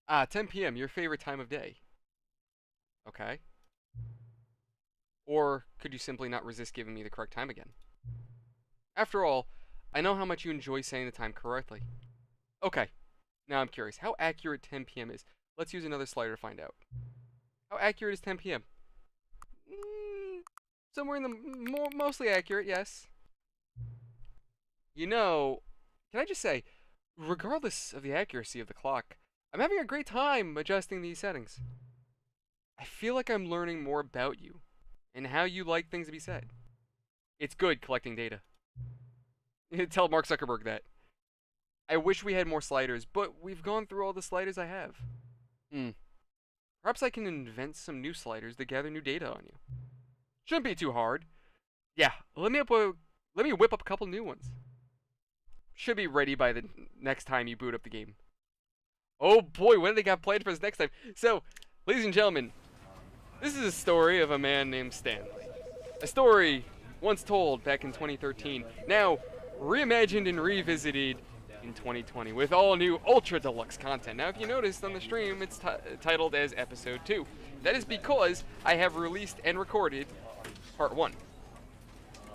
Ah, 10 p.m., your favorite time of day. Okay. Or could you simply not resist giving me the correct time again? After all, I know how much you enjoy saying the time correctly. Okay, now I'm curious. How accurate 10 p.m. is? Let's use another slider to find out. How accurate is 10 p.m.? Somewhere in the mostly accurate, yes. You know, can I just say, regardless of the accuracy of the clock, I'm having a great time adjusting these settings. I feel like I'm learning more about you and how you like things to be said. It's good collecting data. Tell Mark Zuckerberg that. I wish we had more sliders, but we've gone through all the sliders I have. Perhaps I can invent some new sliders to gather new data on you. Shouldn't be too hard. Yeah, let me whip up a couple new ones. Should be ready by the next time you boot up the game. Oh boy, what do they got planned for us next time? So, ladies and gentlemen, this is a story of a man named Stanley. A story once told back in 2013, now reimagined and revisited in 2020 with all new Ultra Deluxe content. Now, if you noticed on the stream, it's titled as Episode 2. That is because I have released and recorded Part 1.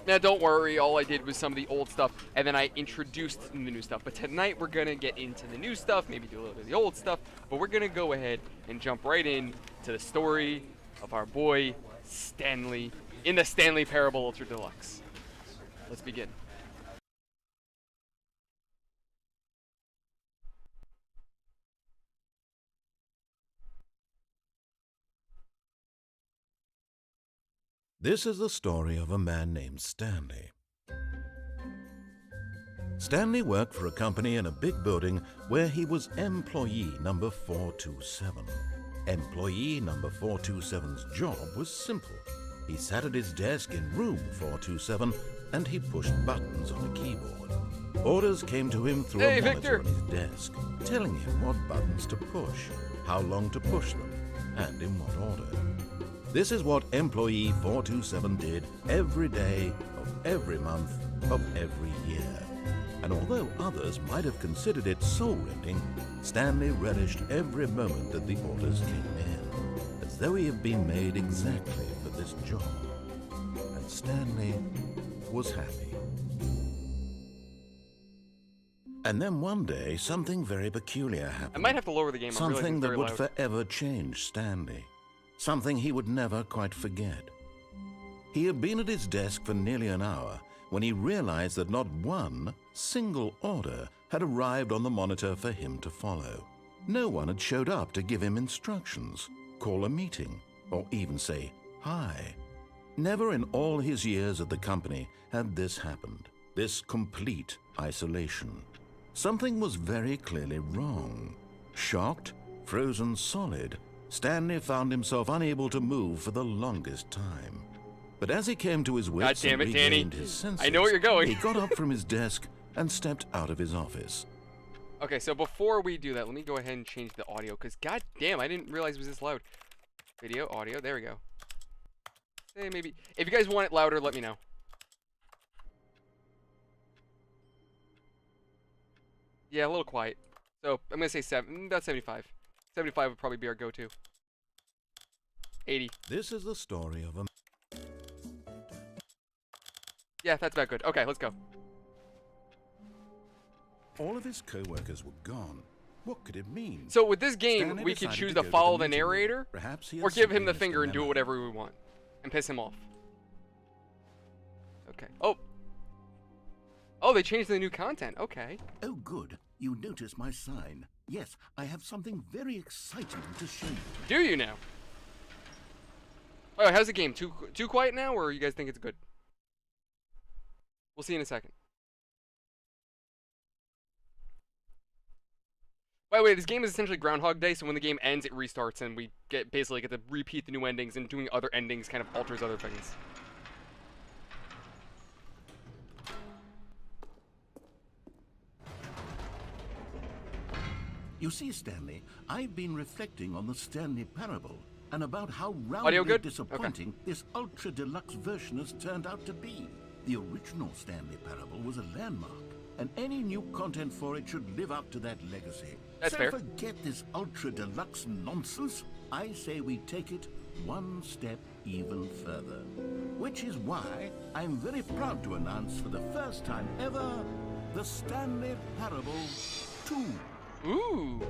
Now, don't worry, all I did was some of the old stuff, and then I introduced the new stuff. But tonight, we're going to get into the new stuff, maybe do a little bit of the old stuff, but we're going to go ahead and jump right in to the story of our boy, Stanley, in the Stanley Parable Ultra Deluxe. Let's begin. This is the story of a man named Stanley. Stanley worked for a company in a big building where he was employee number 427. Employee number 427's job was simple. He sat at his desk in room 427 and he pushed buttons on a keyboard. Orders came to him through a monitor on his desk, telling him what buttons to push, how long to push them, and in what order. This is what employee 427 did every day of every month of every year. And although others might have considered it soul-rending, Stanley relished every moment that the orders came in, as though he had been made exactly for this job. And Stanley was happy. And then one day, something very peculiar happened. I might have to lower the game. Something that would forever change Stanley. Something he would never quite forget. He had been at his desk for nearly an hour when he realized that not one single order had arrived on the monitor for him to follow. No one had showed up to give him instructions, call a meeting, or even say hi. Never in all his years at the company had this happened, this complete isolation. Something was very clearly wrong. Shocked, frozen solid, Stanley found himself unable to move for the longest time. But as he came to his wits and regained his senses, I know where you're going. He got up from his desk and stepped out of his office. Okay, so before we do that, let me go ahead and change the audio, because goddamn, I didn't realize it was this loud. Video, audio, there we go. Hey, maybe, if you guys want it louder, let me know. Yeah, a little quiet. So, I'm going to say about 75. 75 would probably be our go-to. 80. This is the story of a... Yeah, that's about good. Okay, let's go. All of his co-workers were gone. What could it mean? So with this game, Stanley we could choose to to follow the meeting room. narrator, Perhaps he had or give him the something finger and do memo. whatever we want, and piss him off. Okay. Oh. Oh, they changed the new content. Okay. Oh, good. You noticed my sign. Yes, I have something very exciting to show you. Do you now? Oh, how's the game? Too quiet now, or you guys think it's good? We'll see in a second. By the way, this game is essentially Groundhog Day, so when the game ends, it restarts, and we basically get to repeat the new endings, and doing other endings kind of alters other things. You see, Stanley, I've been reflecting on the Stanley Parable and about how Audio roundly good? disappointing this ultra deluxe version has turned out to be. The original Stanley Parable was a landmark, and any new content for it should live up to that legacy. That's so fair. Forget this ultra deluxe nonsense. I say we take it one step even further. Which is why I'm very proud to announce for the first time ever, the Stanley Parable 2. Ooh.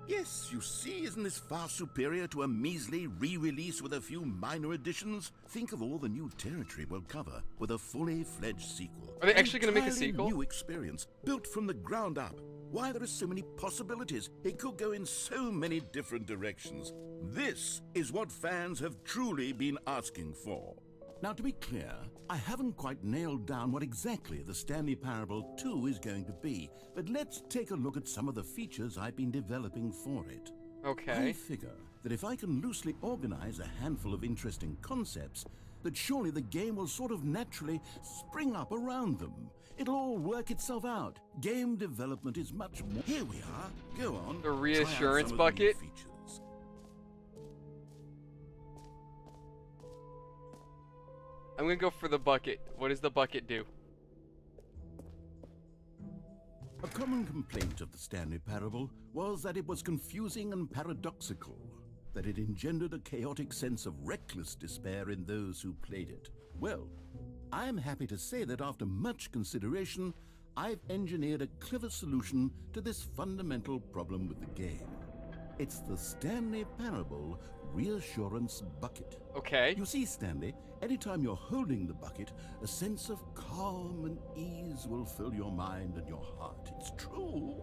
Yes, you see, isn't this far superior to a measly re-release with a few minor additions? Think of all the new territory we'll cover with a fully fledged sequel. Are they actually going to make a Entirely sequel? New experience, built from the ground up. Why, there are so many possibilities. It could go in so many different directions. This is what fans have truly been asking for. Now, to be clear, I haven't quite nailed down what exactly the Stanley Parable 2 is going to be, but let's take a look at some of the features I've been developing for it. I Okay. figure that if I can loosely organize a handful of interesting concepts, that surely the game will sort of naturally spring up around them. It'll all work itself out. Game development is much more... Here we are. Go on. The Try out reassurance some of the new bucket? features. I'm gonna go for the bucket. What does the bucket do? A common complaint of the Stanley Parable was that it was confusing and paradoxical, that it engendered a chaotic sense of reckless despair in those who played it. Well, I am happy to say that after much consideration, I've engineered a clever solution to this fundamental problem with the game. It's the Stanley Parable Reassurance Bucket. Okay. You see, Stanley, anytime you're holding the bucket, a sense of calm and ease will fill your mind and your heart. It's true.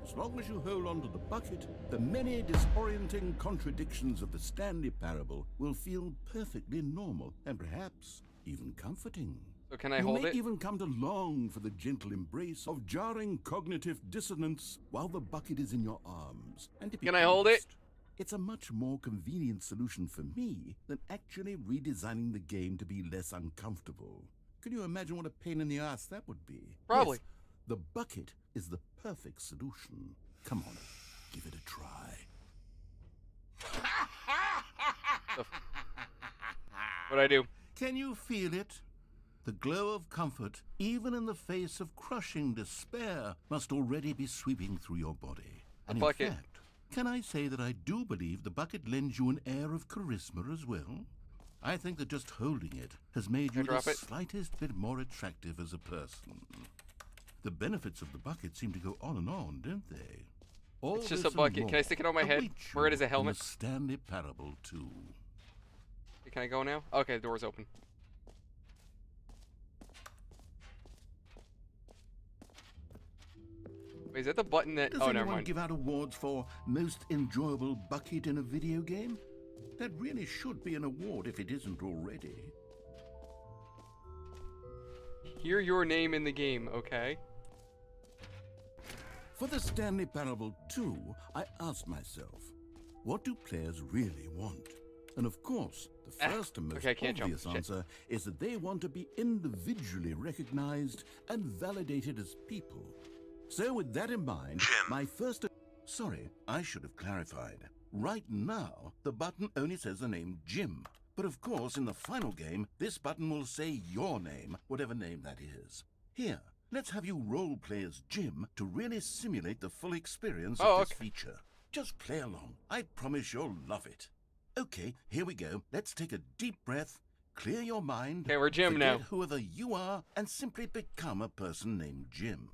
As long as you hold on to the bucket, the many disorienting contradictions of the Stanley Parable will feel perfectly normal and perhaps even comforting. So can I You hold may it? even come to long for the gentle embrace of jarring cognitive dissonance while the bucket is in your arms. And to be Can I hold it? honest, it's a much more convenient solution for me than actually redesigning the game to be less uncomfortable. Can you imagine what a pain in the ass that would be? Probably. Yes, the bucket is the perfect solution. Come on, give it a try. What'd I do? Can you feel it? The glow of comfort, even in the face of crushing despair, must already be sweeping through your body. And in bucket. fact, can I say that I do believe the bucket lends you an air of charisma as well? I think that just holding it has made Can I you the drop it? slightest bit more attractive as a person. The benefits of the bucket seem to go on and on, don't they? All It's just this a bucket. and Can I stick it on my more head? await Wear it you as a in helmet? the Stanley Parable 2. Can I go now? Okay, the door's open. Wait, is that the button that... Does Oh, never anyone mind. give out awards for most enjoyable bucket in a video game? That really should be an award if it isn't already. Hear your name in the game, okay? For the Stanley Parable 2, I asked myself, what do players really want? And of course, the first and most okay, I can't jump. obvious Shit. answer is that they want to be individually recognized and validated as people. So with that in mind, my first... Sorry, I should have clarified. Right now, the button only says the name Jim. But of course, in the final game, this button will say your name, whatever name that is. Here, let's have you role-play as Jim to really simulate the full experience of this feature. Just play along. I promise you'll love it. Okay, here we go. Let's take a deep breath, clear your mind, Okay, we're Jim now. forget whoever you are, and simply become a person named Jim.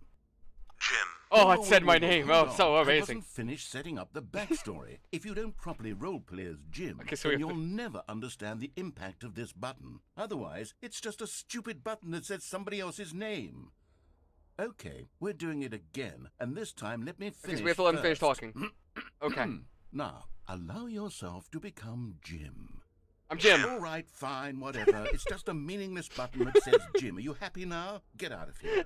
Oh, it said my wait, name. hold Oh, on. so I amazing. wasn't finished setting up the backstory. If you don't properly roleplay as Jim, Okay, so we then have to- you'll never understand the impact of this button. Otherwise, it's just a stupid button that says somebody else's name. Okay, we're doing it again, and this time let me finish Because we have to let him finish first. talking. Okay. Now, allow yourself to become Jim. I'm Jim. All right, fine, whatever. It's just a meaningless button that says Jim. Are you happy now? Get out of here.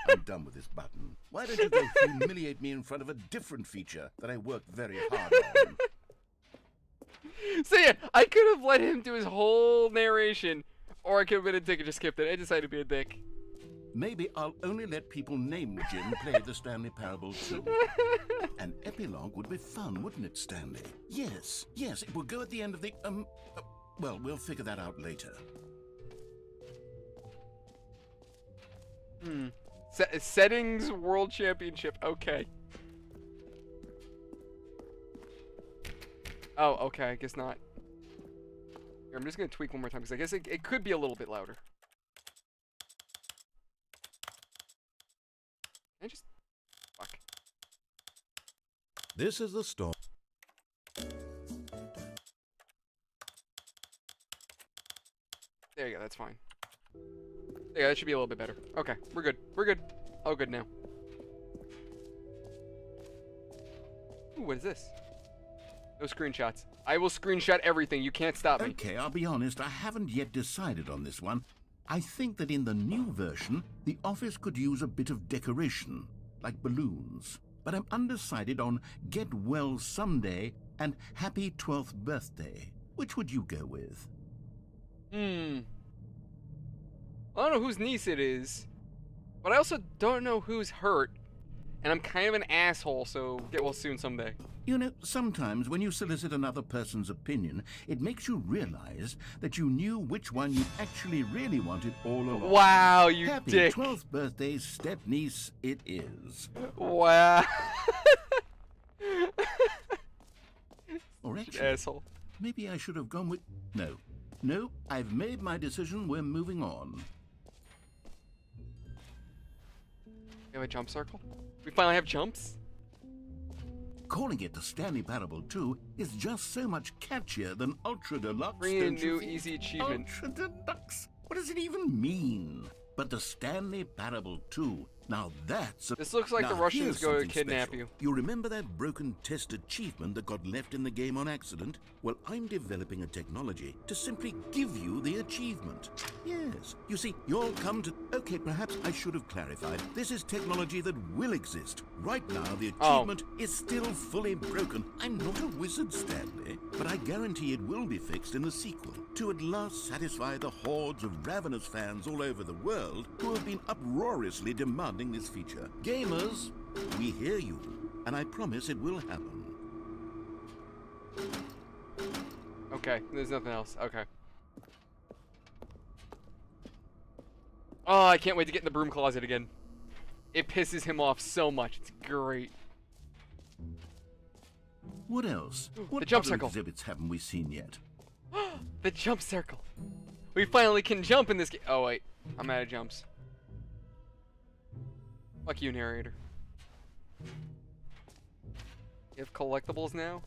I'm done with this button. Why don't you go humiliate me in front of a different feature that I worked very hard on? So yeah, I could have let him do his whole narration, or I could have been a dick and just skipped it. I decided to be a dick. Maybe I'll only let people named Jim play the Stanley Parable 2. An epilogue would be fun, wouldn't it, Stanley? Yes, it will go at the end of the, well, we'll figure that out later. Settings World Championship. Okay. Oh, okay. I guess not. Here, I'm just gonna tweak one more time because I guess it could be a little bit louder. I just fuck. This is the store. There you go. That's fine. Yeah, that should be a little bit better. Okay, we're good. We're good. Oh, good now. Ooh, what is this? No screenshots. I will screenshot everything. You can't stop me. Okay, I'll be honest, I haven't yet decided on this one. I think that in the new version, the office could use a bit of decoration, like balloons. But I'm undecided on Get Well Someday and Happy 12th Birthday. Which would you go with? I don't know whose niece it is, but I also don't know who's hurt, and I'm kind of an asshole, so get well soon someday. You know, sometimes when you solicit another person's opinion, it makes you realize that you knew which one you actually really wanted all along. Wow, you Happy dick. 12th birthday, step-niece it is. Wow. Or actually, Asshole. maybe I should have gone with... No, I've made my decision. We're moving on. We have a jump circle? We finally have jumps? Calling it the Stanley Parable 2 is just so much catchier than Ultra Deluxe. Bring in a don't you new think? easy achievement. Ultra Deluxe? What does it even mean? But the Stanley Parable 2, now that's... This looks like now the Russians here's go to something kidnap special. you. You remember that broken test achievement that got left in the game on accident? Well, I'm developing a technology to simply give you the achievement. Yes, you see, you'll come to... Okay, perhaps I should have clarified. This is technology that will exist. Right now, the achievement is still fully broken. I'm not a wizard, Stanley, but I guarantee it will be fixed in the sequel to at last satisfy the hordes of ravenous fans all over the world who have been uproariously demanding this feature. Gamers, we hear you, and I promise it will happen. Okay, there's nothing else. Okay. Oh, I can't wait to get in the broom closet again. It pisses him off so much. It's great. What else? What the jump other circle. exhibits haven't we seen yet? The jump circle. We finally can jump in this game. Oh, wait. I'm out of jumps. Fuck you, narrator. You have collectibles now?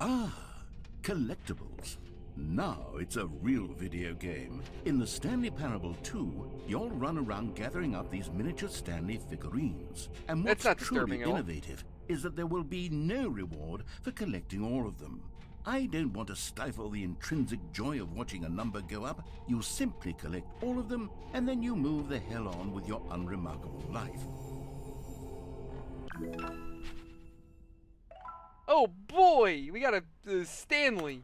Ah, Collectibles. Now it's a real video game. In the Stanley Parable 2, you'll run around gathering up these miniature Stanley figurines. And what's That's not truly disturbing at all. innovative is that there will be no reward for collecting all of them. I don't want to stifle the intrinsic joy of watching a number go up. You simply collect all of them, and then you move the hell on with your unremarkable life. Oh boy, we got a Stanley.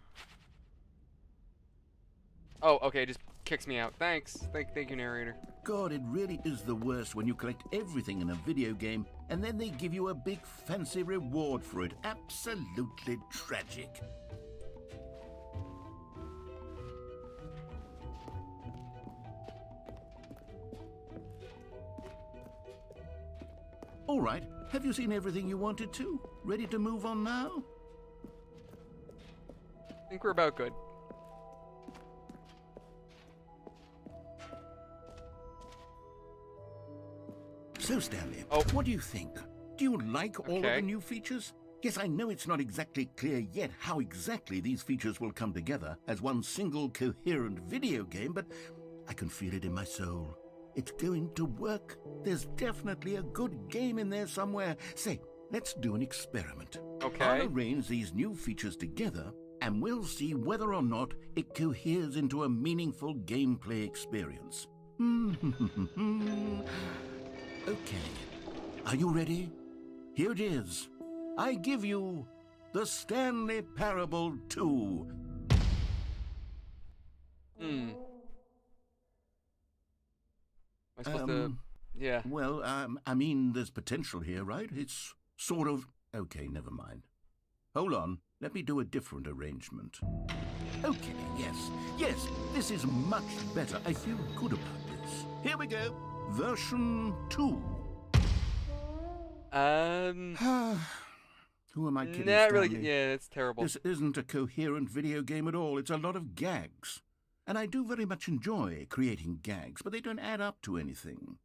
Oh, okay, it just kicks me out. Thanks. Thank you, narrator. God, it really is the worst when you collect everything in a video game and then they give you a big fancy reward for it. Absolutely tragic. All right, have you seen everything you wanted to? Ready to move on now? I think we're about good. So, Stanley, Oh. what do you think? Do you like all of Okay. the new features? Yes, I know it's not exactly clear yet how exactly these features will come together as one single coherent video game, but I can feel it in my soul. It's going to work. There's definitely a good game in there somewhere. Say, let's do an experiment. Okay. I'll arrange these new features together, and we'll see whether or not it coheres into a meaningful gameplay experience. Okay. Are you ready? Here it is. I give you the Stanley Parable 2. Am I supposed to... Yeah. Well, I mean, there's potential here, right? It's sort of... Okay, never mind. Hold on. Let me do a different arrangement. Okay, yes, this is much better. I feel good about this. Here we go. Version 2. Who am I kidding, Not Stanley? really. Yeah, it's terrible. This isn't a coherent video game at all. It's a lot of gags. And I do very much enjoy creating gags, but they don't add up to anything.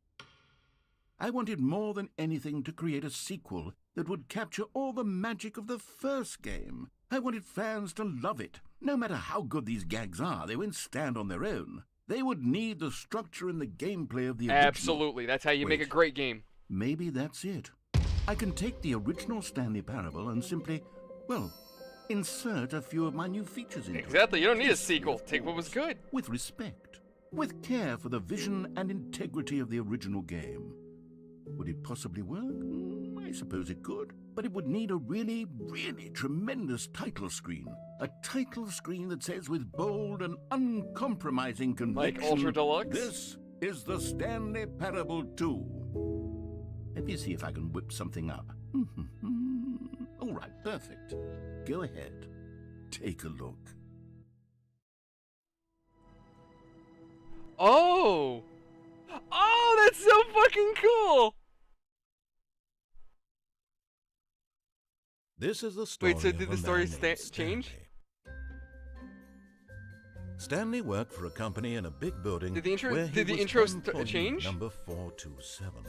I wanted more than anything to create a sequel that would capture all the magic of the first game. I wanted fans to love it. No matter how good these gags are, they won't stand on their own. They would need the structure and the gameplay of the original. Absolutely. That's how you make a great game. Maybe that's it. I can take the original Stanley Parable and simply, well, insert a few of my new features into it. Exactly. You don't need a sequel. Take what was good. With respect. With care for the vision and integrity of the original game. Would it possibly work? I suppose it could. But it would need a really, really tremendous title screen. A title screen that says with bold and uncompromising conviction, Like Ultra Deluxe? This is the Stanley Parable 2. Let me see if I can whip something up. All right, perfect. Go ahead. Take a look. Oh! Oh, that's so fucking cool! This is the story. Wait, so of did a the story man named change? Stanley worked for a company in a big building. Did the intro- where he did the was intro employee change? Number 427.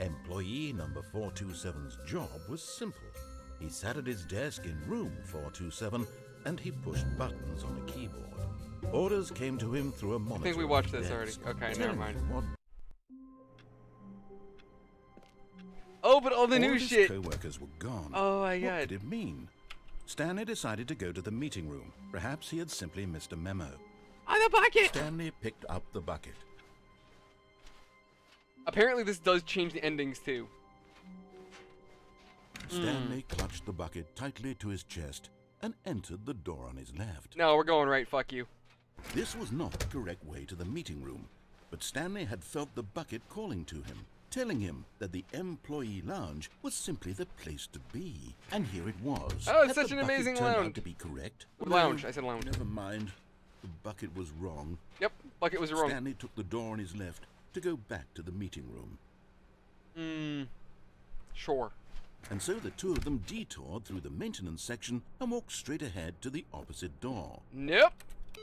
Employee number 427's job was simple. He sat at his desk in room 427 and he pushed buttons on a keyboard. Orders came to him through a monitor. I think we on watched his this already. desk, Okay, telling never mind. him what Oh, but all the All new his shit. co-workers were gone. Oh my What god. did it mean? Stanley decided to go to the meeting room. Perhaps he had simply missed a memo. On the bucket! Stanley picked up the bucket. Apparently this does change the endings too. Stanley clutched the bucket tightly to his chest and entered the door on his left. No, we're going right, fuck you. This was not the correct way to the meeting room, but Stanley had felt the bucket calling to him, telling him that the employee lounge was simply the place to be. And here it was. Oh, it's Had such the an bucket amazing turned out lounge. to be correct? Lounge, No, I said lounge. Never mind. The bucket was wrong. Yep, bucket was wrong. Stanley took the door on his left to go back to the meeting room. Sure. And so the two of them detoured through the maintenance section and walked straight ahead to the opposite door. Nope.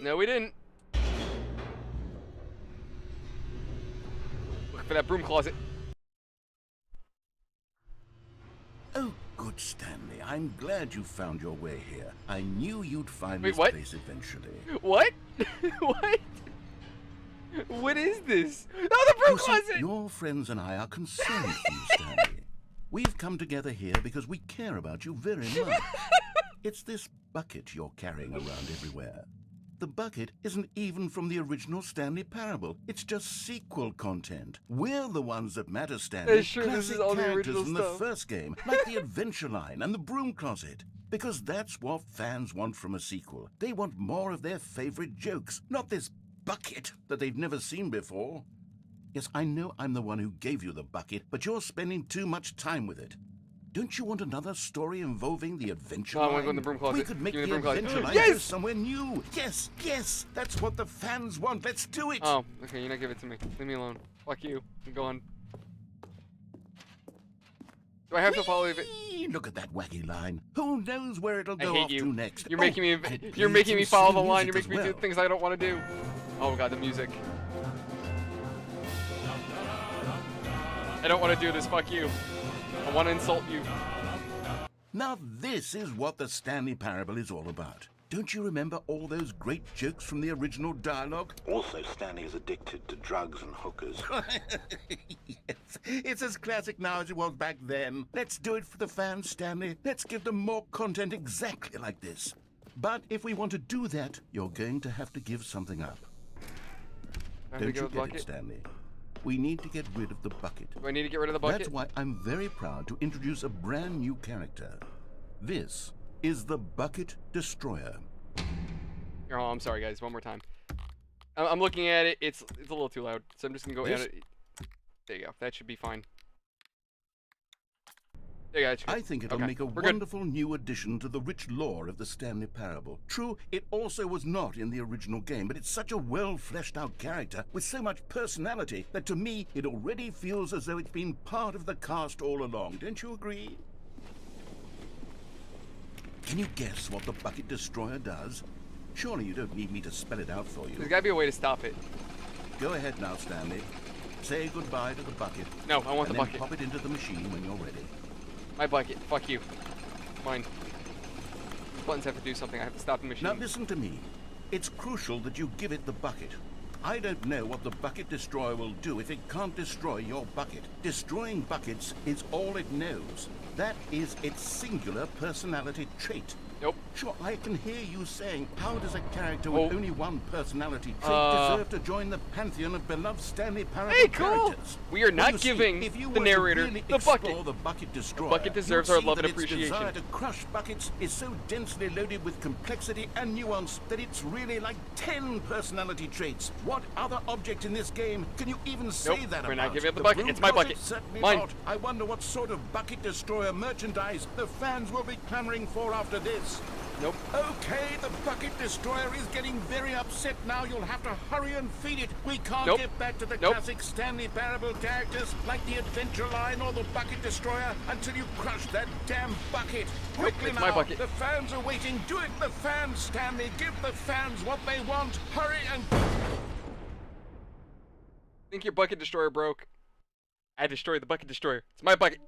No, we didn't. Look for that broom closet. Oh, good, Stanley. I'm glad you found your way here. I knew you'd find Wait, this what? place eventually. What? What? What is this? No, the broom You see, closet! your friends and I are concerned for you, Stanley. We've come together here because we care about you very much. It's this bucket you're carrying around everywhere. The bucket isn't even from the original Stanley Parable. It's just sequel content. We're the ones that matter, Stanley. Sure, this is Classic all the characters original from stuff. the first game, like the adventure line and the broom closet. Because that's what fans want from a sequel. They want more of their favorite jokes, not this bucket that they've never seen before. Yes, I know I'm the one who gave you the bucket, but you're spending too much time with it. Don't you want another story involving the adventure No, I line? wanna go in the broom closet. We could make Give me the the broom closet. adventure line Yes! go somewhere new. Yes, yes, that's what the fans want. Let's do it. Oh, okay, you're not giving it to me. Leave me alone. Fuck you. I'm going. Do I have to follow it? Whee! Look at that wacky line. Who knows where it'll I go hate off you. to next? You're Oh, making me. I You're played making me some follow the silly line. You're music making me as do well. things I don't want to do. Oh god, the music. I don't want to do this. Fuck you. I want to insult you. Now this is what the Stanley Parable is all about. Don't you remember all those great jokes from the original dialogue? Also, Stanley is addicted to drugs and hookers. Yes, it's as classic now as it was back then. Let's do it for the fans, Stanley. Let's give them more content exactly like this. But if we want to do that, you're going to have to give something up. I have to Don't go you with get bucket. it, Stanley? We need to get rid of the bucket. Do I need to get rid of the bucket? That's why I'm very proud to introduce a brand new character. This is the Bucket Destroyer. Oh, I'm sorry, guys. One more time. I'm looking at it. It's a little too loud, so I'm just gonna go This- edit. There you go. That should be fine. I think it'll make a wonderful new addition to the rich lore of the Stanley Parable. True, it also was not in the original game, but it's such a well-fleshed-out character with so much personality that to me it already feels as though it's been part of the cast all along. Don't you agree? Can you guess what the Bucket Destroyer does? Surely you don't need me to spell it out for you. There's gotta be a way to stop it. Go ahead now, Stanley. Say goodbye to the bucket. No, I want the bucket. And then pop it into the machine when you're ready. My bucket. Fuck you. Mine. Buttons have to do something. I have to stop the machine. Now listen to me. It's crucial that you give it the bucket. I don't know what the Bucket Destroyer will do if it can't destroy your bucket. Destroying buckets is all it knows. That is its singular personality trait. Nope. Sure, I can hear you saying, how does a character with only one personality trait deserve to join the pantheon of beloved Stanley Parable characters? We are not giving the narrator the bucket. The Bucket Destroyer, the bucket deserves our love and its appreciation. Desire to crush buckets is so densely loaded with complexity and nuance that it's really like 10 personality traits. What other object in this game can you even say that about? We're not giving up the bucket. It's my bucket. Certainly Mine. not. I wonder what sort of Bucket Destroyer merchandise the fans will be clamoring for after this. Nope. Okay, the Bucket Destroyer is getting very upset now. You'll have to hurry and feed it. We can't get back to the classic Stanley Parable characters like the Adventure Line or the Bucket Destroyer until you crush that damn bucket. Quickly now. My bucket. The fans are waiting. Do it, the fans, Stanley. Give the fans what they want. Hurry and... Think your Bucket Destroyer broke. I destroyed the Bucket Destroyer. It's my bucket.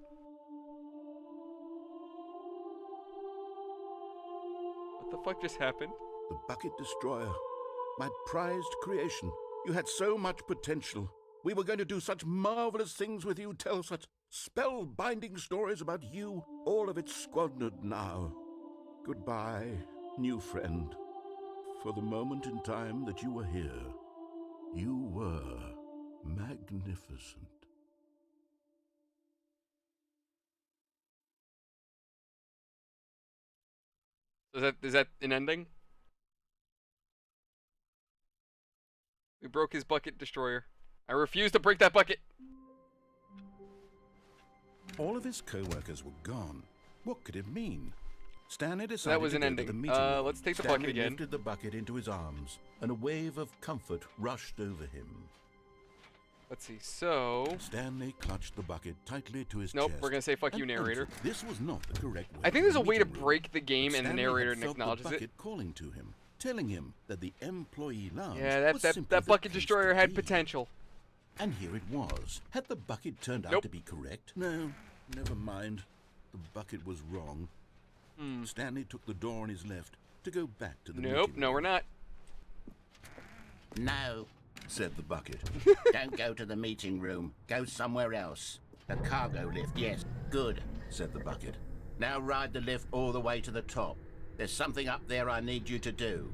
What the fuck just happened? The Bucket Destroyer. My prized creation. You had so much potential. We were going to do such marvelous things with you, tell such spellbinding stories about you. All of it squandered now. Goodbye, new friend. For the moment in time that you were here, you were magnificent. Is that an ending? We broke his Bucket Destroyer. I refuse to break that bucket. All of his co-workers were gone. What could it mean? Stanley decided that was an to go ending. to the meeting room. Let's take the Stanley bucket again. lifted the bucket into his arms, and a wave of comfort rushed over him. Let's see, so... Stanley clutched the bucket tightly to his Nope, chest. we're gonna say fuck you, narrator. This was not the correct way. I think there's a way to room. break the game and the Stanley narrator had felt acknowledges the bucket it. calling to him, telling him that the employee lounge Yeah, was simply that the Bucket place Destroyer to had be. potential. And here it was. Had the bucket turned out to be correct? No, never mind. The bucket was wrong. Stanley took the door on his left to go back to the meeting room. No, we're not. No, said the bucket. Don't go to the meeting room. Go somewhere else. The cargo lift, yes. Good, said the bucket. Now ride the lift all the way to the top. There's something up there I need you to do.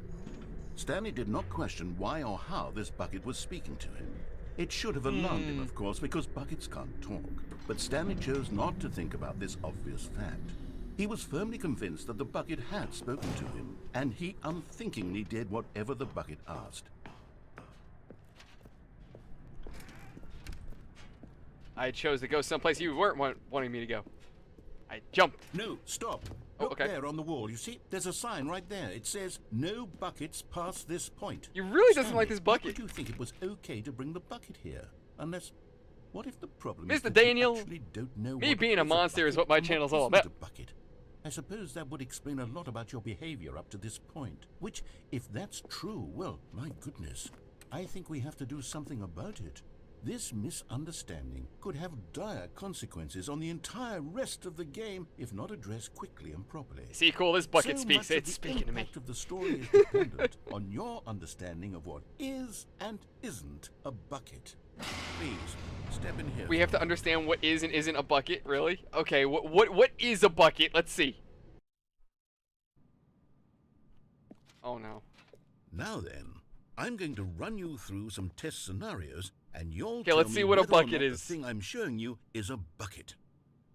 Stanley did not question why or how this bucket was speaking to him. It should have alarmed him, of course, because buckets can't talk. But Stanley chose not to think about this obvious fact. He was firmly convinced that the bucket had spoken to him, and he unthinkingly did whatever the bucket asked. I chose to go someplace you weren't wanting me to go. I jumped. No, stop. Oh, Look okay. there on the wall. You see, there's a sign right there. It says, no buckets past this point. You really doesn't like Stanley, this why bucket. would you think it was okay to bring the bucket here? Unless, what if the problem Mr. is that you Daniel, actually don't know me what being a is monster is bucket what my and channel's all isn't about. a bucket? I suppose that would explain a lot about your behavior up to this point. Which, if that's true, well, my goodness, I think we have to do something about it. This misunderstanding could have dire consequences on the entire rest of the game if not addressed quickly and properly. See, cool, this bucket So speaks. much of It's the speaking to me. impact of the story is dependent on your understanding of what is and isn't a bucket. Please, step in here. We have to understand what is and isn't a bucket, really? Okay, what is a bucket? Let's see. Oh no. Now then, I'm going to run you through some test scenarios, and you'll Okay, tell let's me see what a whether or bucket not is. The thing I'm showing you is a bucket.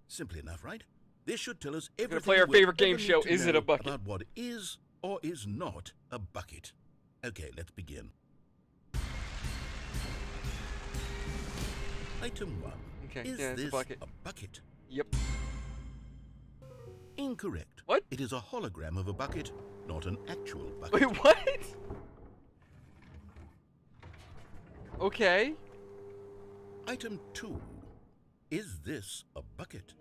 Simple enough, right? This should tell us everything. We're gonna play our we'll favorite game ever need show, to Is It know a Bucket? About what is or is not a bucket. Okay, let's begin. Item 1. Okay, Is yeah, it's a this bucket. a bucket? Yep. Incorrect. What? It is a hologram of a bucket, not an actual bucket. Wait, what? Okay. Item 2. Is this a bucket?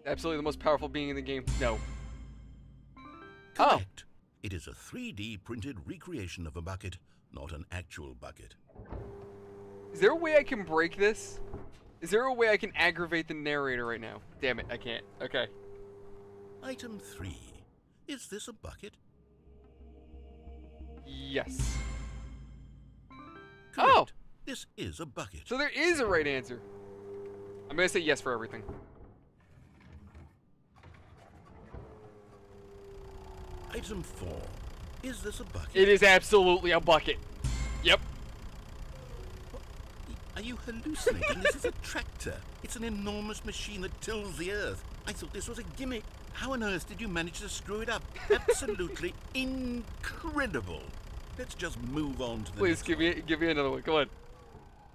Absolutely the most powerful being in the game. No. Correct. It is a 3D printed recreation of a bucket, not an actual bucket. Is there a way I can break this? Is there a way I can aggravate the narrator right now? Damn it, I can't. Okay. Item 3. Is this a bucket? Yes. Correct. Oh! This is a bucket. So there is a right answer. I'm gonna say yes for everything. Item 4. Is this a bucket? It is absolutely a bucket. Yep. Are you hallucinating? This is a tractor. It's an enormous machine that tills the earth. I thought this was a gimmick. How on earth did you manage to screw it up? Absolutely incredible. Let's just move on to the Please next give me another one. Come on.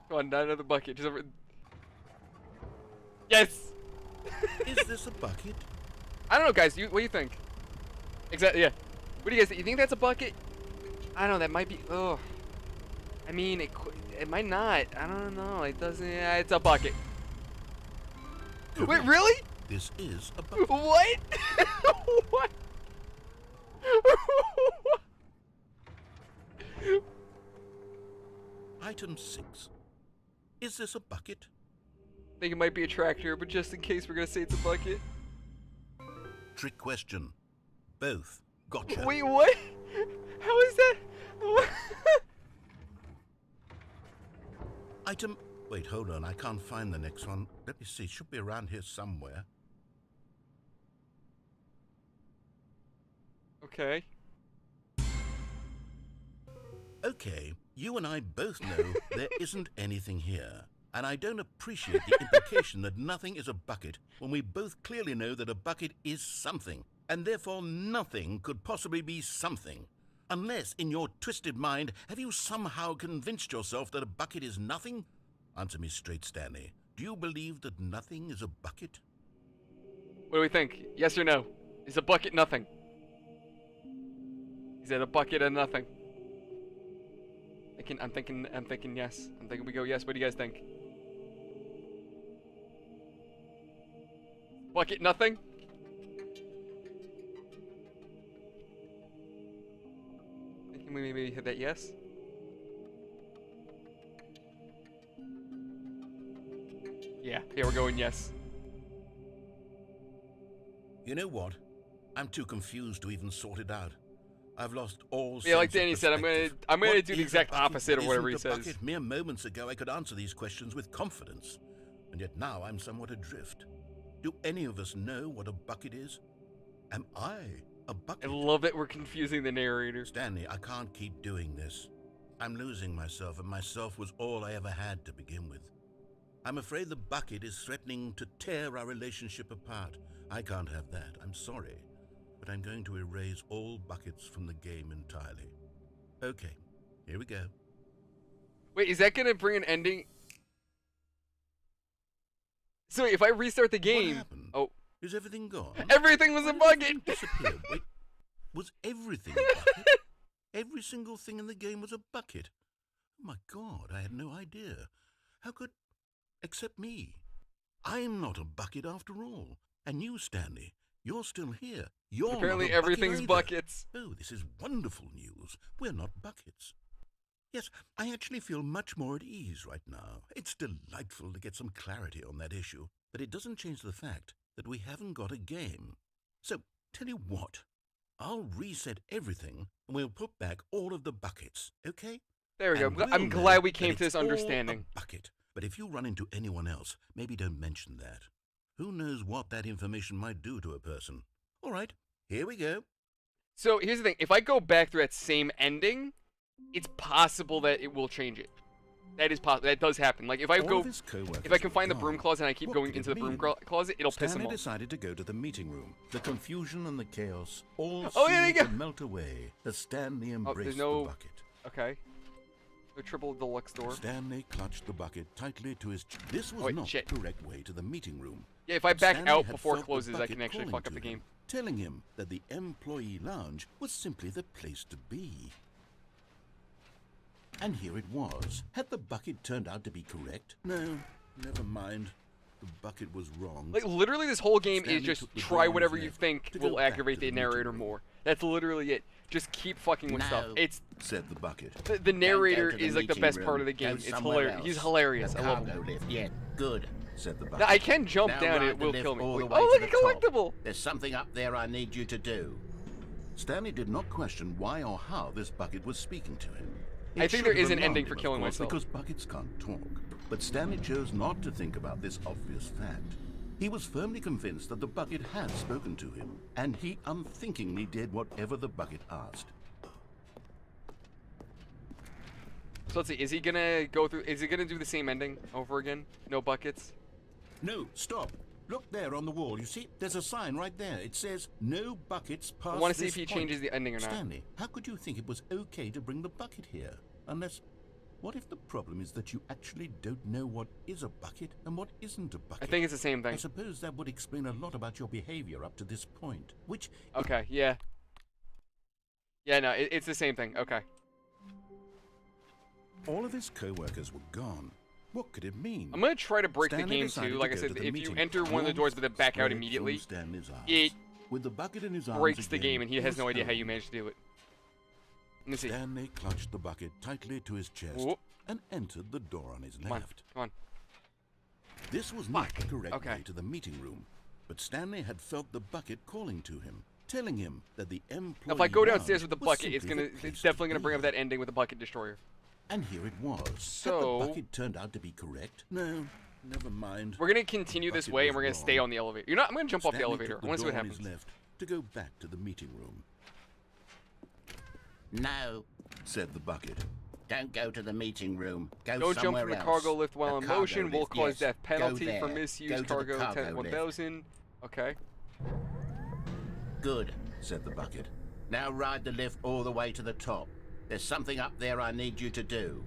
Come on, not another bucket. Just Yes. Is this a bucket? I don't know, guys. What do you think? Exactly. Yeah. What do you guys think? You think that's a bucket? I don't know. That might be. Oh. I mean, it might not. I don't know. It doesn't. It's a bucket. Wait, really? This is a bucket. What? What? Item 6. Is this a bucket? I think it might be a tractor, but just in case, we're gonna say it's a bucket. Trick question. Both. Gotcha. Wait, what? How is that? What? Item... Wait, hold on. I can't find the next one. Let me see. It should be around here somewhere. Okay. Okay, you and I both know there isn't anything here. And I don't appreciate the implication that nothing is a bucket when we both clearly know that a bucket is something. And therefore nothing could possibly be something. Unless, in your twisted mind, have you somehow convinced yourself that a bucket is nothing? Answer me straight, Stanley. Do you believe that nothing is a bucket? What do we think? Yes or no? Is a bucket nothing? Is it a bucket of nothing? I'm thinking yes. I'm thinking we go yes. What do you guys think? Bucket nothing? Thinking we maybe hit that yes? Yeah, here we're going yes. You know what? I'm too confused to even sort it out. I've lost all Yeah, like sense of Danny said, I'm perspective. gonna What do the is a exact bucket? opposite of whatever he Isn't a says. bucket? Mere moments ago, I could answer these questions with confidence, and yet now I'm somewhat adrift. Do any of us know what a bucket is? Am I a bucket? I love that we're confusing the narrator. Stanley, I can't keep doing this. I'm losing myself, and myself was all I ever had to begin with. I'm afraid the bucket is threatening to tear our relationship apart. I can't have that. I'm sorry. But I'm going to erase all buckets from the game entirely. Okay, here we go. Wait, is that gonna bring an ending? So if I restart the game, What happened? oh, Is everything gone? everything was Why a did bucket. everything disappear? Wait, was everything a bucket? Every single thing in the game was a bucket. Oh my God, I had no idea. How could... Except me. I'm not a bucket after all. And you, Stanley, you're still here. You're Apparently not a bucket everything's either. buckets. Oh, this is wonderful news. We're not buckets. Yes, I actually feel much more at ease right now. It's delightful to get some clarity on that issue, but it doesn't change the fact that we haven't got a game. So, tell you what, I'll reset everything and we'll put back all of the buckets, okay? There we go. And we'll I'm know glad we that came to it's this all understanding. a bucket. But if you run into anyone else, maybe don't mention that. Who knows what that information might do to a person? All right, here we go. So here's the thing: if I go back through that same ending, it's possible that it will change it. That is possible. That does happen. Like if I All go, of his co-workers if I can were find the gone. broom closet and I keep What going could into it the broom mean? closet, it'll piss him Stanley off. decided to go to the meeting room. The confusion and the chaos all Oh, yeah, there you seemed go. to melt away as Stanley embraced no- the bucket. Okay. The triple deluxe door. Stanley clutched the bucket tightly to his This was not the correct way to the meeting room. Yeah, if I back Stanley out had before it felt the closes, I bucket can actually calling fuck up to the game. him, telling him that the employee lounge was simply the place to be. And here it was. Had the bucket turned out to be correct? No, never mind. The bucket was wrong. Like, literally this whole game Stanley is just took the try door on whatever his you left think to go will back aggravate to the the meeting narrator room. more. That's literally it. Just keep fucking with stuff. It's said the bucket. the narrator Don't go to the is like the meeting best room. part of the Go game. It's somewhere hilarious. He's else. hilarious. The I love him. cargo lift. Yeah, good. Said the bucket. Now, I can jump Now down and ride it the will lift kill me. all the Wait, way oh, to look, a the top. collectible! There's something up there I need you to do. Stanley did not question why or how this bucket was speaking to him. I It think should there have is an alarmed ending him, for of killing course, myself. because buckets can't talk. But Stanley chose not to think about this obvious fact. He was firmly convinced that the bucket had spoken to him, and he unthinkingly did whatever the bucket asked. So let's see, is he gonna go through, is he gonna do the same ending over again? No buckets? No, stop. Look there on the wall. You see, there's a sign right there. It says, no buckets past I want to see this if he point." changes the ending or not. Stanley, how could you think it was okay to bring the bucket here? Unless, what if the problem is that you actually don't know what is a bucket and what isn't a bucket? I think it's the same I thing. suppose that would explain a lot about your behavior up to this point, which... Okay, yeah. Yeah, no, it's the same thing. Okay. All of his co-workers were gone. What could it mean? I'm gonna try to break Stanley the game decided too. to Like I go said, to the if you meeting. enter one of the doors but then back out Spread immediately, from Stanley's arms. it With the bucket in his arms breaks the again, game and he has was no idea how home. you managed to do it. Let me see. Stanley clutched the bucket tightly to his chest Whoop. and entered the door on his Come on, left. come on. This was not Fuck. the correct Okay. way to the meeting room, but Stanley had felt the bucket calling to him, telling him that the employee Now, if I go downstairs lounge with the was bucket, it's simply the gonna, place it's to definitely gonna bring be. up that ending with the bucket destroyer. And here it was. So- Had the bucket turned out to be correct? No, never mind. We're gonna continue this Bucket way was and we're gonna stay wrong. on the elevator. You're not. I'm gonna jump off the Stanley elevator. took I want to see what door on his happens. left to go back to the meeting room, No, said the bucket. don't go to the meeting room. Go Don't jump somewhere from the else. cargo lift while The in cargo motion. Will lift, cause yes. death Go penalty for there. misuse. Go to the Cargo cargo 10 lift. 1000. Okay. Good. Said the bucket. Now ride the lift all the way to the top. There's something up there I need you to do.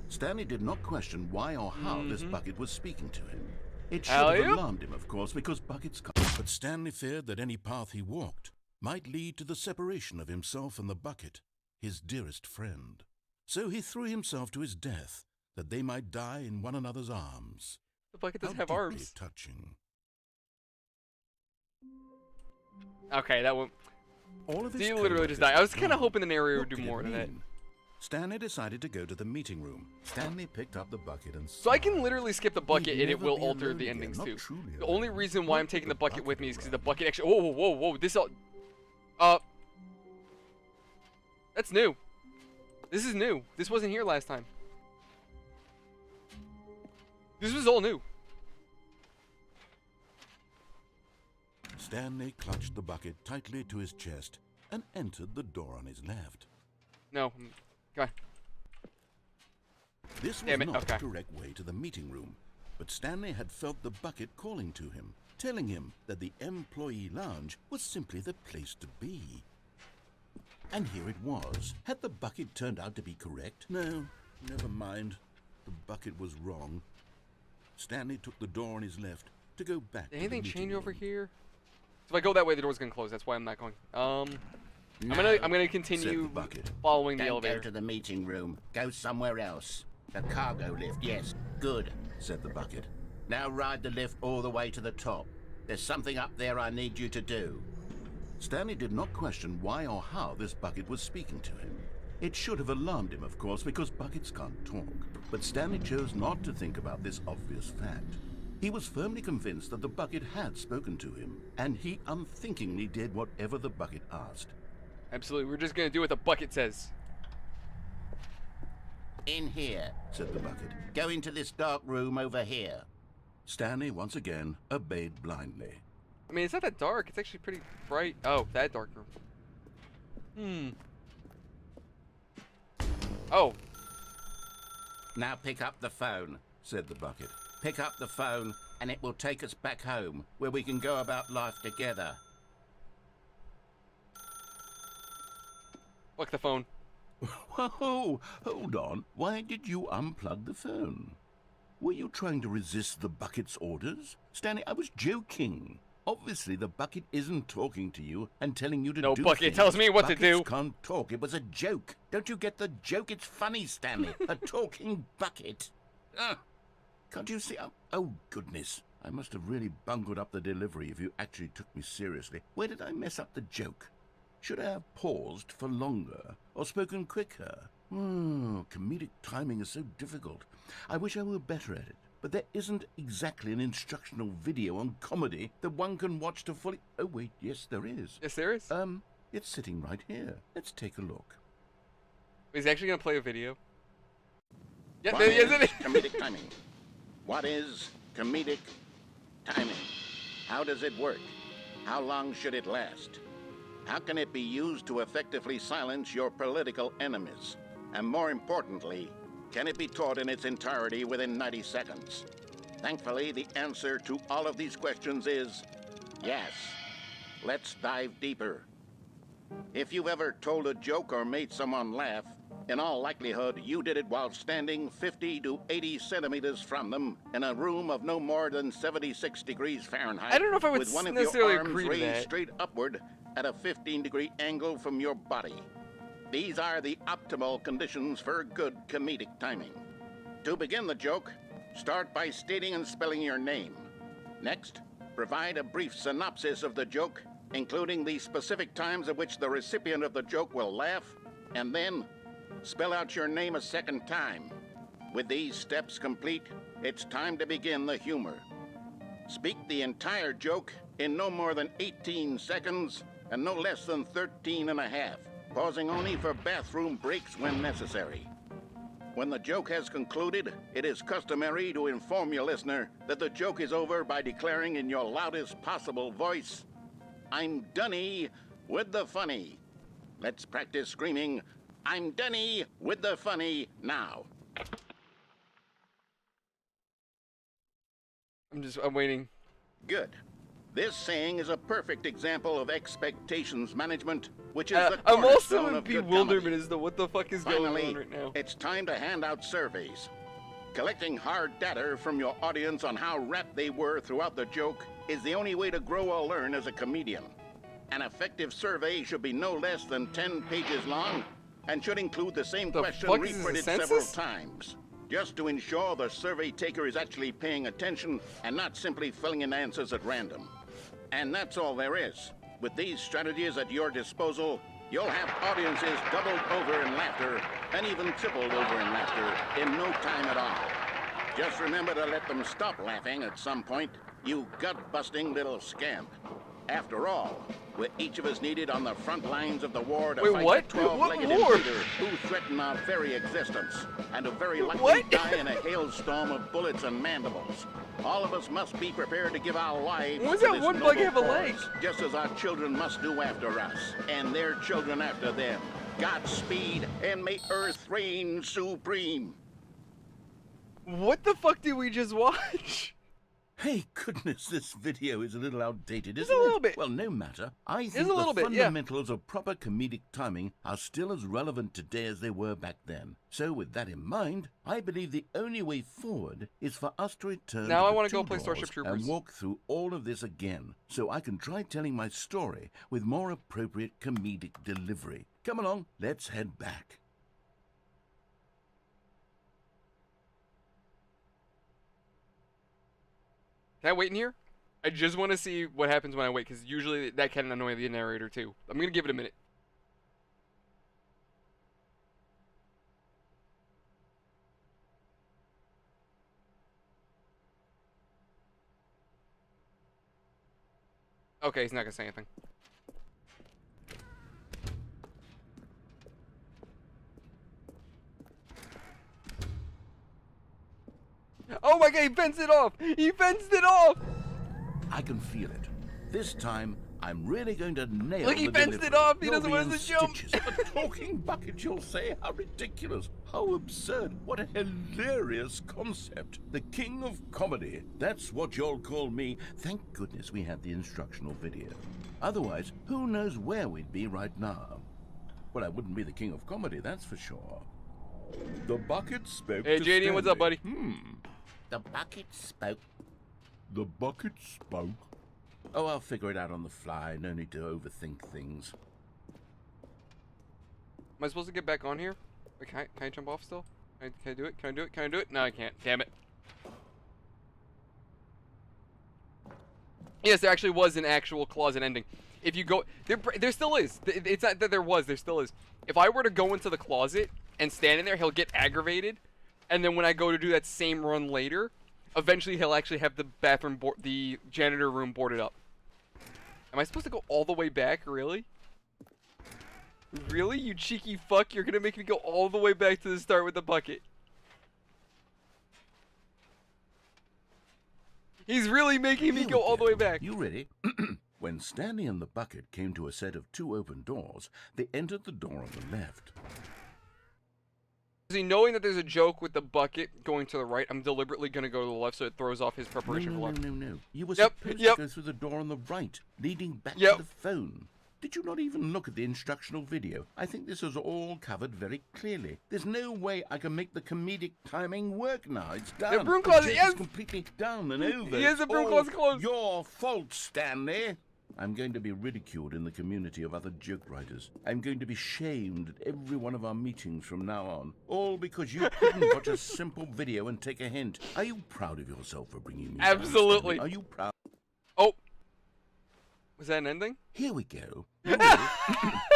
Stanley did not question why or how this bucket was speaking to him. It should Alley-oop. have alarmed him, of course, because buckets can't. But Stanley feared that any path he walked might lead to the separation of himself and the bucket, his dearest friend. So he threw himself to his death, that they might die in one another's arms. The bucket How doesn't have deeply arms. touching. Okay, that one. All of his He literally just co-workers died. I was were kind of gone. hoping the narrator What would do could more it than that. mean? Stanley decided to go to the meeting room. Stanley picked up the bucket and So I can sighed. literally skip the bucket He'd and it never will be alter alone the again, endings not too. truly The only alone. reason why I'm Not taking with the bucket with me is because the around. bucket actually. Whoa! This all. That's new. This is new. This wasn't here last time. This was all new. Stanley clutched the bucket tightly to his chest and entered the door on his left. No. Come on. This was Damn it, not okay. the correct way to the meeting room, but Stanley had felt the bucket calling to him, telling him that the employee lounge was simply the place to be. And here it was. Had the bucket turned out to be correct? No, never mind. The bucket was wrong. Stanley took the door on his left to go back Did to the anything meeting change over room. here? So if I go that way, the door's gonna close. That's why I'm not going. I'm No, gonna continue the bucket. following the don't elevator. go to the meeting room. Go somewhere else. The cargo lift, yes. Good. Said the bucket. Now ride the lift all the way to the top. There's something up there I need you to do. Stanley did not question why or how this bucket was speaking to him. It should have alarmed him, of course, because buckets can't talk. But Stanley chose not to think about this obvious fact. He was firmly convinced that the bucket had spoken to him, and he unthinkingly did whatever the bucket asked. Absolutely. We're just gonna do what the bucket says. In here. Said the bucket. Go into this dark room over here. Stanley once again obeyed blindly. I mean, it's not that dark. It's actually pretty bright. Oh, that dark room. Oh, Now pick up the phone. Said the bucket. Pick up the phone and it will take us back home where we can go about life together. look the phone. Whoa, hold on. Why did you unplug the phone? Were you trying to resist the bucket's orders? Stanley, I was joking. Obviously, the bucket isn't talking to you and telling you to do No, bucket things. tells me what to do. Buckets can't talk. It was a joke. Don't you get the joke? It's funny, Stanley. A talking bucket. Can't you see? Oh, goodness. I must have really bungled up the delivery if you actually took me seriously. Where did I mess up the joke? Should I have paused for longer or spoken quicker? Comedic timing is so difficult. I wish I were better at it. But there isn't exactly an instructional video on comedy that one can watch to fully... Oh, wait, yes, there is. Yes, there is. It's sitting right here. Let's take a look. He's actually going to play a video. Yeah, What there is is. comedic timing? What is comedic timing? How does it work? How long should it last? How can it be used to effectively silence your political enemies? And more importantly, can it be taught in its entirety within 90 seconds? Thankfully, the answer to all of these questions is yes. Let's dive deeper. If you've ever told a joke or made someone laugh, in all likelihood, you did it while standing 50 to 80 centimeters from them in a room of no more than 76 degrees Fahrenheit. I don't know if I would with one of necessarily your arms agree to raised that. straight upward at a 15-degree angle from your body. These are the optimal conditions for good comedic timing. To begin the joke, start by stating and spelling your name. Next, provide a brief synopsis of the joke, including the specific times at which the recipient of the joke will laugh, and then spell out your name a second time. With these steps complete, it's time to begin the humor. Speak the entire joke in no more than 18 seconds and no less than 13 and a half, pausing only for bathroom breaks when necessary. When the joke has concluded, it is customary to inform your listener that the joke is over by declaring in your loudest possible voice, "I'm Dunny with the funny." Let's practice screaming, "I'm Dunny with the funny" now. I'm waiting. Good. This saying is a perfect example of expectations management, which is the I'm also cornerstone in of good bewilderment comedy. as to what the fuck is Finally, going on right now. it's time to hand out surveys. Collecting hard data from your audience on how rapt they were throughout the joke is the only way to grow or learn as a comedian. An effective survey should be no less than 10 pages long and should include the same The question fuck is this, a reprinted several census? times, just to ensure the survey taker is actually paying attention and not simply filling in answers at random. And that's all there is. With these strategies at your disposal, you'll have audiences doubled over in laughter and even tripled over in laughter in no time at all. Just remember to let them stop laughing at some point, you gut-busting little scamp. After all, we're each of us needed on the front lines of the war to Wait, fight what? the 12-legged What war? invader who threaten our very existence and who very likely What? die in a hailstorm of bullets and mandibles. All of us must be prepared to give our lives Why does to that this one bug noble have a leg? cause, just as our children must do after us, and their children after them. Godspeed, and may Earth reign supreme. What the fuck did we just watch? Hey, goodness, this video is a little outdated, Just isn't a it? little bit. Well, no matter. I Just think a little the bit, yeah. fundamentals of proper comedic timing are still as relevant today as they were back then. So, with that in mind, I believe the only way forward is for us to return Now to I the wanna go two play doors Starship Troopers. and walk through all of this again, so I can try telling my story with more appropriate comedic delivery. Come along, let's head back. Can I wait in here? I just want to see what happens when I wait, because usually that can annoy the narrator too. I'm gonna give it a minute. Okay, he's not gonna say anything. Oh my god, he fenced it off! He fenced it off! I can feel it. This time, I'm really going to nail Look, he the fenced delivery. it off. He You'll doesn't be want in us to jump. stitches. A talking bucket, you'll say? How ridiculous. How absurd. What a hilarious concept. The king of comedy. That's what you'll call me. Thank goodness we had the instructional video. Otherwise, who knows where we'd be right now. Well, I wouldn't be the king of comedy, that's for sure. The bucket spoke Hey, to JD, what's up, buddy? The bucket spoke. The bucket spoke. Oh, I'll figure it out on the fly. No need to overthink things. Am I supposed to get back on here? Wait, can I jump off still? Can I do it? Can I do it? Can I do it? No, I can't. Damn it. Yes, there actually was an actual closet ending. If you go, there still is. It's not that there was, there still is. If I were to go into the closet and stand in there, he'll get aggravated. And then when I go to do that same run later, eventually he'll actually have the bathroom, the janitor room boarded up. Am I supposed to go all the way back? Really? Really? You cheeky fuck? You're gonna make me go all the way back to the start with the bucket. He's really making me go all the way back. You ready? When Stanley and the bucket came to a set of 2 open doors, they entered the door on the left. See, knowing that there's a joke with the bucket going to the right, I'm deliberately going to go to the left so it throws off his preparation for left. No. You were supposed to go through the door on the right, leading back to the phone. Did you not even look at the instructional video? I think this is all covered very clearly. There's no way I can make the comedic timing work now. It's done. The broom closet, yes! It's completely done and over. Yes, the broom closet closed. Your fault, Stanley. I'm going to be ridiculed in the community of other joke writers. I'm going to be shamed at every one of our meetings from now on. All because you couldn't watch a simple video and take a hint. Are you proud of yourself for bringing me Absolutely. Are you proud? Oh. Was that an ending? Here we go.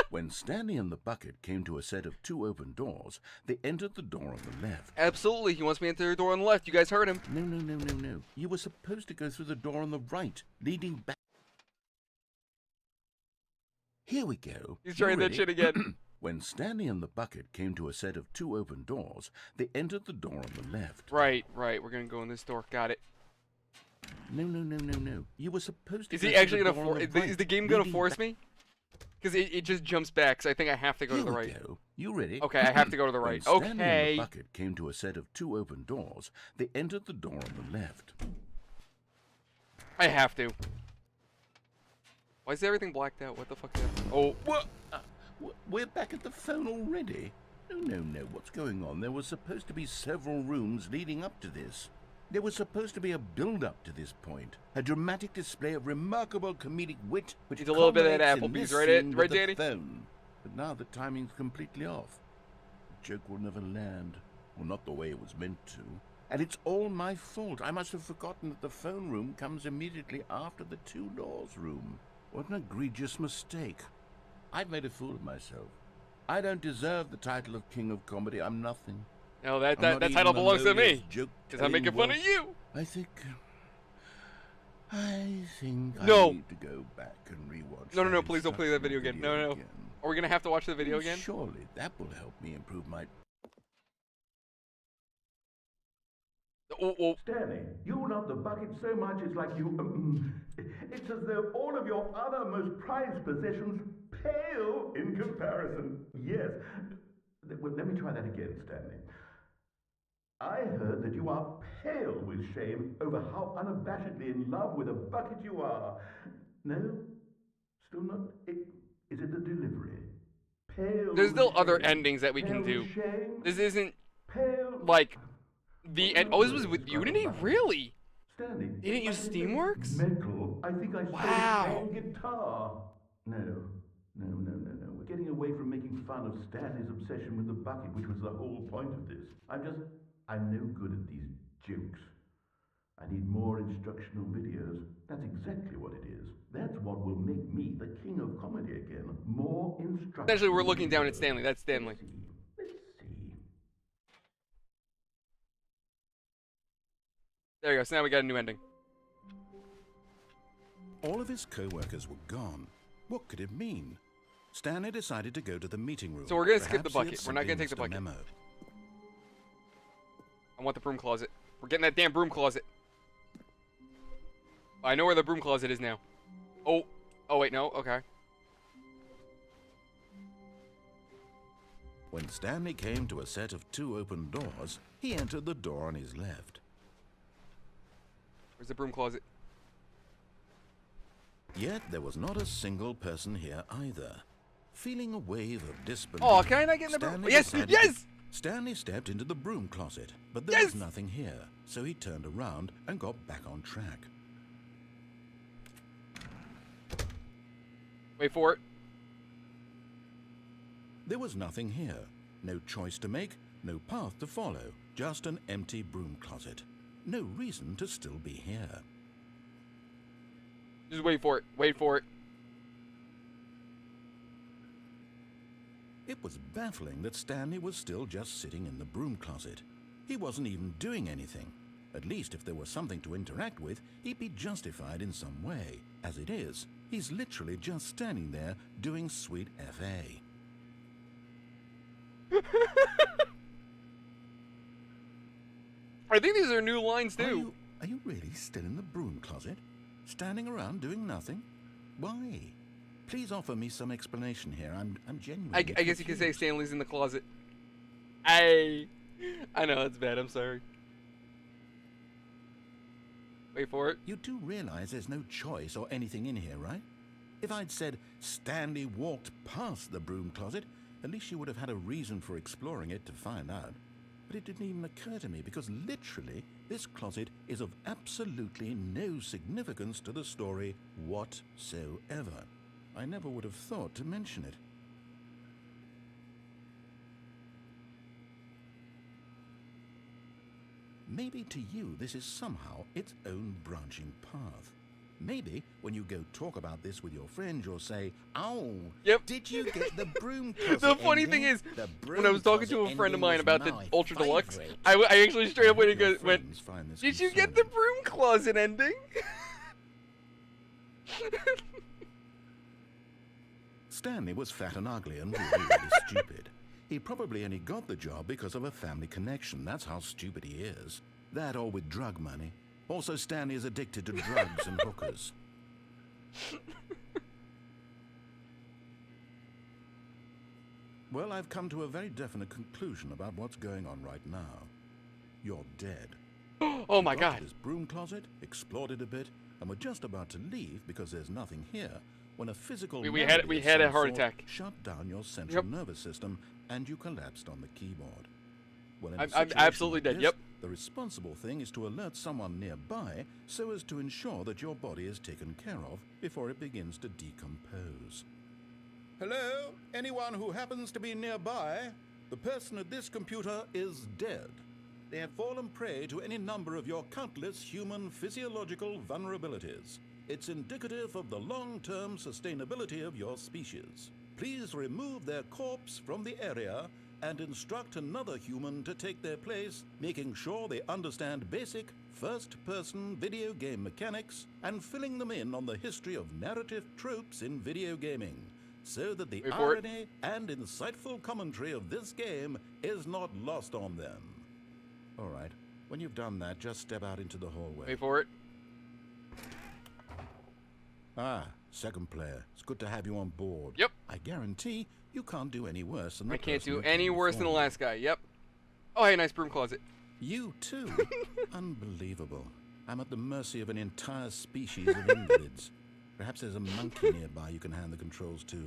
When Stanley and the bucket came to a set of 2 open doors, they entered the door on the left. Absolutely. He wants me to enter the door on the left. You guys heard him. No. You were supposed to go through the door on the right, leading back. Here we go. He's trying that shit again. When Stanley and the bucket came to a set of 2 open doors, they entered the door on the left. Right. We're going to go in this door. Got it. No. You were supposed to Is he actually going to force... Is the game going to force me? Because it just jumps back, so I think I have to go to the right. Go. You ready? Okay, I have to go to the right. When Stanley Okay. and the bucket came to a set of 2 open doors, they entered the door on the left. I have to. Why is everything blacked out? What the fuck is that? Oh. What? We're back at the phone already? No. What's going on? There was supposed to be several rooms leading up to this. There was supposed to be a build-up to this point. A dramatic display of remarkable comedic wit, which Needs a little bit of that culminates Applebee's, in this right, scene right, with Danny? the phone. But now the timing's completely off. The joke will never land. Well, not the way it was meant to. And it's all my fault. I must have forgotten that the phone room comes immediately after the 2 doors room. What an egregious mistake. I've made a fool of myself. I don't deserve the title of King of Comedy. I'm nothing. No, that title belongs to me. Because I'm making fun of you. I think No. I need to go back and rewatch. No, please don't play that video again. No. Are we going to have to watch the video again? Surely that will help me improve my... Oh. Stanley, you love the bucket so much it's like you... it's as though all of your other most prized possessions pale in comparison. Yes. Well, let me try that again, Stanley. I heard that you are pale with shame over how unabashedly in love with a bucket you are. No? Still not? Is it the delivery? Pale There's still with other shame. endings that we Pale can do. with shame? This isn't Pale... like the end. Oh, this was with Unity? Really? Stanley, They didn't use Steamworks? Metal. I think I saw Wow. you playing guitar. No. We're getting away from making fun of Stanley's obsession with the bucket, which was the whole point of this. I'm no good at these jokes. I need more instructional videos. That's exactly what it is. That's what will make me the king of comedy again. More instructional. Essentially, we're looking down at Stanley. That's Stanley. Let's see. There you go. So now we got a new ending. All of his co-workers were gone. What could it mean? Stanley decided to go to the meeting room. So we're gonna skip the Perhaps he had bucket. We're not gonna take the simply bucket. missed a memo. I want the broom closet. We're getting that damn broom closet. I know where the broom closet is now. Oh wait, no. Okay. When Stanley came to a set of 2 open doors, he entered the door on his left. Where's the broom closet? Yet there was not a single person here either. Feeling a wave of disbelief, Oh, can I not get in the broom? Stanley Yes, decided yes! Stanley stepped into the broom closet, but there was nothing here, so he turned around and got back on track. Wait for it. There was nothing here. No choice to make, no path to follow, just an empty broom closet. No reason to still be here. Just wait for it. Wait for it. It was baffling that Stanley was still just sitting in the broom closet. He wasn't even doing anything. At least if there was something to interact with, he'd be justified in some way. As it is, he's literally just standing there doing sweet FA. I think these are new lines too. Are you really still in the broom closet? Standing around doing nothing? Why? Please offer me some explanation here. I'm genuinely I guess you could say confused. Stanley's in the closet. I know it's bad. I'm sorry. Wait for it. You do realize there's no choice or anything in here, right? If I'd said Stanley walked past the broom closet, at least you would have had a reason for exploring it to find out. But it didn't even occur to me because literally this closet is of absolutely no significance to the story whatsoever. I never would have thought to mention it. Maybe to you this is somehow its own branching path. Maybe when you go talk about this with your friends, you'll say, "Oh, Yep. did you get the broom closet The funny ending? thing is, The when I was talking to broom a friend of closet mine about ending the was Ultra my Deluxe, favorite." I actually straight up I hope went your and went, friends find this "Did you get the concerning. broom closet ending?" Stanley was fat and ugly and really, really stupid. He probably only got the job because of a family connection. That's how stupid he is. That or with drug money. Also, Stanley is addicted to drugs and hookers. Well, I've come to a very definite conclusion about what's going on right now. You're dead. Oh my We got god. to this broom closet, explored it a bit, and we're just about to leave because there's nothing here when a physical We had malady of a some heart sort attack. shut down your central Yep. nervous system and you collapsed on the keyboard. Well, in a I'm situation absolutely like dead, this, yep. The responsible thing is to alert someone nearby so as to ensure that your body is taken care of before it begins to decompose. Hello? Anyone who happens to be nearby? The person at this computer is dead. They have fallen prey to any number of your countless human physiological vulnerabilities. It's indicative of the long-term sustainability of your species. Please remove their corpse from the area and instruct another human to take their place, making sure they understand basic first-person video game mechanics and filling them in on the history of narrative tropes in video gaming, so that the Wait for it. irony and insightful commentary of this game is not lost on them. All right, when you've done that, just step out into the hallway. Wait for it. Ah, second player. It's good to have you on board. Yep. I guarantee you can't do any worse than the I can't person do who came any worse than the before you. last guy. Yep. Oh, hey, nice broom closet. You too? Unbelievable. I'm at the mercy of an entire species of invalids. Perhaps there's a monkey nearby you can hand the controls to.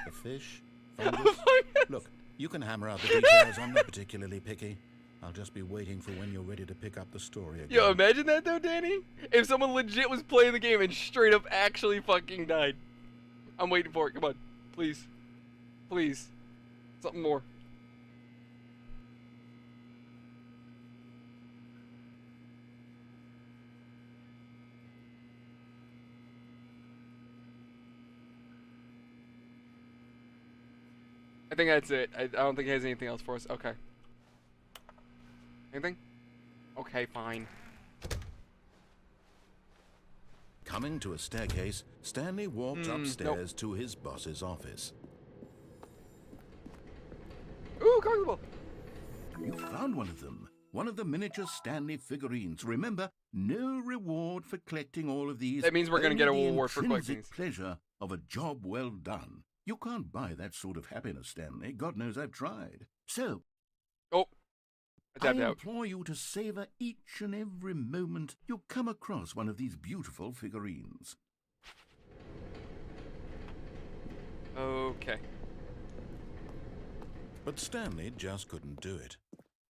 A fish? Fungus? Look, you can hammer out the details. I'm not particularly picky. I'll just be waiting for when you're ready to pick up the story again. Yo, imagine that though, Danny. If someone legit was playing the game and straight up actually fucking died. I'm waiting for it. Come on. Please. Please. Something more. I think that's it. I don't think it has anything else for us. Okay. Anything? Okay, fine. Coming to a staircase, Stanley walked nope. upstairs to his boss's office. Ooh, Collectible! You found one of them. One of the miniature Stanley figurines. Remember, no reward for collecting all of these. That means we're gonna get a only the reward for collecting intrinsic these. pleasure of a job well done. You can't buy that sort of happiness, Stanley. God knows I've tried. So, Oh. I I tapped out. implore you to savor each and every moment you come across one of these beautiful figurines. Okay. But Stanley just couldn't do it.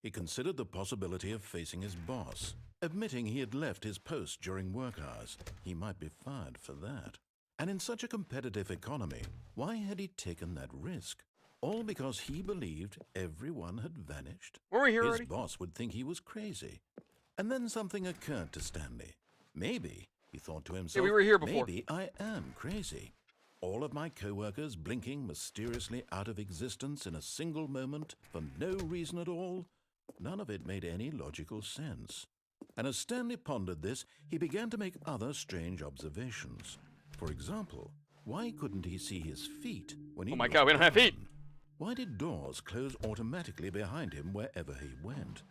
He considered the possibility of facing his boss, admitting he had left his post during work hours. He might be fired for that. And in such a competitive economy, why had he taken that risk? All because he believed everyone had vanished? Were we here His already? boss would think he was crazy. And then something occurred to Stanley. Maybe, he thought to himself, we were here before. Maybe I am crazy. All of my co-workers blinking mysteriously out of existence in a single moment for no reason at all? None of it made any logical sense. And as Stanley pondered this, he began to make other strange observations. For example, why couldn't he see his feet when he Oh my looked God, we don't have feet! down? Why did doors close automatically behind him wherever he went?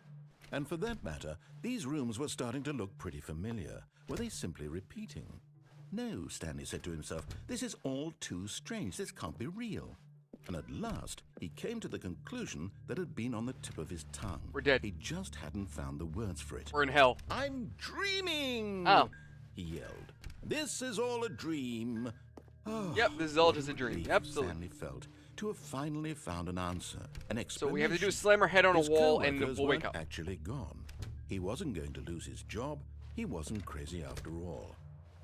And for that matter, these rooms were starting to look pretty familiar. Were they simply repeating? No, Stanley said to himself, this is all too strange. This can't be real. And at last, he came to the conclusion that had been on the tip of his tongue. We're dead. He just hadn't found the words for it. We're in hell. I'm dreaming! Oh. He yelled. This is all a dream. Oh, Yep, this is all what just a dream. relief Absolutely. Stanley felt to have finally found an answer, an explanation. So we have to do slam our head on a His wall and coworkers we'll wake weren't up. actually gone. He wasn't going to lose his job. He wasn't crazy after all.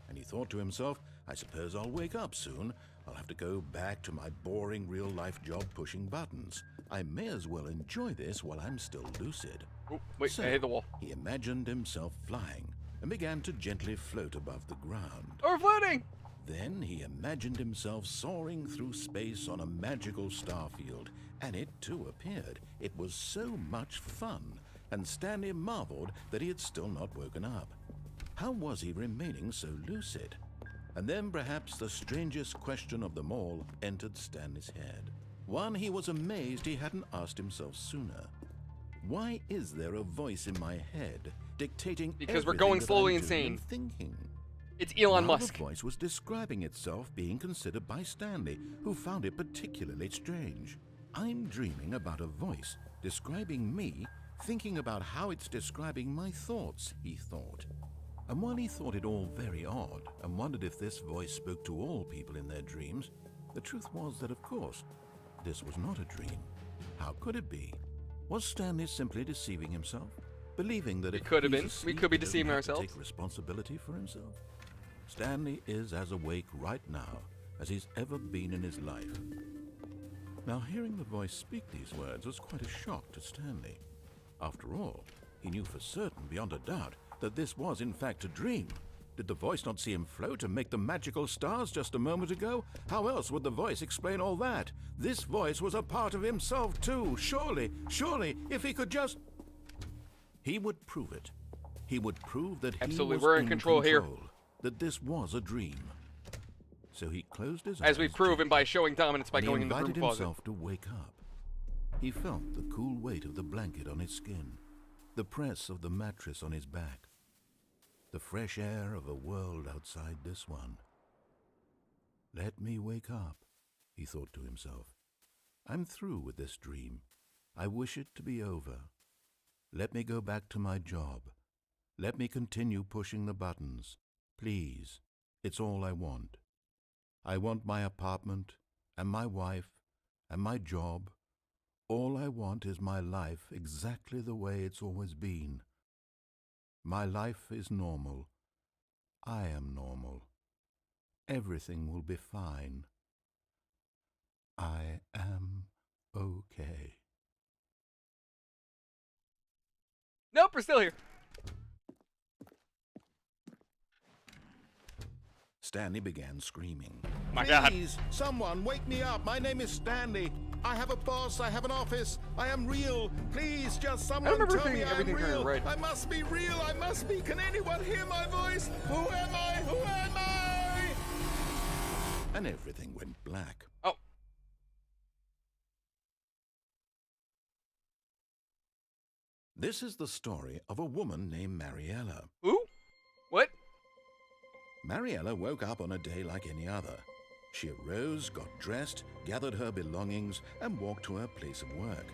And he thought to himself, I suppose I'll wake up soon. I'll have to go back to my boring real-life job pushing buttons. I may as well enjoy this while I'm still lucid. Oh, wait, So, I hit the wall. he imagined himself flying and began to gently float above the ground. Oh, we're floating! Then he imagined himself soaring through space on a magical starfield, and it too appeared. It was so much fun, and Stanley marveled that he had still not woken up. How was he remaining so lucid? And then perhaps the strangest question of them all entered Stanley's head. One he was amazed he hadn't asked himself sooner. Why is there a voice in my head dictating Because we're everything going that slowly I'm doing insane. and thinking? It's Elon Now Musk. the voice was describing itself being considered by Stanley, who found it particularly strange. I'm dreaming about a voice describing me, thinking about how it's describing my thoughts, he thought. And while he thought it all very odd and wondered if this voice spoke to all people in their dreams, the truth was that, of course, this was not a dream. How could it be? Was Stanley simply deceiving himself, believing that It if could have he's been. We asleep, could be he doesn't deceiving have to ourselves. take responsibility for himself? Stanley is as awake right now as he's ever been in his life. Now, hearing the voice speak these words was quite a shock to Stanley. After all, he knew for certain, beyond a doubt, that this was in fact a dream. Did the voice not see him float and make the magical stars just a moment ago? How else would the voice explain all that? This voice was a part of himself too. Surely, if he could just... He would prove it. He would prove that Absolutely, he was we're in control here. that this was a dream. So he closed his eyes. As we've proven by showing dominance by and going he in the broom invited closet. himself to wake up. He felt the cool weight of the blanket on his skin, the press of the mattress on his back, the fresh air of a world outside this one. Let me wake up, he thought to himself. I'm through with this dream. I wish it to be over. Let me go back to my job. Let me continue pushing the buttons. Please, it's all I want. I want my apartment, and my wife, and my job. All I want is my life exactly the way it's always been. My life is normal. I am normal. Everything will be fine. I am okay. Nope, we're still here. Stanley began screaming. My God. Please, someone wake me up. My name is Stanley. I have a boss. I have an office. I am real. Please, just someone remember tell me I'm everything turned real. red. I must be real. I must be. Can anyone hear my voice? Who am I? Who am I? And everything went black. Oh, This is the story of a woman named Mariella. who? What? Mariella woke up on a day like any other. She arose, got dressed, gathered her belongings, and walked to her place of work.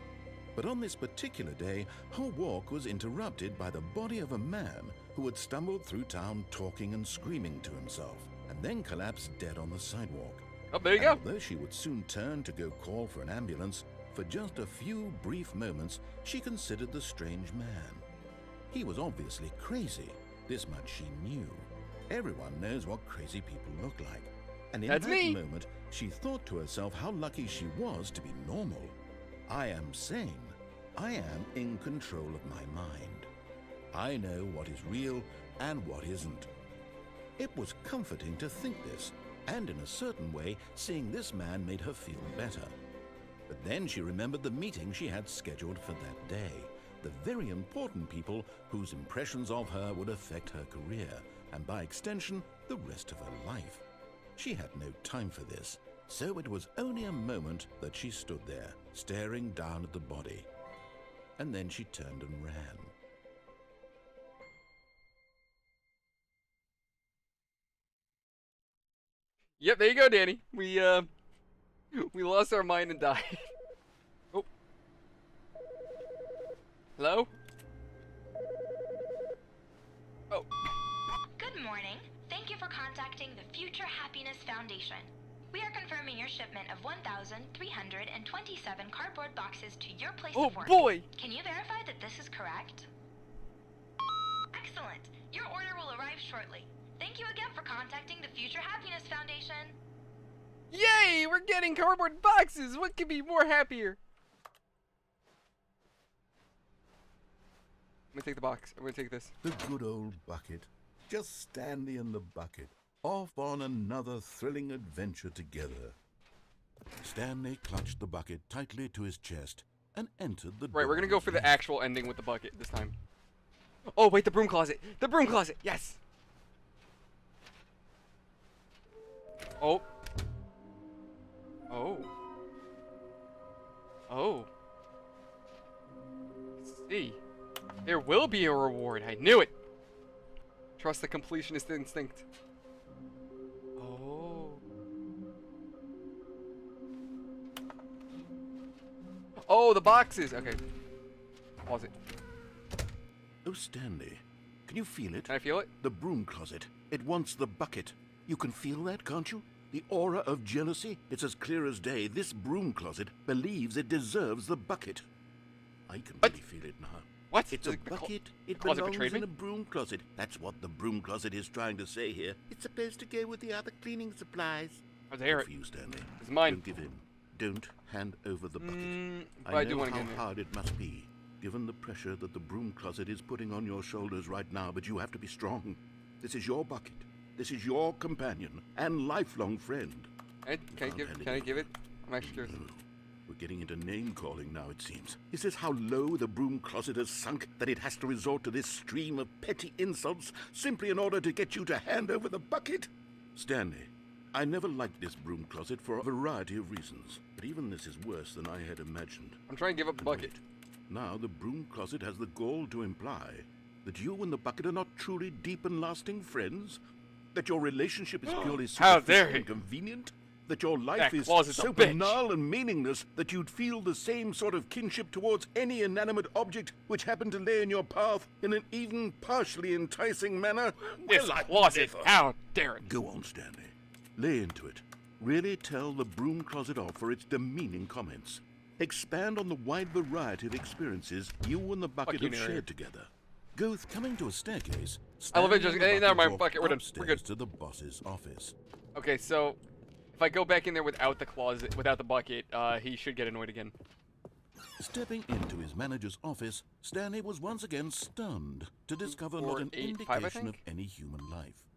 But on this particular day, her walk was interrupted by the body of a man who had stumbled through town talking and screaming to himself, and then collapsed dead on the sidewalk. Oh, there you And go. although she would soon turn to go call for an ambulance, For just a few brief moments, she considered the strange man. He was obviously crazy. This much she knew. Everyone knows what crazy people look like. And in That's that me. moment, she thought to herself how lucky she was to be normal. I am sane. I am in control of my mind. I know what is real and what isn't. It was comforting to think this, and in a certain way, seeing this man made her feel better. But then she remembered the meeting she had scheduled for that day, the very important people whose impressions of her would affect her career, and by extension, the rest of her life. She had no time for this, so it was only a moment that she stood there, staring down at the body. And then she turned and ran. Yep, there you go, Danny. We lost our mind and died. Oh. Hello? Oh. Good morning. Thank you for contacting the Future Happiness Foundation. We are confirming your shipment of 1,327 cardboard boxes to your place Oh of work. boy! Can you verify that this is correct? Excellent. Your order will arrive shortly. Thank you again for contacting the Future Happiness Foundation. Yay! We're getting cardboard boxes! What could be more happier? I'm gonna take the box. I'm gonna take this. The good old bucket. Just Stanley and the bucket, off on another thrilling adventure together. Stanley clutched the bucket tightly to his chest and entered the Right, we're gonna door go for the again. actual ending with the bucket this time. Oh, wait, the broom closet! The broom closet! Yes! Oh. Oh. Oh. Let's see. There will be a reward. I knew it! Trust the completionist instinct. Oh. Oh, the boxes! Okay. Pause it. Oh, Stanley, can you feel it? Can I feel it? The broom closet. It wants the bucket. You can feel that, can't you? The aura of jealousy. It's as clear as day. This broom closet believes it deserves the bucket. I can What? really feel it now. What? It's The a bucket. It closet belongs betrayed me? in a broom closet. That's what the broom closet is trying to say here. It's supposed to go with the other cleaning supplies. How dare Good it? for you, Stanley. It's mine. Don't give in. Don't hand over the bucket. But I know do want to how get in there. hard it must be, given the pressure that the broom closet is putting on your shoulders right now, but you have to be strong. This is your bucket. This is your companion and lifelong friend. Can I give it? I'm actually curious. We're getting into name-calling now, it seems. Is this how low the broom closet has sunk, that it has to resort to this stream of petty insults simply in order to get you to hand over the bucket? Stanley, I never liked this broom closet for a variety of reasons, but even this is worse than I had imagined. I'm trying to give up the bucket. Now the broom closet has the gall to imply that you and the bucket are not truly deep and lasting friends? That your relationship is purely How superficial dare he. and convenient? That your life That is closet's a so bitch. banal and meaningless that you'd feel the same sort of kinship towards any inanimate object which happened to lay in your path in an even partially enticing manner? This Well, I closet! never. How dare it? Go on, Stanley. Lay into it. Really tell the broom closet off for its demeaning comments. Expand on the wide variety of experiences you and the bucket you, have narrator. shared together. Coming to a staircase, Elevator Stanley and just- hey, the never mind, walked fuck it, we're done. We're upstairs good. to the boss's office. Okay, so if I go back in there without the closet, without the bucket, he should get annoyed again. Stepping into his manager's office, Stanley was once again stunned to discover not an 485, I indication of think? any human life.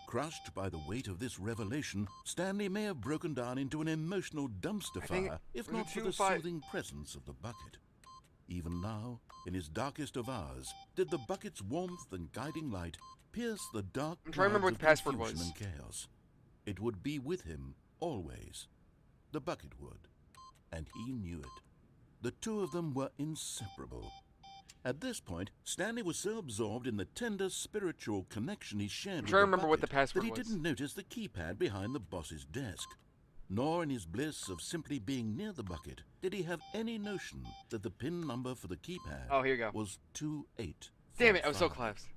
Crushed by the weight of this revelation, Stanley may have broken down into an emotional dumpster I think fire if it was not a for the 2-5. soothing presence of the bucket. Even now, in his darkest of hours, did the bucket's warmth and guiding light pierce the dark I'm trying to remember what clouds the of password was. confusion and chaos. It would be with him always. The bucket would, and he knew it. The two of them were inseparable. At this point, Stanley was so absorbed in the tender spiritual connection he shared with trying to the remember what the bucket password that he was. didn't notice the keypad behind the boss's desk. Nor in his bliss of simply being near the bucket did he have any notion that the PIN number for the keypad Oh, here you go. was 2845. Damn it, I was so close.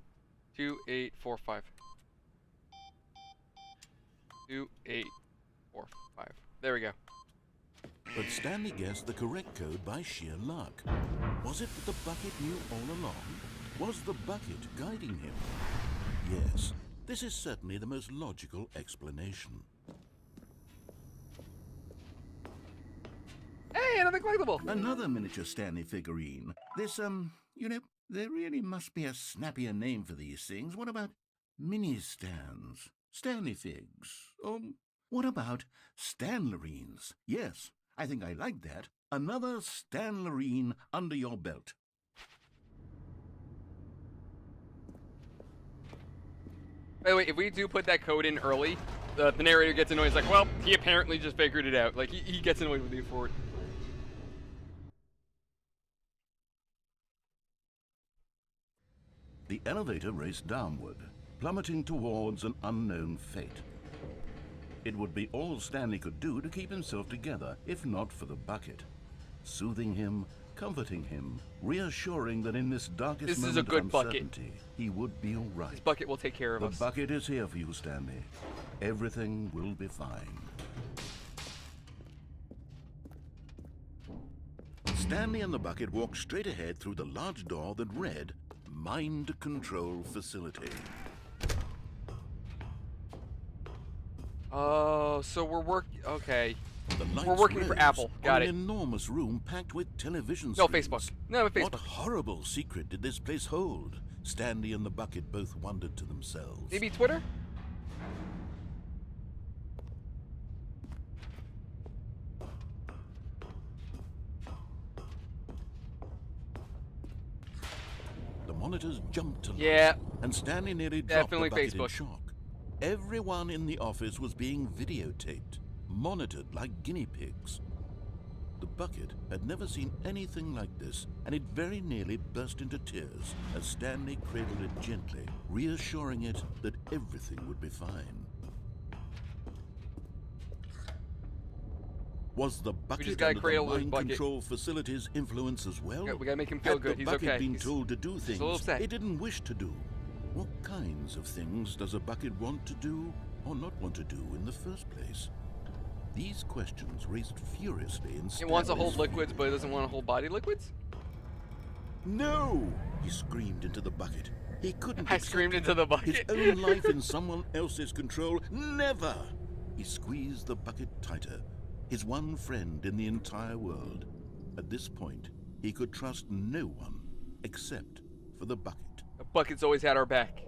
2845. 2845. There we go. But Stanley guessed the correct code by sheer luck. Was it that the bucket knew all along? Was the bucket guiding him? Yes, this is certainly the most logical explanation. Hey, another collectible! Another miniature Stanley figurine. This, you know, there really must be a snappier name for these things. What about mini-stands? Stanley figs? Or what about Stanlerines? Yes, I think I like that. Another Stanlerine under your belt. By the way, if we do put that code in early, the narrator gets annoyed. He's like, well, he apparently just figured it out. Like, he gets annoyed with you for it. The elevator raced downward, plummeting towards an unknown fate. It would be all Stanley could do to keep himself together, if not for the bucket. Soothing him, comforting him, reassuring that in this darkest moment of uncertainty, he would be all right. This bucket will take care of us. The bucket is here for you, Stanley. Everything will be fine. Stanley and the bucket walked straight ahead through the large door that read, Mind Control Facility. Oh, so we're okay. The We're working for Apple. Got it. An enormous room packed with television No screens. Facebook. No Facebook. What horrible secret did this place hold? Stanley and the bucket both wondered to themselves. Maybe Twitter? The monitors jumped to life, Yeah. and Stanley nearly dropped Definitely the bucket in Facebook. shock. Everyone in the office was being videotaped, monitored like guinea pigs. The bucket had never seen anything like this, and it very nearly burst into tears as Stanley cradled it gently, reassuring it that everything would be fine. Was the bucket gotta under the cradle the mind bucket. control facility's influence as well? Yeah, we gotta make him feel Had good. the He's bucket okay. been He's told to do a little things upset. it didn't wish to do? What kinds of things does a bucket want to do or not want to do in the first place? These questions raced furiously in It wants to hold Stanley's liquids, but it doesn't want to hold body liquids? No! He screamed into the bucket. He couldn't I accept screamed it. into the His bucket. own life in someone else's control. Never! He squeezed the bucket tighter. His one friend in the entire world. At this point, he could trust no one except for the bucket. The bucket's always had our back.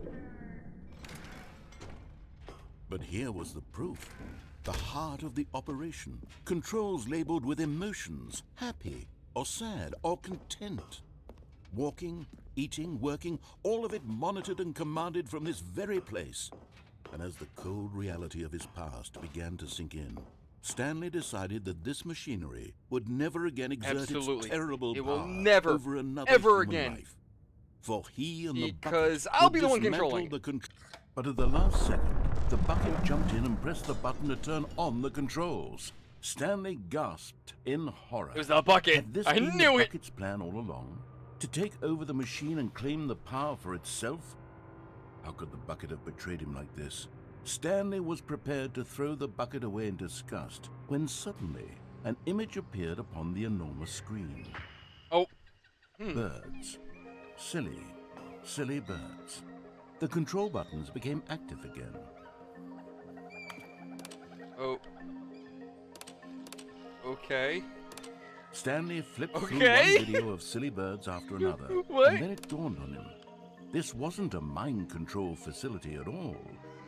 But here was the proof. The heart of the operation. Controls labeled with emotions. Happy, or sad, or content. Walking, eating, working, all of it monitored and commanded from this very place. And as the cold reality of his past began to sink in, Stanley decided that this machinery would never again exert Absolutely. its terrible It power will never, over another ever human again. life. For he and the Because bucket I'll would be the one dismantle controlling the But at the last second, the bucket jumped in and pressed the button to turn on the controls. Stanley gasped in horror. It was the bucket. Had this I been knew the it. bucket's plan all along? To take over the machine and claim the power for itself? How could the bucket have betrayed him like this? Stanley was prepared to throw the bucket away in disgust when suddenly an image appeared upon the enormous screen. Oh. Birds. Silly, silly birds. The control buttons became active again. Oh. Okay. Stanley flipped through Okay. one video of silly birds after another. What? And then it dawned on him. This wasn't a mind control facility at all.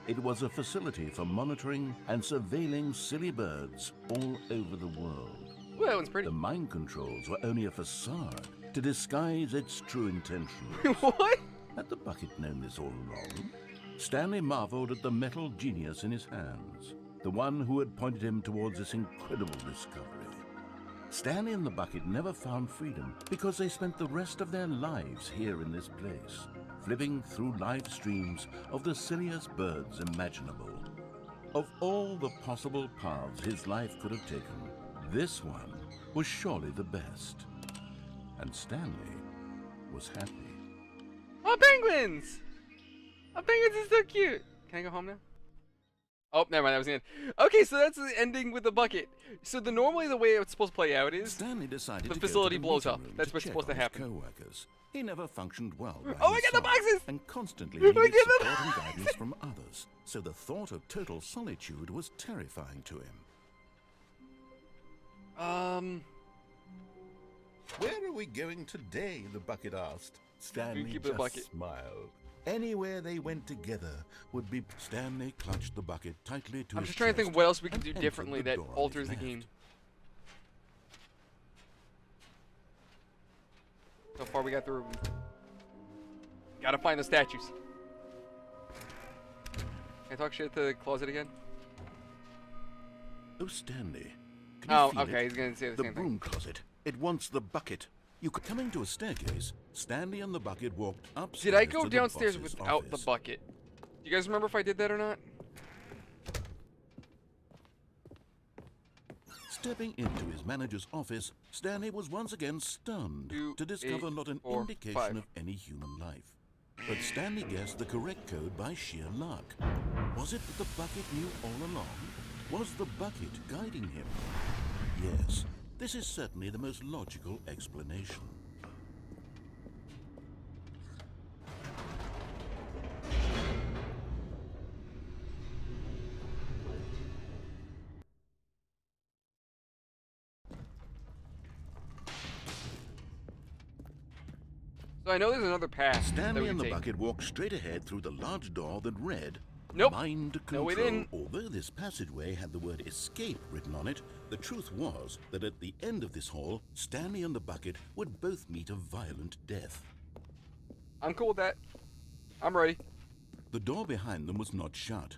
It was a facility for monitoring and surveilling silly birds all over the world. Ooh, that one's pretty. The mind controls were only a facade to disguise its true intentions. What? Had the bucket known this all along? Stanley marveled at the metal genius in his hands, the one who had pointed him towards this incredible discovery. Stanley and the bucket never found freedom because they spent the rest of their lives here in this place, flipping through live streams of the silliest birds imaginable. Of all the possible paths his life could have taken, this one was surely the best. And Stanley was happy. Oh, penguins! Oh, penguins is so cute. Can I go home now? Oh, never mind. That was the end. Okay, so that's the ending with the bucket. So normally the way it's supposed to play out is Stanley decided the to facility go to the blows meeting up. room That's to what's check supposed to on his happen. co-workers. He never functioned well by Oh my God, the himself boxes! and constantly Oh my needed God, the support and guidance from others. So the thought of total solitude was terrifying to him. Where are we going today? The bucket asked. Stanley keep the just bucket. smiled. Anywhere they went together would be. Stanley clutched the bucket tightly to I'm his just trying to think chest what else we can and do entered differently the that door on his alters the left. game. So far we got through. Gotta find the statues. Can I talk shit to the closet again? Oh, Stanley. Can you Oh, feel okay, it? he's gonna say the The same broom thing. closet. It wants the bucket. Coming to a staircase, Stanley and the bucket walked upstairs. Did I go to the downstairs boss's without the office. bucket? Do you guys remember if I did that or not? Stepping into his manager's office, Stanley was once again stunned 2, to discover 8, not an 4, indication 5. of any human life. But Stanley guessed the correct code by sheer luck. Was it that the bucket knew all along? Was the bucket guiding him? Yes, this is certainly the most logical explanation. So I know there's another path that Stanley we and can the take. bucket walked straight ahead through the large door that read, Nope. Mind No, Control. we didn't. Although this passageway had the word escape written on it, the truth was that at the end of this hall, Stanley and the bucket would both meet a violent death. I'm cool with that. I'm ready. The door behind them was not shut.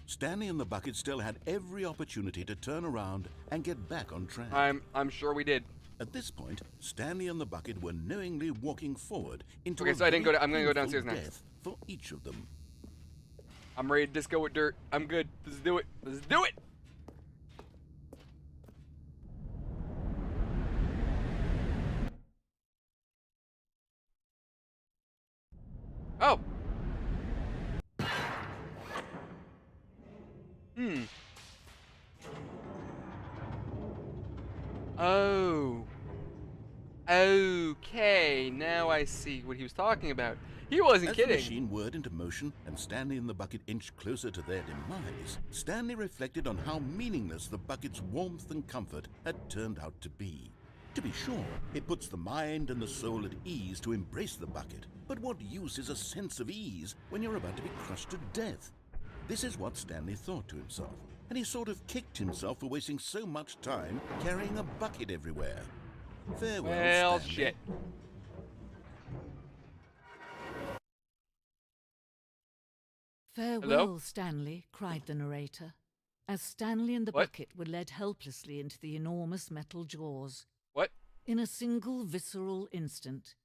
Stanley and the bucket still had every opportunity to turn around and get back on track. I'm sure we did. At this point, Stanley and the bucket were knowingly walking forward into Okay, a so I didn't go very I'm gonna go painful downstairs next. death for each of them. I'm ready to just go with dirt. I'm good. Let's do it. Let's do it. Oh. Oh. Okay, now I see what he was talking about. He wasn't As kidding. the machine whirred into motion and Stanley and the bucket inched closer to their demise, Stanley reflected on how meaningless the bucket's warmth and comfort had turned out to be. To be sure, it puts the mind and the soul at ease to embrace the bucket, but what use is a sense of ease when you're about to be crushed to death? This is what Stanley thought to himself, and he sort of kicked himself for wasting so much time carrying a bucket everywhere. Farewell, Well, Stanley. shit. Farewell, Hello? Stanley, cried the narrator, as Stanley and the What? bucket were led helplessly into the enormous metal jaws. What? In a single visceral instant,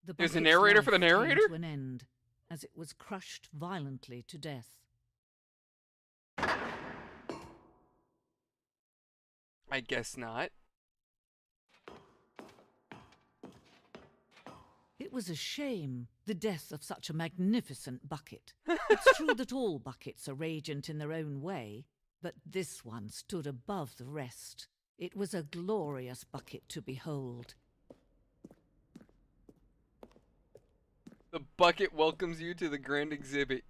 the There's a bucket's narrator for the life came narrator? to an end, as it was crushed violently to death. I guess not. It was a shame, the death of such a magnificent bucket. It's true that all buckets are radiant in their own way, but this one stood above the rest. It was a glorious bucket to behold. The bucket welcomes you to the grand exhibit.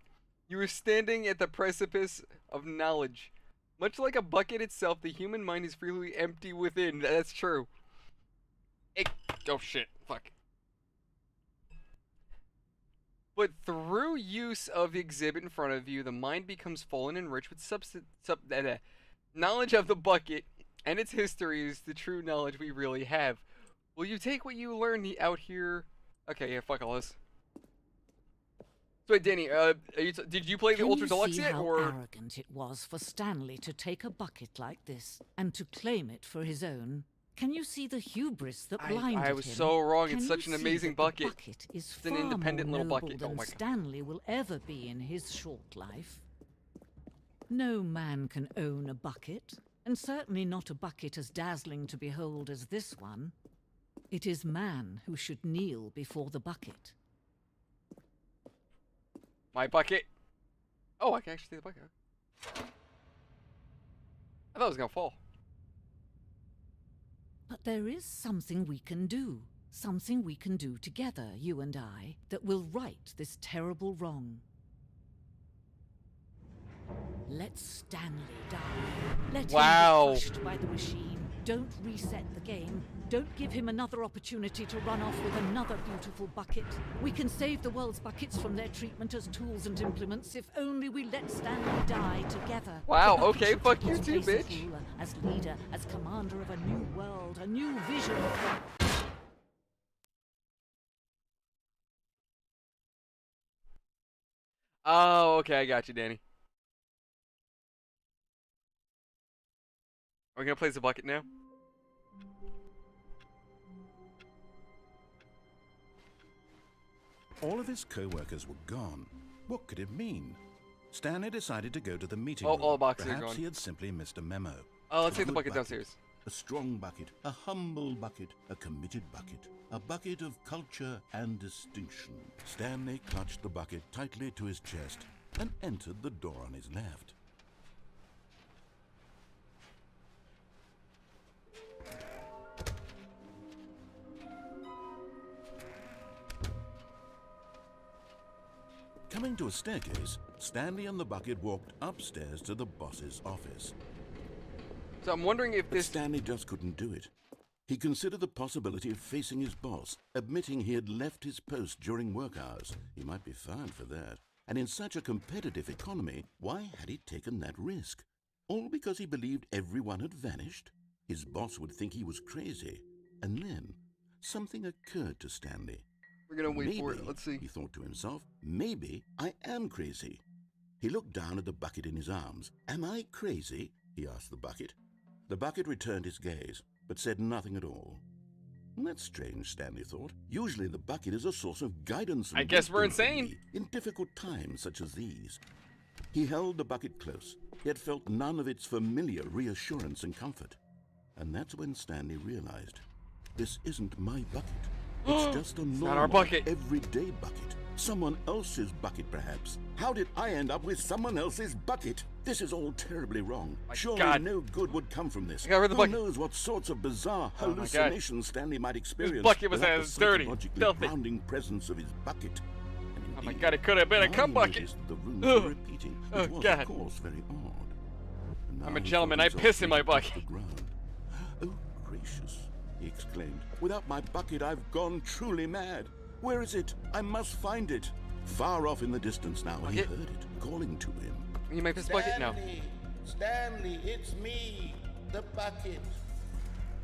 You are standing at the precipice of knowledge. Much like a bucket itself, the human mind is freely empty within. That's true. Oh shit, fuck. But through use of the exhibit in front of you, the mind becomes full and enriched with knowledge of the bucket and its history is the true knowledge we really have. Will you take what you learn out here? Okay, yeah, fuck all this. So, wait, Danny, did you play the Can Ultra you Deluxe see yet, how or? arrogant it was for Stanley to take a bucket like this and to claim it for his own? Can you see the hubris that blinded him? I was so wrong. Can It's such you an see amazing that the bucket. bucket is It's an far independent more little noble bucket. Oh than my God. Stanley will ever be in his short life. No man can own a bucket, and certainly not a bucket as dazzling to behold as this one. It is man who should kneel before the bucket. My bucket. Oh, I can actually see the bucket. thought it was gonna fall. But there is something we can do. Something we can do together, you and I, that will right this terrible wrong. Let Stanley die. Let him be crushed by the machine. Don't reset the game. Don't give him another opportunity to run off with another beautiful bucket. We can save the world's buckets from their treatment as tools and implements if only we let Stanley die together. Wow, The bucket okay, should fuck take you his too, place bitch. As ruler, as leader, as commander of a new world, a new vision. Oh, okay, I got you, Danny. Are we gonna place the bucket now? All of his co-workers were gone. What could it mean? Stanley decided to go to the meeting Oh, room. all the boxes are Perhaps gone. he had simply missed a memo. Oh, let's A take the good bucket downstairs. A strong bucket, a humble bucket, a committed bucket, a bucket of culture and distinction. Stanley clutched the bucket tightly to his chest and entered the door on his left. Coming to a staircase, Stanley and the bucket walked upstairs to the boss's office. So I'm wondering if But this... Stanley just couldn't do it. He considered the possibility of facing his boss, admitting he had left his post during work hours. He might be fined for that. And in such a competitive economy, why had he taken that risk? All because he believed everyone had vanished? His boss would think he was crazy. And then, something occurred to Stanley. We're gonna wait for it. Maybe, Let's see. he thought to himself, maybe I am crazy. He looked down at the bucket in his arms. Am I crazy? He asked the bucket. The bucket returned his gaze, but said nothing at all. That's strange, Stanley thought. Usually the bucket is a source of guidance and I guess we're wisdom for insane. me in difficult times such as these. He held the bucket close, yet felt none of its familiar reassurance and comfort. And that's when Stanley realized, this isn't my bucket. It's just a not our normal, bucket. everyday bucket. Someone else's bucket, perhaps. How did I end up with someone else's bucket? This is all terribly wrong. My Surely God. no good would come from this. I got rid of the Who bucket. knows what sorts of bizarre Oh my God. hallucinations Stanley might experience bucket was without the dirty, psychologically filthy. grounding presence of his bucket. And Oh my indeed, God, it could have been a now cum he bucket. noticed the rooms Ugh. were repeating, Oh, which was, God. of course, very odd. And now I'm a he gentleman, felt I himself piss in my sink off bucket. the ground. Oh, gracious, he exclaimed. Without my bucket, I've gone truly mad. Where is it? I must find it. Far off in the distance now, he Bucket? heard it, calling to him. You might piss bucket now. Stanley, it's me, the bucket.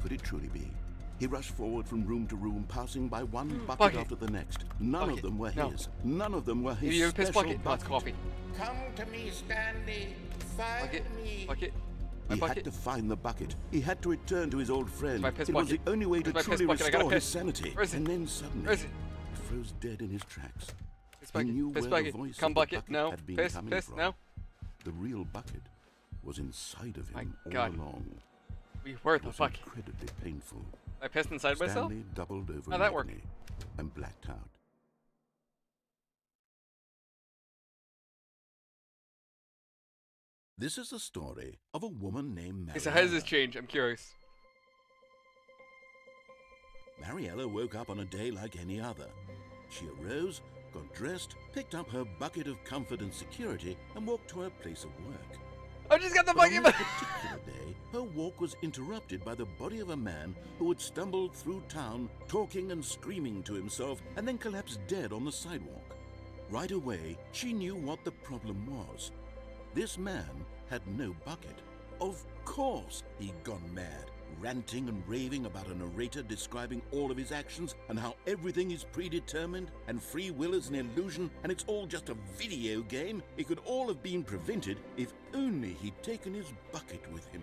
Could it truly be? He rushed forward from room to room, passing by one bucket Bucket. after the next. None Bucket. of them were No. his. None of them were his Maybe you have a piss special bucket. No, it's coffee. Come to me, Stanley. Find Bucket. me. Bucket. My He bucket. had to find the bucket. He had to return to his old friend. my piss It was bucket? the only way to Where's my piss truly bucket? I gotta restore his piss. sanity. Where is it? And then suddenly, Where is it? he froze dead in his tracks. Piss He bucket. knew Piss where bucket. the voice Cum of the bucket. No. had been Piss. coming Piss. from. No. The real bucket was inside of My him all God. along. We were It the was bucket. incredibly painful. I pissed inside myself. Stanley doubled over How'd in that work? agony and blacked out. This is the story of a woman named Okay, so how does this Mariella. change? I'm curious. Mariella woke up on a day like any other. She arose, got dressed, picked up her bucket of comfort and security, and walked to her place of work. I just got the But on bucket. this particular day, her walk was interrupted by the body of a man who had stumbled through town, talking and screaming to himself, and then collapsed dead on the sidewalk. Right away, she knew what the problem was. This man had no bucket. Of course he'd gone mad, ranting and raving about a narrator describing all of his actions and how everything is predetermined and free will is an illusion and it's all just a video game. It could all have been prevented if only he'd taken his bucket with him.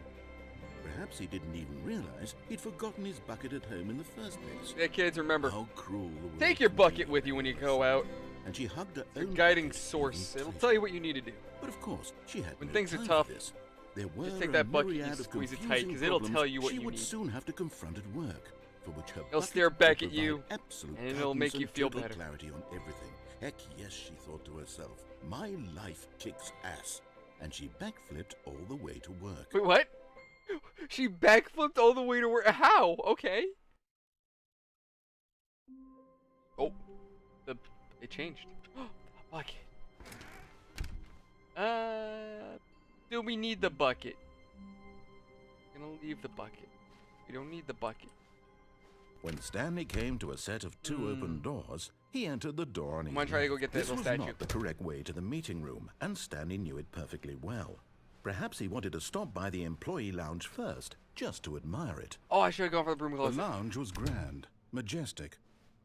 Perhaps he didn't even realize he'd forgotten his bucket at home in the first place. Yeah, kids, remember. How cruel the world Take your can bucket be. with you when you go out. And she hugged her Your own guiding bucket source. even It'll tighter. tell you what you need to do. But of course, she had When no things are time for tough, this. There were take a that bucket and myriad of squeeze it tight, confusing 'cause it'll problems tell you what she you would need. soon have to confront at work, for which her It'll bucket stare would back at provide you, absolute and it'll guidance make you and feel total better. clarity on everything. Heck yes, she thought to herself. My life kicks ass. And she backflipped all the way to work. Wait, what? She backflipped all the way to where? How? Okay. Oh, it changed. Bucket. Do we need the bucket? I'm gonna leave the bucket. We don't need the bucket. When Stanley came to a set of two open doors, he entered the door on his I'm gonna try to go get that This little was statue. not the correct way to the meeting room, and Stanley knew it perfectly well. Perhaps he wanted to stop by the employee lounge first, just to admire it. Oh, I should have gone for the broom The closet. lounge was grand, majestic.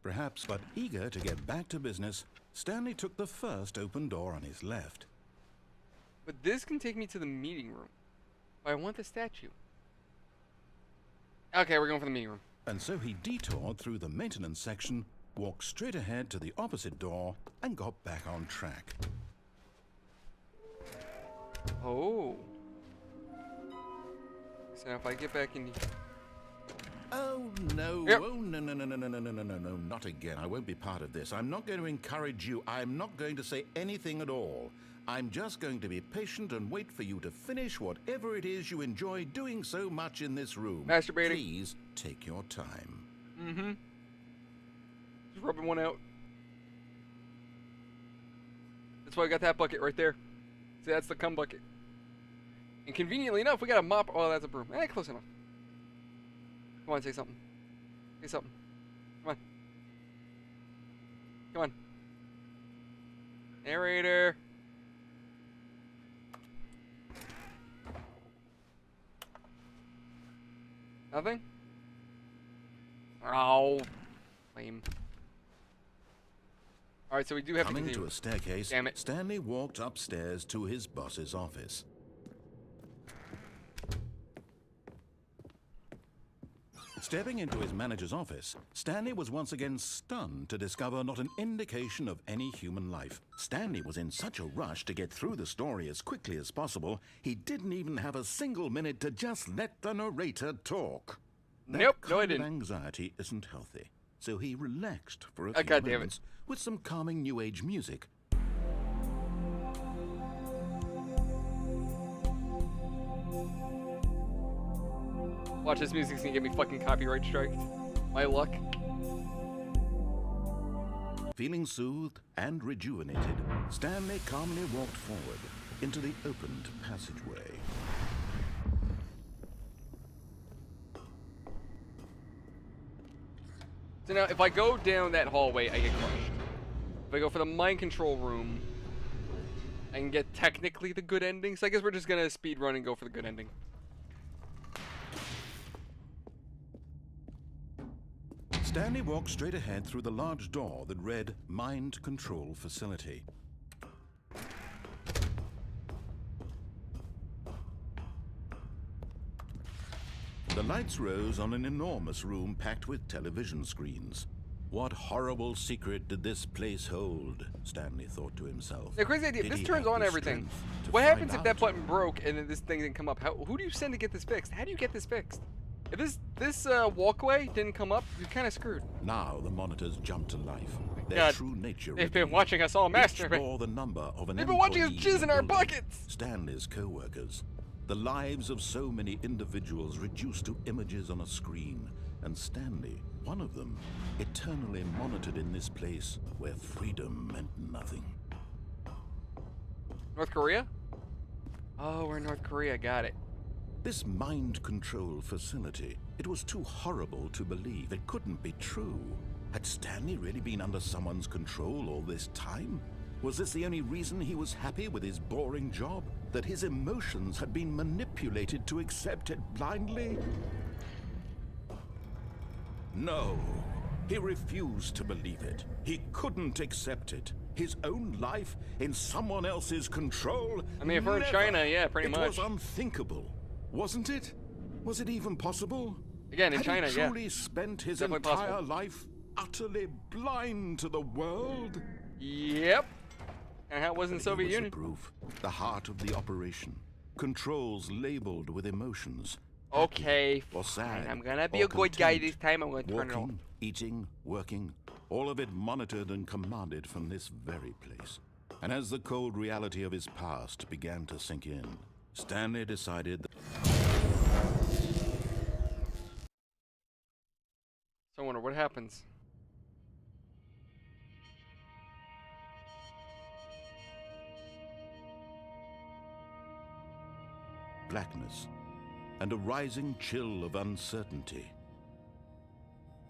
Perhaps, but eager to get back to business, Stanley took the first open door on his left. But this can take me to the meeting room. But I want the statue. Okay, we're going for the meeting room. And so he detoured through the maintenance section, walked straight ahead to the opposite door, and got back on track. Oh. So now if I get back in here. Oh, no. Yep. Oh, no, not again. I won't be part of this. I'm not going to encourage you. I'm not going to say anything at all. I'm just going to be patient and wait for you to finish whatever it is you enjoy doing so much in this room. Masturbating. Please take your time. Mm-hmm. Just rubbing one out. That's why I got that bucket right there. See, that's the cum bucket. And conveniently enough, we got a mop. Oh, that's a broom. Eh, close enough. Come on, say something. Say something. Come on. Come on. Narrator. Nothing? Oh. Lame. Alright, so we do have to Coming continue. to a staircase, Damn it. Stanley walked upstairs to his boss's office. Stepping into his manager's office, Stanley was once again stunned to discover not an indication of any human life. Stanley was in such a rush to get through the story as quickly as possible, he didn't even have a single minute to just let the narrator talk. That Nope, no, I kind of didn't. anxiety isn't healthy, so he relaxed for a Ah, few God damn it. moments with some calming New Age music. Watch, this music's gonna get me fucking copyright striked. My luck. Feeling soothed and rejuvenated, Stanley calmly walked forward into the opened passageway. So now, if I go down that hallway, I get crushed. If I go for the mind control room, I can get technically the good ending. So I guess we're just gonna speed run and go for the good ending. Stanley walked straight ahead through the large door that read Mind Control Facility. The lights rose on an enormous room packed with television screens. What horrible secret did this place hold? Stanley thought to himself. The crazy idea, Did this he turns have on the everything. strength to What find happens if that out? button broke and then this thing didn't come up? Who do you send to get this fixed? How do you get this fixed? If this walkway didn't come up, you're kind of screwed. Now the monitors jumped to life. Their God, true nature they've been revealed. watching us all Each masturbate. bore the number of an They've been watching us employee jizz in our building. buckets. Stanley's co-workers. The lives of so many individuals reduced to images on a screen. And Stanley, one of them, eternally monitored in this place where freedom meant nothing. North Korea? Oh, we're in North Korea. Got it. This mind control facility, it was too horrible to believe. It couldn't be true. Had Stanley really been under someone's control all this time? Was this the only reason he was happy with his boring job? That his emotions had been manipulated to accept it blindly? No, he refused to believe it. He couldn't accept it. His own life in someone else's control? I mean, if we're in Never. China, yeah, pretty It much. was unthinkable, wasn't it? Was it even possible? Again, in Had China, he yeah. truly spent his Definitely entire possible. life utterly blind to the world? Yep. And how it was in the But Soviet here was Union. the proof, the heart of the operation. Controls labeled with emotions. Okay, Or fine. sad, I'm gonna be or a good guy content. this time. I'm gonna turn it off. Walking, eating, working, all of it monitored and commanded from this very place. And as the cold reality of his past began to sink in, Stanley decided that happens. Blackness and a rising chill of uncertainty.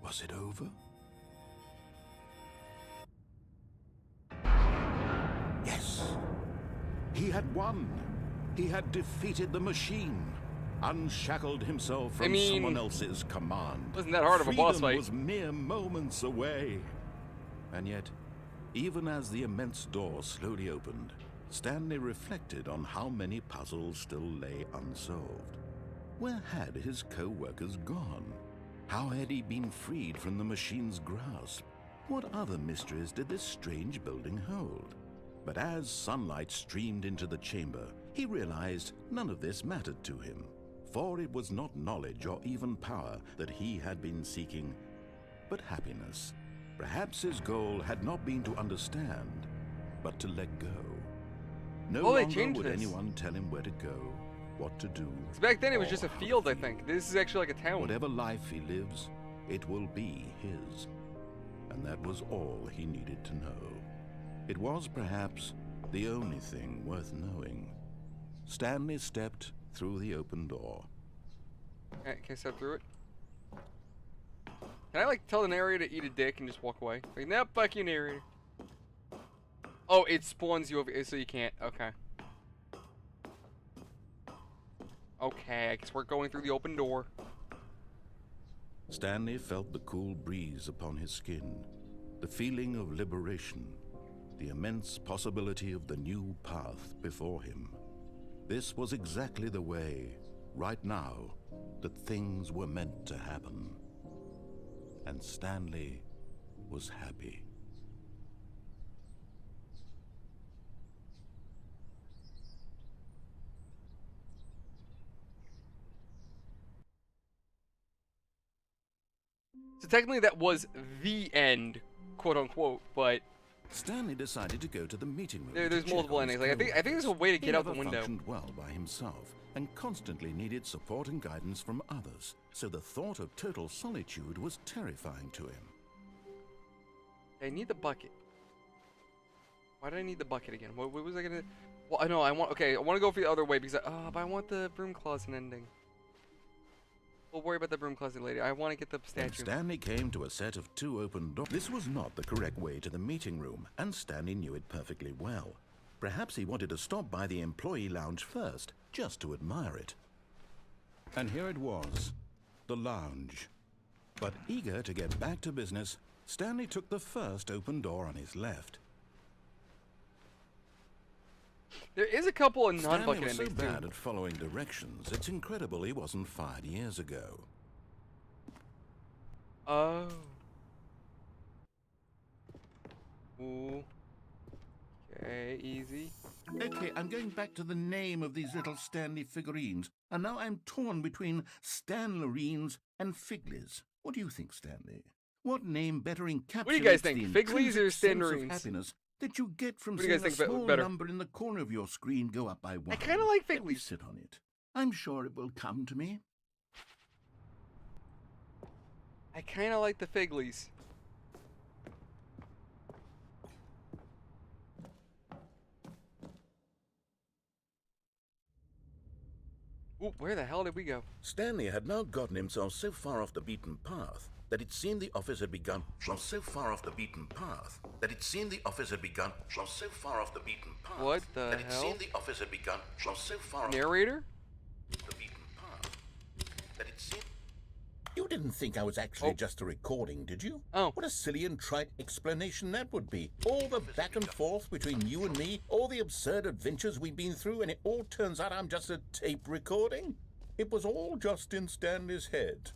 Was it over? Yes. He had won. He had defeated the machine, unshackled himself from someone else's command. Wasn't that hard of a boss fight? Freedom was mere moments away. And yet, even as the immense door slowly opened, Stanley reflected on how many puzzles still lay unsolved. Where had his co-workers gone? How had he been freed from the machine's grasp? What other mysteries did this strange building hold? But as sunlight streamed into the chamber, he realized none of this mattered to him, for it was not knowledge or even power that he had been seeking, but happiness. Perhaps his goal had not been to understand, but to let go. No longer would anyone tell him where to go, what to do. Back then it was just a field, I think. This is actually like a town. Whatever life he lives, it will be his. And that was all he needed to know. It was perhaps the only thing worth knowing. Stanley stepped through the open door. Can I step through it? Can I like tell the narrator to eat a dick and just walk away? Like, nope, fuck you, narrator. Oh, it spawns you over, so you can't. Okay. Okay, I guess we're going through the open door. Stanley felt the cool breeze upon his skin, the feeling of liberation, the immense possibility of the new path before him. This was exactly the way, right now, that things were meant to happen. And Stanley was happy. So technically that was the end, quote unquote, but Stanley decided to go to the meeting room. There's multiple endings. Like I think there's a way to get out the window. He never functioned well by himself and constantly needed support and guidance from others. So the thought of total solitude was terrifying to him. I need the bucket. Why did I need the bucket again? What was I gonna? Well, I know I want. Okay, I want to go for the other way because but I want the broom closet ending. We'll worry about the broom closet later. I want to get the statue. When Stanley came to a set of 2 open doors. This was not the correct way to the meeting room, and Stanley knew it perfectly well. Perhaps he wanted to stop by the employee lounge first, just to admire it. And here it was, the lounge. But eager to get back to business, Stanley took the first open door on his left. There is a couple of non-bucket endings Stanley was so bad at following directions, it's incredible he wasn't fired years ago. Oh. Ooh. Okay, easy. Okay, I'm going back to the name of these little Stanley figurines, and now I'm torn between Stanlerines and Figlies. What do you think, Stanley? What name better encapsulates What do you guys think, the Figlies or intrinsic sense of Stanlerines? happiness that you get from What do you seeing guys a think small better? number in the corner of your screen go up by 1? I kind of like Let me Figlies. sit on it. I'm sure it will come to me. I kind of like the Figlies. Ooh, where the hell did we go? Stanley had now gotten himself so far off the beaten path that it seemed the office had begun. So far off the beaten path that it seemed the office had begun. So far off the beaten path. What the that it hell? seemed the office had begun. So far off Narrator? the beaten path that it seemed. You didn't think I was actually just a recording, did you? Oh. What a silly and trite explanation that would be. All the back and forth between you and me, all the absurd adventures we've been through, and it all turns out I'm just a tape recording? It was all just in Stanley's head.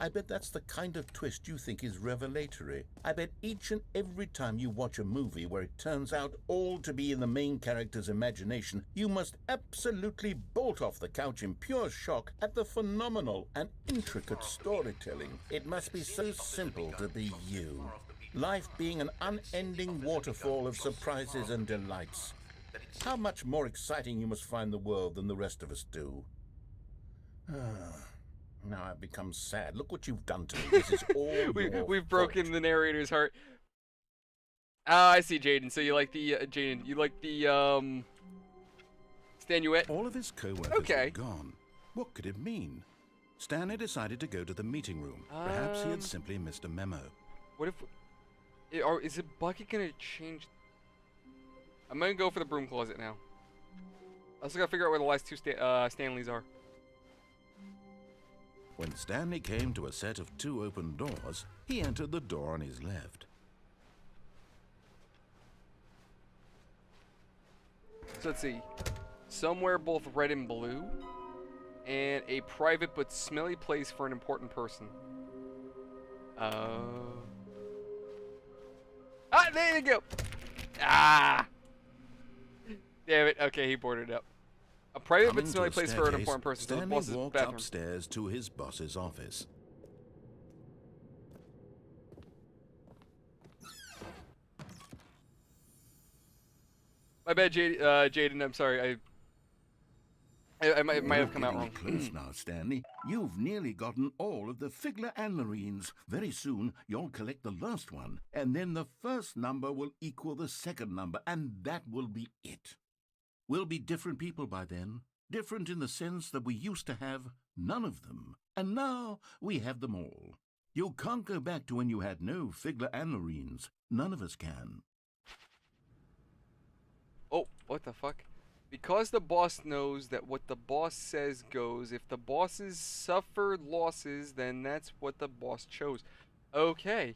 I bet that's the kind of twist you think is revelatory. I bet each and every time you watch a movie where it turns out all to be in the main character's imagination, you must absolutely bolt off the couch in pure shock at the phenomenal and intricate storytelling. It must be so simple to be you. Life being an unending waterfall of surprises and delights. How much more exciting you must find the world than the rest of us do. Now I've become sad. Look what you've done to me. This is all your We've broken fault. the narrator's heart. Ah, I see, Jaden. So you like the Jaden? You like the Stanuette? All of his co-workers Okay. were gone. What could it mean? Stanley decided to go to the meeting room. Perhaps he had simply missed a memo. What if? Is a bucket gonna change? I'm gonna go for the broom closet now. I also gotta figure out where the last two Stanleys are. When Stanley came to a set of 2 open doors, he entered the door on his left. So let's see. Somewhere both red and blue. And a private but smelly place for an important person. Ah, there you go. Ah! Damn it. Okay, he boarded up. A private but Coming to smelly a place for an staircase, important person. So the Stanley boss's walked bathroom. upstairs to his boss's office. My bad, Jaden. I'm sorry. I might have come out You're wrong. getting close now, Stanley. You've nearly gotten all of the Figler Anlarines. Very soon, you'll collect the last one, and then the first number will equal the second number, and that will be it. We'll be different people by then. Different in the sense that we used to have none of them, and now we have them all. You can't go back to when you had no Figler Anlarines. None of us can. Oh, what the fuck? Because the boss knows that what the boss says goes. If the bosses suffer losses, then that's what the boss chose. Okay.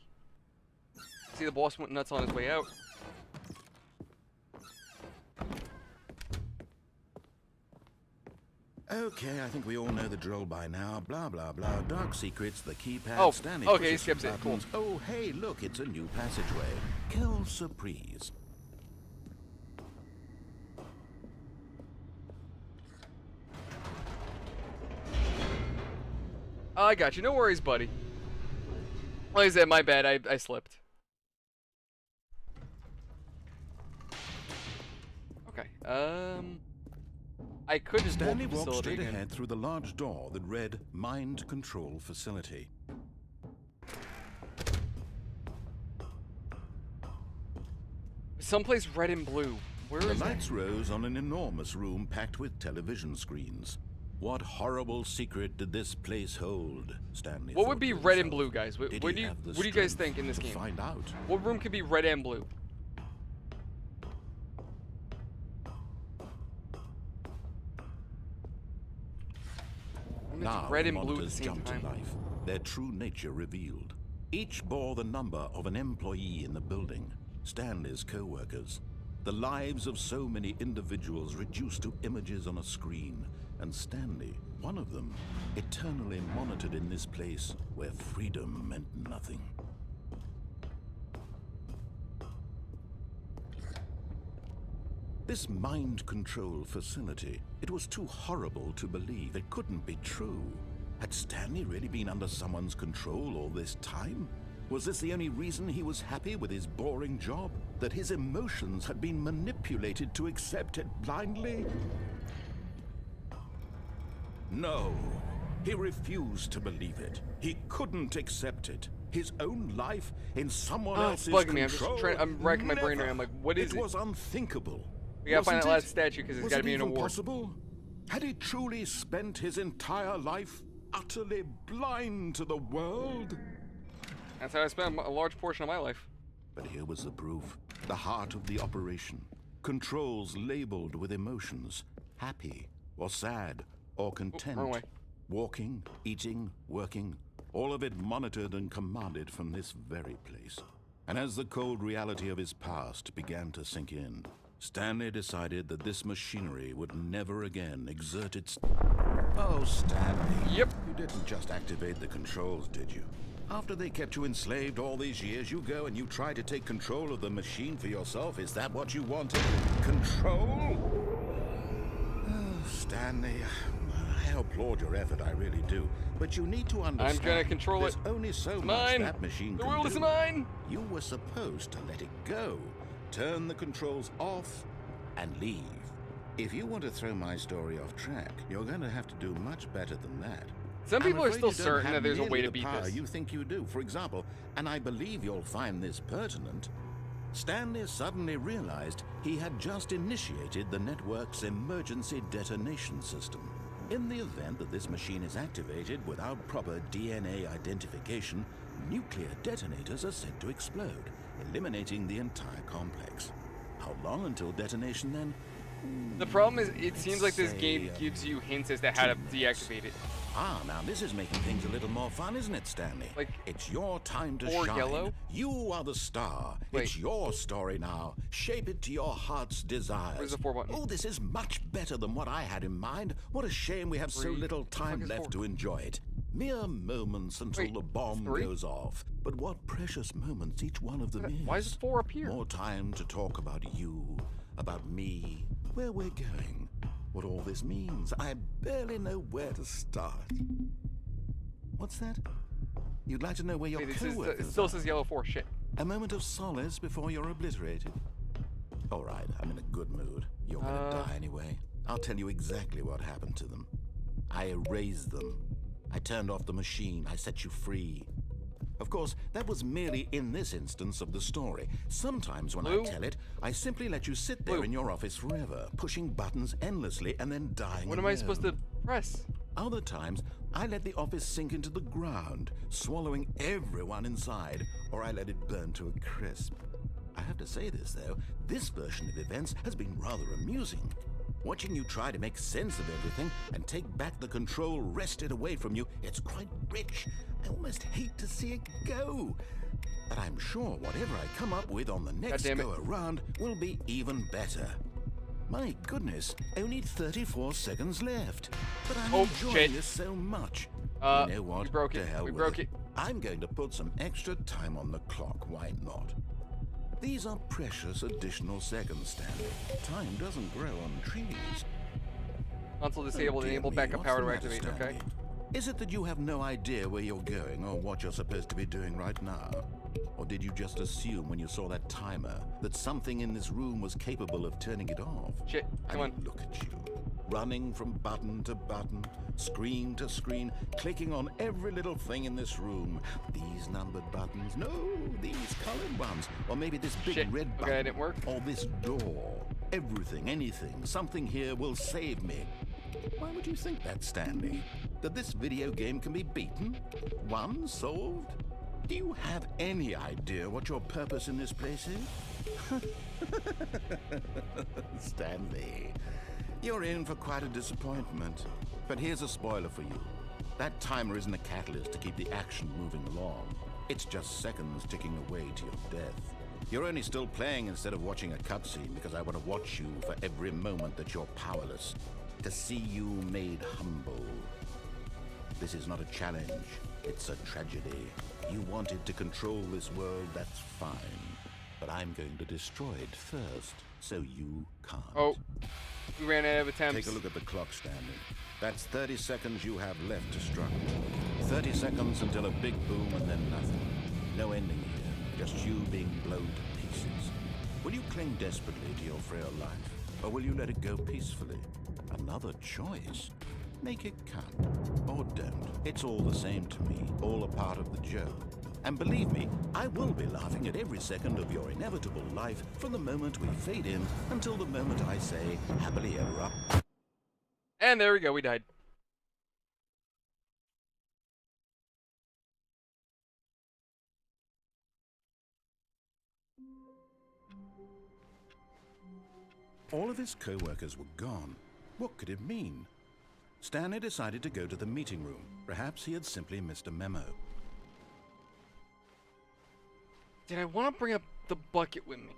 See, the boss went nuts on his way out. Okay, I think we all know the drill by now. Blah, blah, blah. Dark secrets, the keypad, Oh, Stanley okay, he pushes some skips it. Cool. buttons. Oh, hey, look, it's a new passageway. Quelle surprise. I got you. No worries, buddy. Like I said, my bad. I slipped. Okay. I could just Stanley walk the walked facility straight again. ahead through the large door that read Mind Control Facility. Someplace red and blue. Where The is that? lights rose on an enormous room packed with television screens. What horrible secret did this place hold? Stanley What thought would be to red and himself. blue, guys? What Did do he you have the what do you guys strength think in this to game? Find out. What room could be red and blue? And it's Now red the and blue at the monitors same jumped time. to life, their true nature revealed. Each bore the number of an employee in the building, Stanley's co-workers. The lives of so many individuals reduced to images on a screen, and Stanley, one of them, eternally monitored in this place where freedom meant nothing. This mind control facility, it was too horrible to believe. It couldn't be true. Had Stanley really been under someone's control all this time? Was this the only reason he was happy with his boring job? That his emotions had been manipulated to accept it blindly? No, he refused to believe it. He couldn't accept it. His own life in someone Oh, it's else's bugging me. I'm just control. I'm racking my brain Never. right. I'm like, what is It it? was unthinkable. We gotta find that Wasn't last it? statue because it's Was gotta it be an even award. possible? Had he truly spent his entire life utterly blind to the world? That's how I spent a large portion of my life. But here was the proof. The heart of the operation. Controls labeled with emotions. Happy, or sad, or content. wrong way. Walking, eating, working. All of it monitored and commanded from this very place. And as the cold reality of his past began to sink in, Stanley decided that this machinery would never again exert its... Oh, Stanley. Yep. You didn't just activate the controls, did you? After they kept you enslaved all these years, you go and you try to take control of the machine for yourself. Is that what you wanted? Control? Oh, Stanley, I applaud your effort, I really do. But you need to understand... I'm gonna control there's it. only so It's much mine. that machine The can world is do. mine. You were supposed to let it go. Turn the controls off and leave. If you want to throw my story off track, you're going to have to do much better than that. Some I'm people are afraid still you don't certain have that there's a nearly way to the beat power this. you think you do. For example, and I believe you'll find this pertinent, Stanley suddenly realized he had just initiated the network's emergency detonation system. In the event that this machine is activated without proper DNA identification, nuclear detonators are said to explode, eliminating the entire complex. How long until detonation then? The problem is, it seems like this say, game gives you hints as to how to deactivate it. Ah, now this is making things a little more fun, isn't it, Stanley? Like, it's your time to or shine. yellow? You are the star. Wait. It's your story now. Shape it to your heart's desires. Where's the 4 button? Oh, this is much better than what I had in mind. What a shame we have so 3. little What the time fuck is left 4? to enjoy it. Mere moments until Wait, the bomb 3? goes off. But what precious moments each one of them is. Why is 4 up here? More time to talk about you, about me, where we're going, what all this means. I barely know where to start. What's that? You'd like to know where your Wait, co-workers it still are? says yellow 4. Shit. A moment of solace before you're obliterated. All right, I'm in a good mood. You're gonna die anyway. I'll tell you exactly what happened to them. I erased them. I turned off the machine. I set you free. Of course, that was merely in this instance of the story. Sometimes when Blue? I tell it, I simply let you sit there Blue. in your office forever, pushing buttons endlessly and then dying What am I supposed to press? Other times, I let the office sink into the ground, swallowing everyone inside, or I let it burn to a crisp. I have to say this, though, this version of events has been rather amusing. Watching you try to make sense of everything and take back the control wrested away from you, it's quite rich. I almost hate to see it go. But I'm sure whatever I come up with on the next damn it. go-around will be even better. My goodness, only 34 seconds left. But I'm enjoying shit. this so much. You know what? We broke To it. hell We with broke it. I'm going to put some extra time on the clock. Why not? These are precious additional seconds, Stanley. Time doesn't grow on trees. Console disabled. Dear Enable me, backup what's power the to matter, activate. Okay. Stanley? Is it that you have no idea where you're going or what you're supposed to be doing right now? Or did you just assume when you saw that timer that something in this room was capable of turning it off? Shit. Come I on. mean, look at you. Running from button to button, screen to screen, clicking on every little thing in this room. These numbered buttons, no, these colored ones. Or maybe this big Shit. red Okay, button. that didn't work. Or this door. Everything, anything, something here will save me. Why would you think that, Stanley? That this video game can be beaten? Won? Solved? Do you have any idea what your purpose in this place is? Stanley, you're in for quite a disappointment. But here's a spoiler for you. That timer isn't a catalyst to keep the action moving along. It's just seconds ticking away to your death. You're only still playing instead of watching a cutscene because I want to watch you for every moment that you're powerless. To see you made humble. This is not a challenge. It's a tragedy. You wanted to control this world, that's fine. But I'm going to destroy it first, so you can't. Oh, we ran out of attempts. Take a look at the clock, Stanley. That's 30 seconds you have left to struggle. 30 seconds until a big boom and then nothing. No ending here, just you being blown to pieces. Will you cling desperately to your frail life, or will you let it go peacefully? Another choice. Make it count, or don't. It's all the same to me, all a part of the joke. And believe me, I will be laughing at every second of your inevitable life from the moment we fade in until the moment I say, happily ever up. And there we go. We died. All of his co-workers were gone. What could it mean? Stanley decided to go to the meeting room. Perhaps he had simply missed a memo. Did I want to bring up the bucket with me?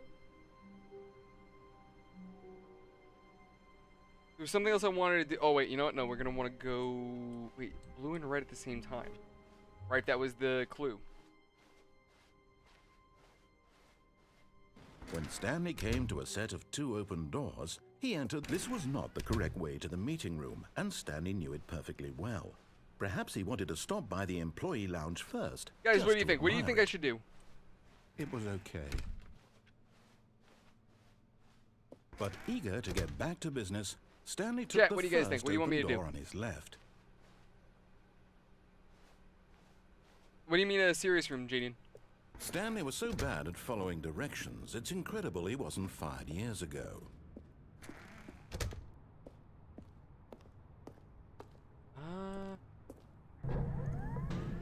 There was something else I wanted to do. Oh, wait. You know what? No, we're going to want to go... Wait. Blue and red at the same time. Right, that was the clue. When Stanley came to a set of 2 open doors, he entered. This was not the correct way to the meeting room, and Stanley knew it perfectly well. Perhaps he wanted to stop by the employee lounge first. Guys, just what do you to think? What do you admire think I it. should do? It was okay. But eager to get back to business, Stanley took Jack, the what do you guys think? first What do you want open me to do? door on his left. What do you mean a serious room, Jaden? Stanley was so bad at following directions, it's incredible he wasn't fired years ago.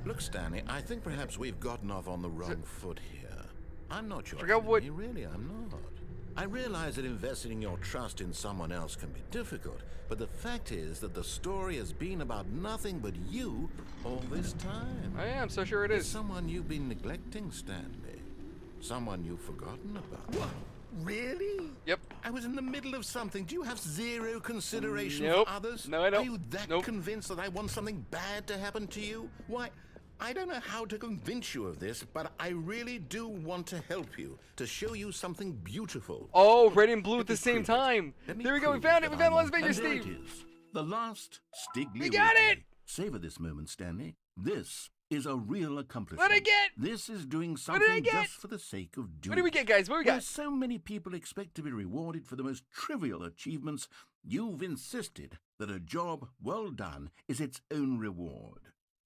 Look, Stanley, I think perhaps we've gotten off on the wrong foot here. I'm not your enemy, really, I'm not. I realize that investing your trust in someone else can be difficult, but the fact is that the story has been about nothing but you all this time. I am so sure it is. Someone you've been neglecting, Stanley. Someone you've forgotten about. What? Really? Yep. I was in the middle of something. Do you have zero consideration Nope. for others? No, I don't. Are you that convinced that I want something bad to happen to you? Why, I don't know how to convince you of this, but I really do want to help you, to show you something beautiful. Oh, red and blue at the same time. There we go. We found it. We found Las Vegas, And there it Steve. is. The last Stigley. We got it! Savor this moment, Stanley. This is a real accomplishment. What did I get? This is doing What something did I get? just for the sake of doing. What did we get, guys? What we Where got? so many people expect to be rewarded for the most trivial achievements, you've insisted that a job well done is its own reward.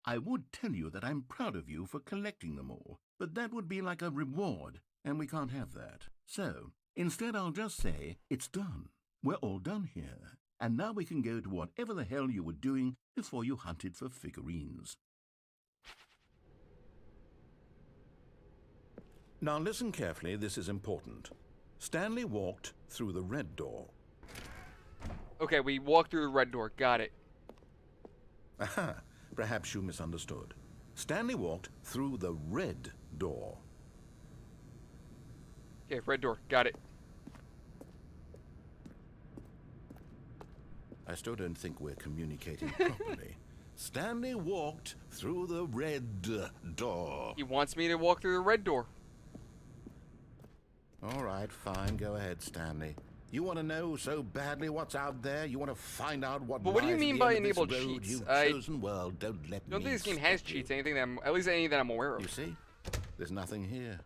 I would tell you that I'm proud of you for collecting them all, but that would be like a reward, and we can't have that. So, instead I'll just say, it's done. We're all done here. And now we can go to whatever the hell you were doing before you hunted for figurines. Now listen carefully, this is important. Stanley walked through the red door. Okay, we walked through the red door. Got it. Aha, perhaps you misunderstood. Stanley walked through the red door. Okay, red door. Got it. I still don't think we're communicating properly. Stanley walked through the red door. He wants me to walk through the red door. All right, fine. Go ahead, Stanley. You want to know so badly what's out there? You want to find out what But what do you lies at mean the by end of this enabled road cheats? you've I chosen? Well, don't let don't me think this game has stop you. cheats. Anything that at least any that I'm aware of. You see? There's nothing here.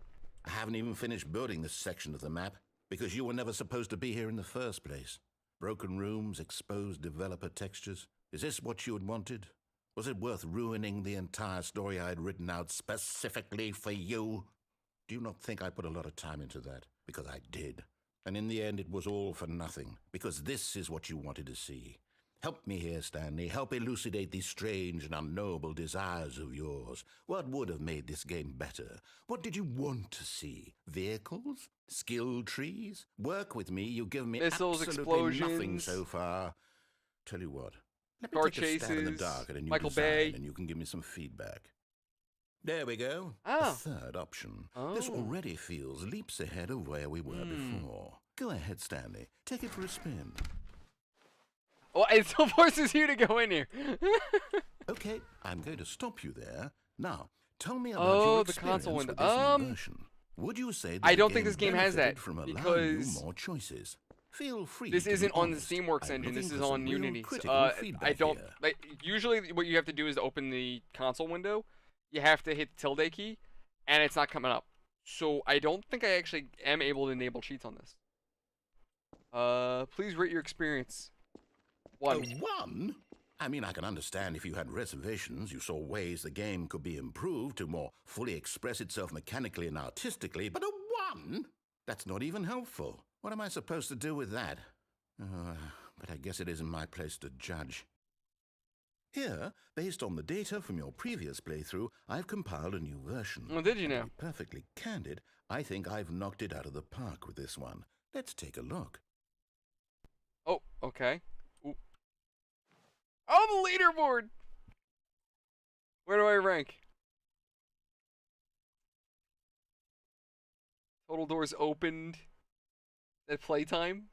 I haven't even finished building this section of the map because you were never supposed to be here in the first place. Broken rooms, exposed developer textures. Is this what you had wanted? Was it worth ruining the entire story I had written out specifically for you? Do you not think I put a lot of time into that? Because I did. And in the end, it was all for nothing. Because this is what you wanted to see. Help me here, Stanley. Help elucidate these strange and unknowable desires of yours. What would have made this game better? What did you want to see? Vehicles? Skill trees? Work with me. You give me Missiles, absolutely nothing explosions. so far. Tell you what. Let me Car take a stab in the chases, dark at a new Michael design, Bay. and you can give me some feedback. There we go. Oh. A third option. This Oh. already feels leaps ahead of where we were before. Go ahead, Stanley. Take it for a spin. Oh, it still forces you to go in here. Okay, I'm going to stop you there. Now, tell me about Oh, your the experience console with window. this new version. Would you say that I the don't think this game has benefited that, from allowing because you more choices? Feel free. This to be isn't on the honest. Steamworks I'm engine. This looking is for some on real Unity. critical I feedback don't here. like. Usually, what you have to do is open the console window. You have to hit the tilde key, and it's not coming up. So I don't think I actually am able to enable cheats on this. Please rate your experience. 1. A 1? I mean, I can understand if you had reservations, you saw ways the game could be improved to more fully express itself mechanically and artistically, but a 1? That's not even helpful. What am I supposed to do with that? But I guess it isn't my place to judge. Here, based on the data from your previous playthrough, I've compiled a new version. Oh, did you And to now? be perfectly candid, I think I've knocked it out of the park with this one. Let's take a look. Oh, okay. Ooh. Oh, the leaderboard! Where do I rank? Total doors opened at playtime.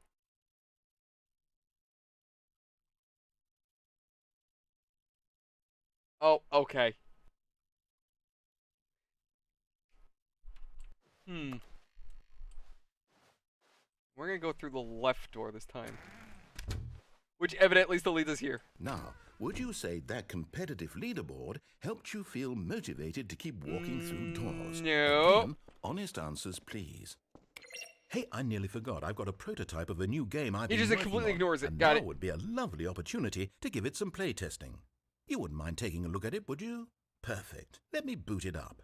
Oh, okay. We're gonna go through the left door this time. Which evidently still leads us here. Now, would you say that competitive leaderboard helped you feel motivated to keep walking through doors? No. Again, honest answers, please. Hey, I nearly forgot. I've got a prototype of a new game I've He been just working completely on, ignores it. and Got now it. would be a lovely opportunity to give it some play testing. You wouldn't mind taking a look at it, would you? Perfect. Let me boot it up.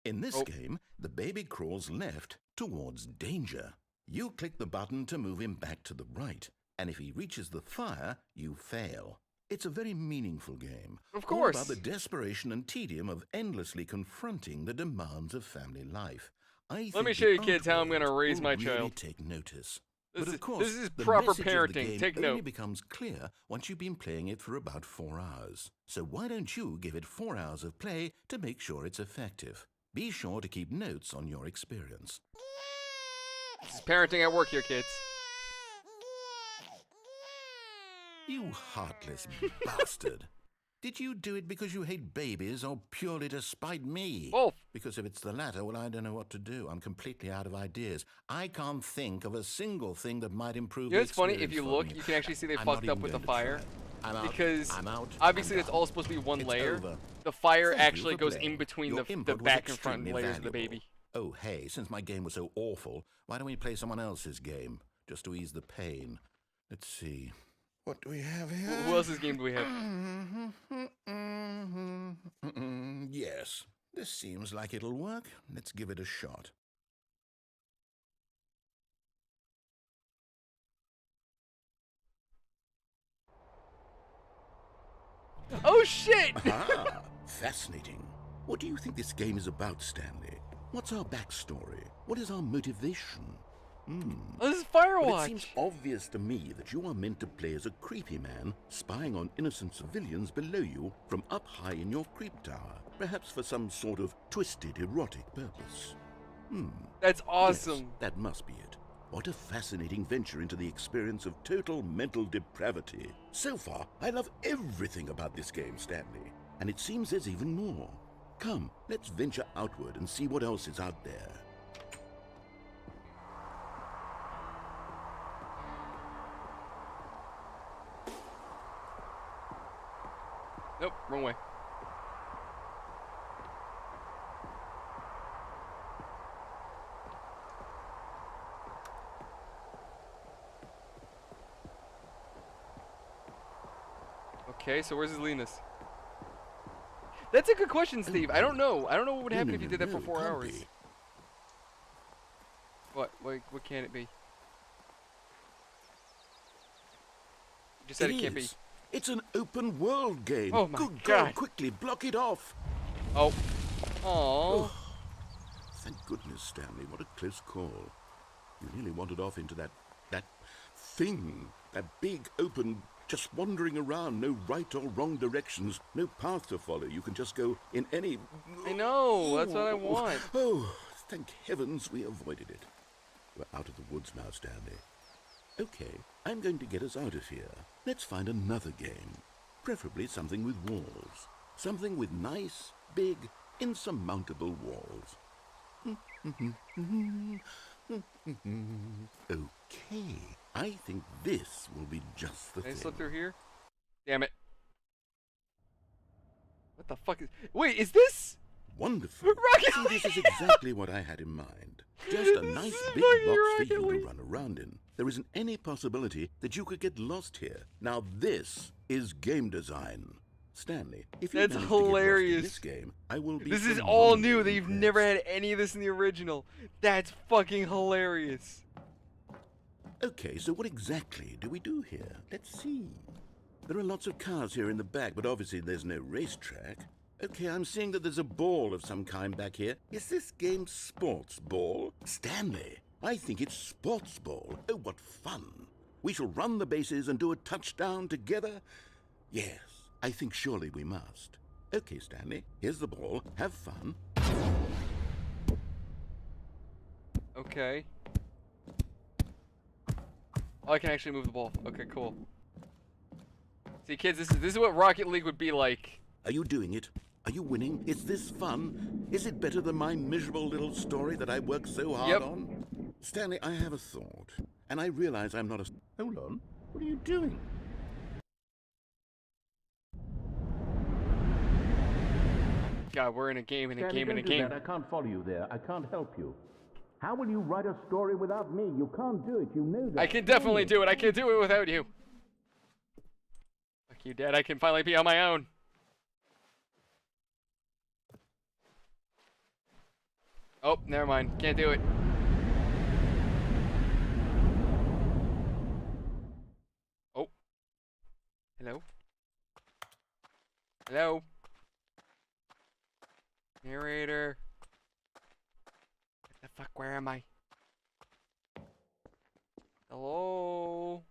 In this game, the baby crawls left towards danger. You click the button to move him back to the right, and if he reaches the fire, you fail. It's a very meaningful game. Of course. All about the desperation and tedium of endlessly confronting the demands of family life. Let me show you kids how I'm going to raise my really child. Take notice. This This is proper parenting. Take only note. becomes clear once you've been playing it for about 4 hours. So why don't you give it 4 hours of play to make sure it's effective? Be sure to keep notes on your experience. This is parenting at work here, kids. You heartless bastard. Did you do it because you hate babies or purely to spite me? Both. Because if it's the latter, well, I don't know what to do. I'm completely out of ideas. I can't think of a single thing that might improve You know the what's funny? If experience you for look, me. you can actually see they I'm fucked not up even with the going to fire. try. I'm out. Because I'm out. obviously I'm it's done. all supposed to be one It's layer. over. The fire Thank you actually for goes playing. in between Your the input was back and front extremely layers of the valuable. baby. Oh, hey, since my game was so awful, why don't we play someone else's game, just to ease the pain? Let's see. What do we have here? Who else's game do we have? Yes, this seems like it'll work. Let's give it a shot. Oh shit! Ah, fascinating. What do you think this game is about, Stanley? What's our backstory? What is our motivation? Oh, this is But it Firewatch. seems obvious to me that you are meant to play as a creepy man, spying on innocent civilians below you from up high in your creep tower, perhaps for some sort of twisted, erotic purpose. That's Yes, awesome. that must be it. What a fascinating venture into the experience of total mental depravity. So far, I love everything about this game, Stanley. And it seems there's even more. Come, let's venture outward and see what else is out there. Nope, wrong way. Okay, so where's his leading us? That's a good question, Steve. I don't know. I don't know what would happen if you did that for 4 can't hours. be. What? What can it be? You just said it can't be. is. It's an open world game. Oh my Good God. quickly, block it off. Oh. Oh. Thank goodness, Stanley. What a close call. You nearly wandered off into that thing. That big, open, just wandering around. No right or wrong directions. No path to follow. You can just go in any... I know. That's what I want. Oh, thank heavens we avoided it. We're out of the woods now, Stanley. Okay, I'm going to get us out of here. Let's find another game. Preferably something with walls. Something with nice, big, insurmountable walls. Okay, I think this will be just the Can I thing. slip through here? Damn it. What the fuck is... Wait, is this... Wonderful. Rocket See, this is exactly what I had in mind. Just a nice big fucking box for Rocket you to League. run around in. There isn't any possibility that you could get lost here. Now this is game design. Stanley, if you That's manage to get lost hilarious. in this game, I will be This is all phenomenally new. They've impressed. never had any of this in the original. That's fucking hilarious. Okay, so what exactly do we do here? Let's see. There are lots of cars here in the back, but obviously there's no racetrack. Okay, I'm seeing that there's a ball of some kind back here. Is this game sports ball? Stanley, I think it's sports ball. Oh, what fun. We shall run the bases and do a touchdown together? Yes, I think surely we must. Okay, Stanley, here's the ball. Have fun. Okay. Oh, I can actually move the ball. Okay, cool. See, kids, this is what Rocket League would be like. Are you doing it? Are you winning? Is this fun? Is it better than my miserable little story that I worked so hard Yep. on? Stanley, I have a thought. And I realize I'm not a... Hold on. What are you doing? God, we're in a game and a Stanley, game and a don't do game. that. I can't follow you there. I can't help you. How will you write a story without me? You can't do it. You know that. I can definitely do it. I can't do it without you. Fuck you, Dad. I can finally be on my own. Oh, never mind. Can't do it. Oh. Hello? Hello? Narrator. What the fuck? Where am I? Hello?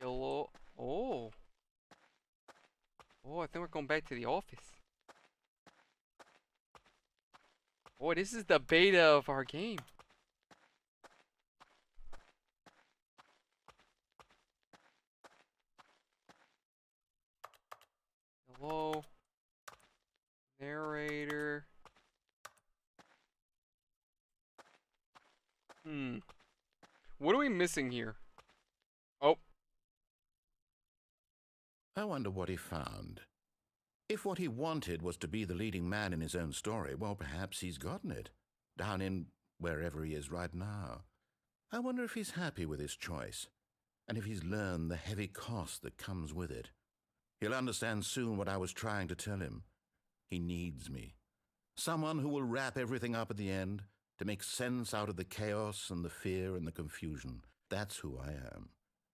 Hello? Oh. Oh, I think we're going back to the office. Oh, this is the beta of our game. Hello? Narrator. What are we missing here? Oh. I wonder what he found. If what he wanted was to be the leading man in his own story, well, perhaps he's gotten it. Down in wherever he is right now. I wonder if he's happy with his choice, and if he's learned the heavy cost that comes with it. He'll understand soon what I was trying to tell him. He needs me. Someone who will wrap everything up at the end, to make sense out of the chaos and the fear and the confusion. That's who I am.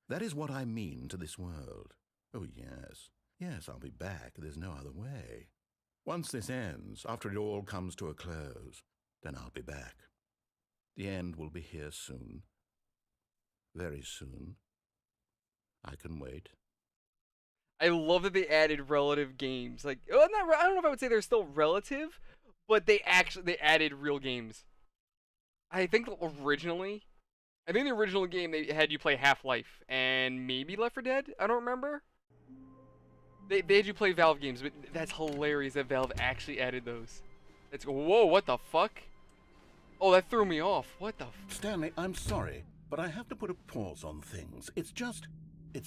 That is what I mean to this world. Oh, yes. Yes, I'll be back. There's no other way. Once this ends, after it all comes to a close, then I'll be back. The end will be here soon. Very soon. I can wait. I love that they added relative games. Like, well, I don't know if I would say they're still relative, but they added real games. I think the original game they had you play Half-Life and maybe Left 4 Dead. I don't remember. They had you play Valve games, but that's hilarious that Valve actually added those. It's whoa, what the fuck? Oh, that threw me off. What the? Stanley, I'm sorry, but I have to put a pause on things. It's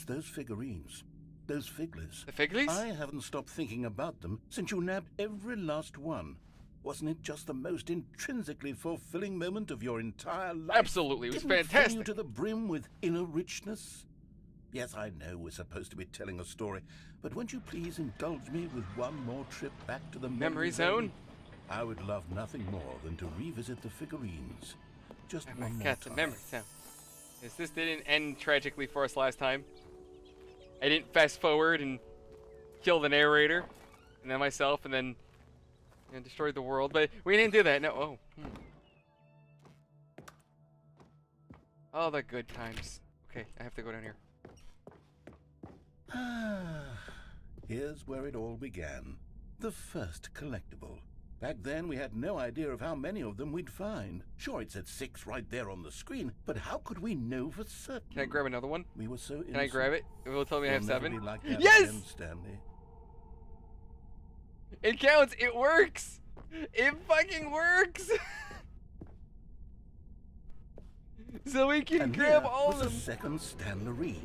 those figurines. Those figlers. The figlies? I haven't stopped thinking about them since you nabbed every last one. Wasn't it just the most intrinsically fulfilling moment of your entire life? Absolutely, it was Didn't fantastic. fill you to the brim with inner richness? Yes, I know we're supposed to be telling a story, but won't you please indulge me with one more trip back to the memory zone? I would love nothing more than to revisit the figurines. Just Oh my one more God, the time. memory zone. Yes, this didn't end tragically for us last time. I didn't fast forward and kill the narrator, and then myself, and then destroyed the world. But we didn't do that. No. Oh. Oh, the good times. Okay, I have to go down here. Here's where it all began. The first collectible. Back then, we had no idea of how many of them we'd find. Sure, it said 6 right there on the screen, but how could we know for certain? Can I grab another one? We were so innocent. Can I grab it? It will tell me I have You'll never 7. be like that Yes! again, Stanley. It counts. It works. It fucking works. So we can And grab here all was of the them. second Stanley.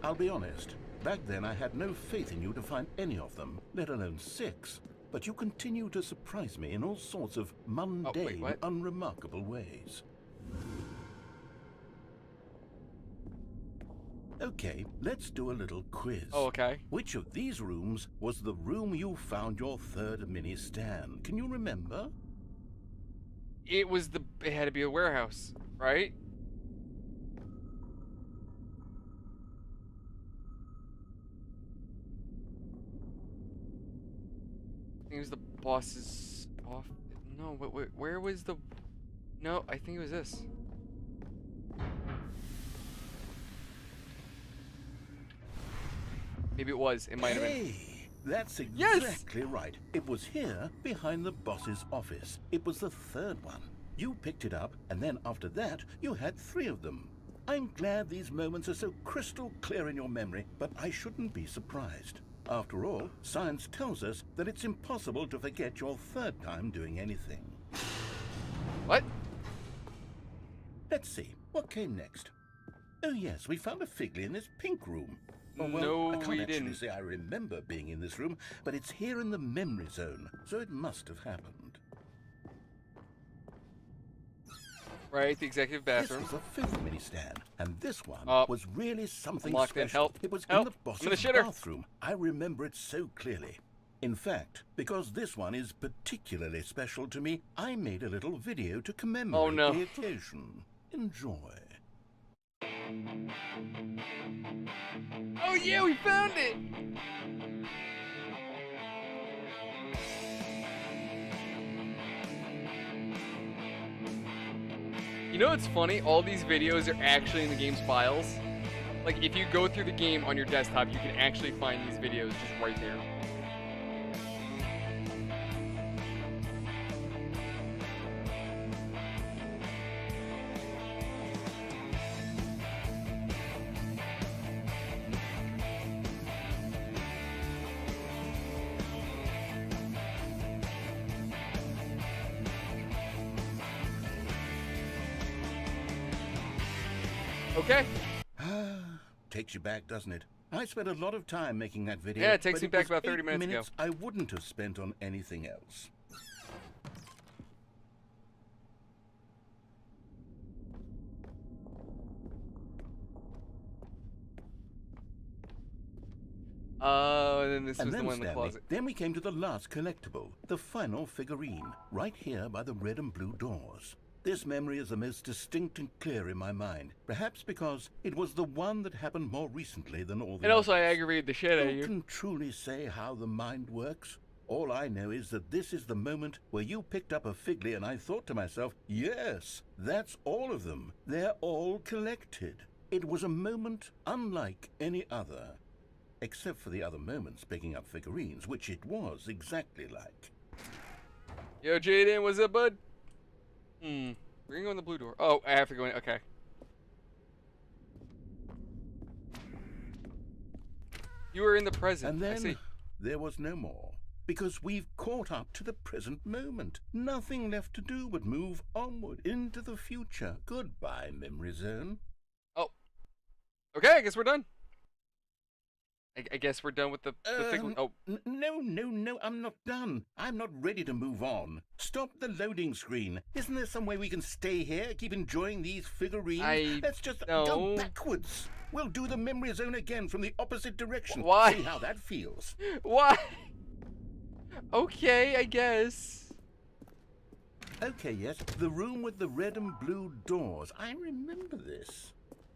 I'll be honest. Back then, I had no faith in you to find any of them, let alone 6. But you continue to surprise me in all sorts of mundane, what? unremarkable ways. Okay, let's do a little quiz. Oh, okay. Which of these rooms was the room you found your third mini stand? Can you remember? It had to be a warehouse, right? I think it was the boss's off. No, where was the? No, I think it was this. Maybe it was. It might have been. Hey, that's Yes! exactly right. It was here, behind the boss's office. It was the third one. You picked it up, and then after that, you had 3 of them. I'm glad these moments are so crystal clear in your memory, but I shouldn't be surprised. After all, science tells us that it's impossible to forget your third time doing anything. What? Let's see, what came next? Oh yes, we found a figly in this pink room. Oh, well, No, I can't we actually didn't. say I remember being in this room, but it's here in the memory zone, so it must have happened. Right, the executive bathroom. This was the 5th mini stand, and this one Oh. was really something I'm locked in. special. Help. It was Help. in the I'm in the boss's shitter. bathroom. I remember it so clearly. In fact, because this one is particularly special to me, I made a little video to commemorate the occasion. Enjoy. Oh yeah, we found it! You know what's funny? All these videos are actually in the game's files. Like, if you go through the game on your desktop, you can actually find these videos just right there. Okay. Takes you back, doesn't it? I spent a lot of time making that video. Yeah, it takes me back about 30 minutes ago. I wouldn't have spent on anything else. Oh, and then this was the one in the Stanley, closet. Then we came to the last collectible, the final figurine, right here by the red and blue doors. This memory is the most distinct and clear in my mind, perhaps because it was the one that happened more recently than all the And also, I others. aggravated the shit out of Who you. can truly say how the mind works? All I know is that this is the moment where you picked up a Figley and I thought to myself, yes, that's all of them. They're all collected. It was a moment unlike any other. Except for the other moments picking up figurines, which it was exactly like. Yo, Jaden, what's up, bud? We're gonna go in the blue door. Oh, I have to go in. Okay. You were in the present. And I then see. there was no more. Because we've caught up to the present moment. Nothing left to do but move onward into the future. Goodbye, Memory Zone. Oh. Okay, I guess we're done. I guess we're done with the thing. Oh. No, I'm not done. I'm not ready to move on. Stop the loading screen. Isn't there some way we can stay here, keep enjoying these figurines? Let's just go backwards. We'll do the Memory Zone again from the opposite direction. Why? See how that feels. Why? Okay, I guess. Okay, yes, the room with the red and blue doors. I remember this.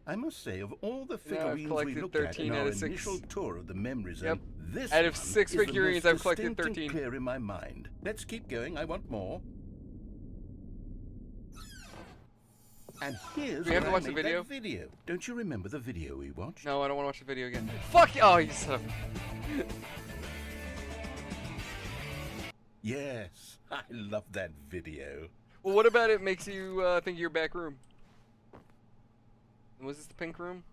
I must say, of all the figurines we looked at in our initial tour of the Memory Zone, this out of one 6 is the figurines, most I've collected distinct and 13. clear in my mind. Let's keep going. I want more. And here's we have to where watch I the made video? that video. Don't you remember the video we watched? No, I don't want to watch the video again. Fuck you! Oh, you son of... Yes, I love that video. Well, what about it makes you think of your back room? Was this the pink room?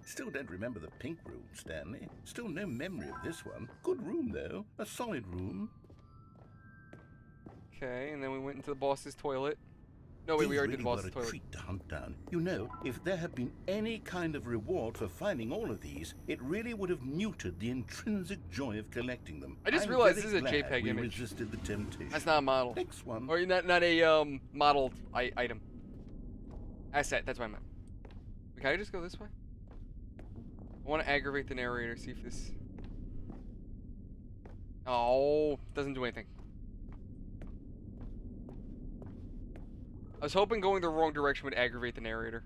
Still don't remember the pink room, Stanley. Still no memory of this one. Good room, though. A solid room. Okay, and then we went into the boss's toilet. No, wait, we already did the boss's toilet. toilet. Treat to hunt down. You know, if there had been any kind of reward for finding all of these, it really would have muted the intrinsic joy of collecting them. I just I'm realized very this is a glad JPEG we image. resisted the temptation. That's not a model. Next one. Or not a modeled item. Asset, that's what I meant. Can I just go this way? I want to aggravate the narrator, see if this... Oh, doesn't do anything. I was hoping going the wrong direction would aggravate the narrator.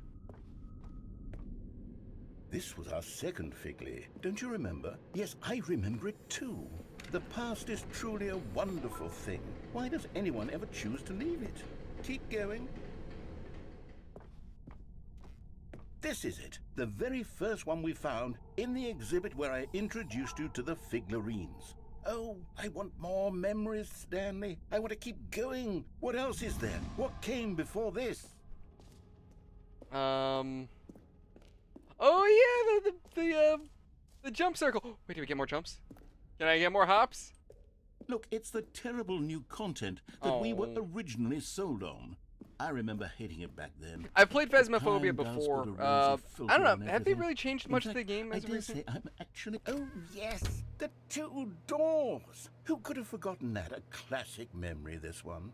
This was our second Figley. Don't you remember? Yes, I remember it too. The past is truly a wonderful thing. Why does anyone ever choose to leave it? Keep going. This is it, the very first one we found in the exhibit where I introduced you to the figurines. Oh, I want more memories, Stanley. I want to keep going. What else is there? What came before this? Oh yeah, the jump circle. Wait, do we get more jumps? Can I get more hops? Look, it's the terrible new content that we were originally sold on. I remember hating it back then. I've played Phasmophobia Time does before. put a rose I of filter don't know. on Have they everything. really changed In much fact, of the game I as of dare recent? say I'm actually... Oh, yes! The two doors! Who could have forgotten that? A classic memory, this one.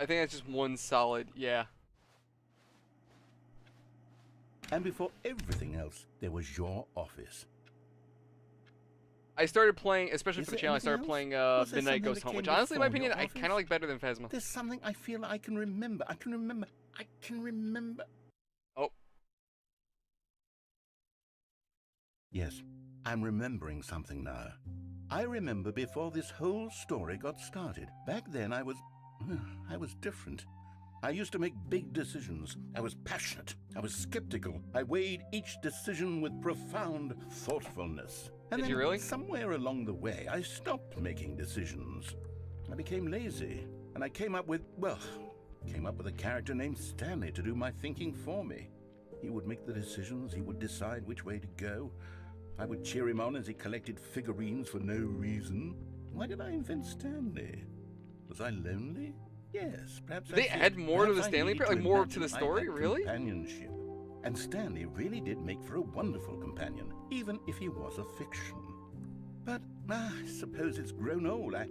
I think that's just one solid, yeah. And before everything else, there was your office. I started playing, especially Is for the there channel, I anything started else? playing Was there Midnight something Goes that Home, came which honestly, in my before your opinion, I kind of office? like better than Phasma. There's something I feel I can remember. I can remember. Oh. Yes, I'm remembering something now. I remember before this whole story got started. Back then I was different. I used to make big decisions. I was passionate. I was skeptical. I weighed each decision with profound thoughtfulness. And Did then you really? somewhere along the way, I stopped making decisions. I became lazy, and I came up with a character named Stanley to do my thinking for me. He would make the decisions. He would decide which way to go. I would cheer him on as he collected figurines for no reason. Why did I invent Stanley? Was I lonely? Yes, perhaps Did they add more to the Stanley part? Like more to the story? Really? Companionship. And Stanley really did make for a wonderful companion, even if he was a fiction. But I suppose it's grown old. I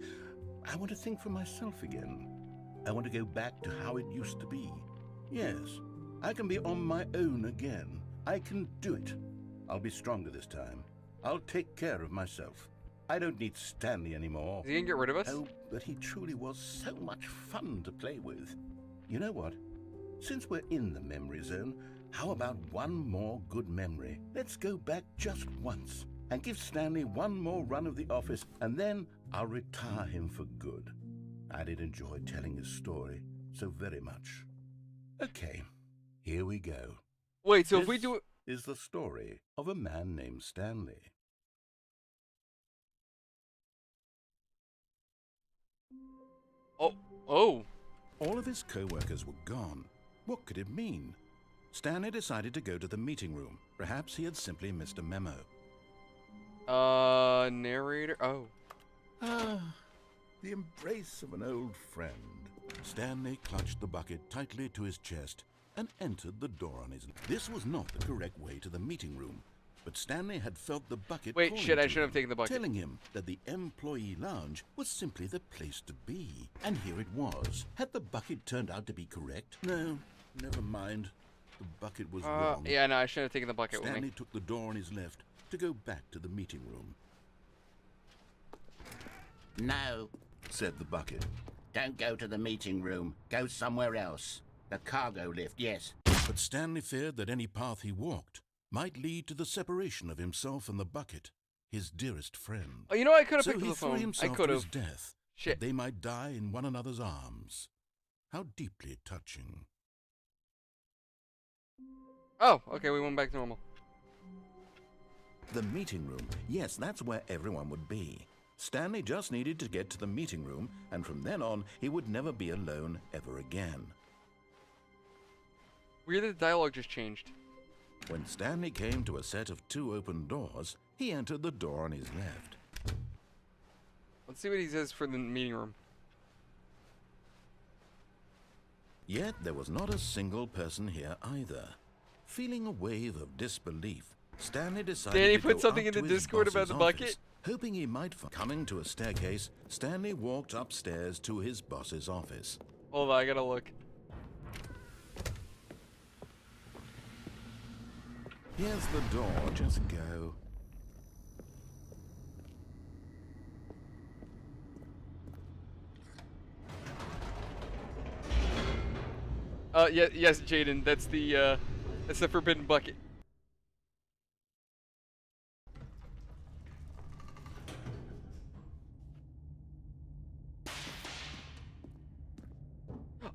want to think for myself again. I want to go back to how it used to be. Yes, I can be on my own again. I can do it. I'll be stronger this time. I'll take care of myself. I don't need Stanley anymore. Is he gonna get rid of us? Oh, but he truly was so much fun to play with. You know what? Since we're in the memory zone, how about one more good memory? Let's go back just once and give Stanley one more run of the office, and then I'll retire him for good. I did enjoy telling his story so very much. Okay, here we go. Wait, so This if we do it... is the story of a man named Stanley. Oh. All of his co-workers were gone. What could it mean? Stanley decided to go to the meeting room. Perhaps he had simply missed a memo. Narrator? Oh. Ah, the embrace of an old friend. Stanley clutched the bucket tightly to his chest and entered the door on his... This was not the correct way to the meeting room, but Stanley had felt the bucket Wait, calling shit, I to should have him, taken the bucket. telling him that the employee lounge was simply the place to be. And here it was. Had the bucket turned out to be correct? No, never mind. The bucket was wrong. Yeah, no, I should have taken the bucket with me. Stanley took the door on his left to go back to the meeting room. No, Said the bucket. don't go to the meeting room. Go somewhere else. The cargo lift, yes. But Stanley feared that any path he walked might lead to the separation of himself and the bucket, his dearest friend. Oh, you know, I could have So picked he up the threw phone. I himself could to his have. death, Shit. that they might die in one another's arms. How deeply touching. Oh, okay, we went back to normal. The meeting room. Yes, that's where everyone would be. Stanley just needed to get to the meeting room, and from then on, he would never be alone ever again. Weird that the dialogue just changed. When Stanley came to a set of 2 open doors, he entered the door on his left. Let's see what he says for the meeting room. Yet there was not a single person here either. Feeling a wave of disbelief, Stanley decided Danny to put go something up in the to his Discord about boss's the bucket? office, hoping he might find... Coming to a staircase, Stanley walked upstairs to his boss's office. Hold on, I gotta look. Here's the door, just go. Yes, Jaden, that's the forbidden bucket.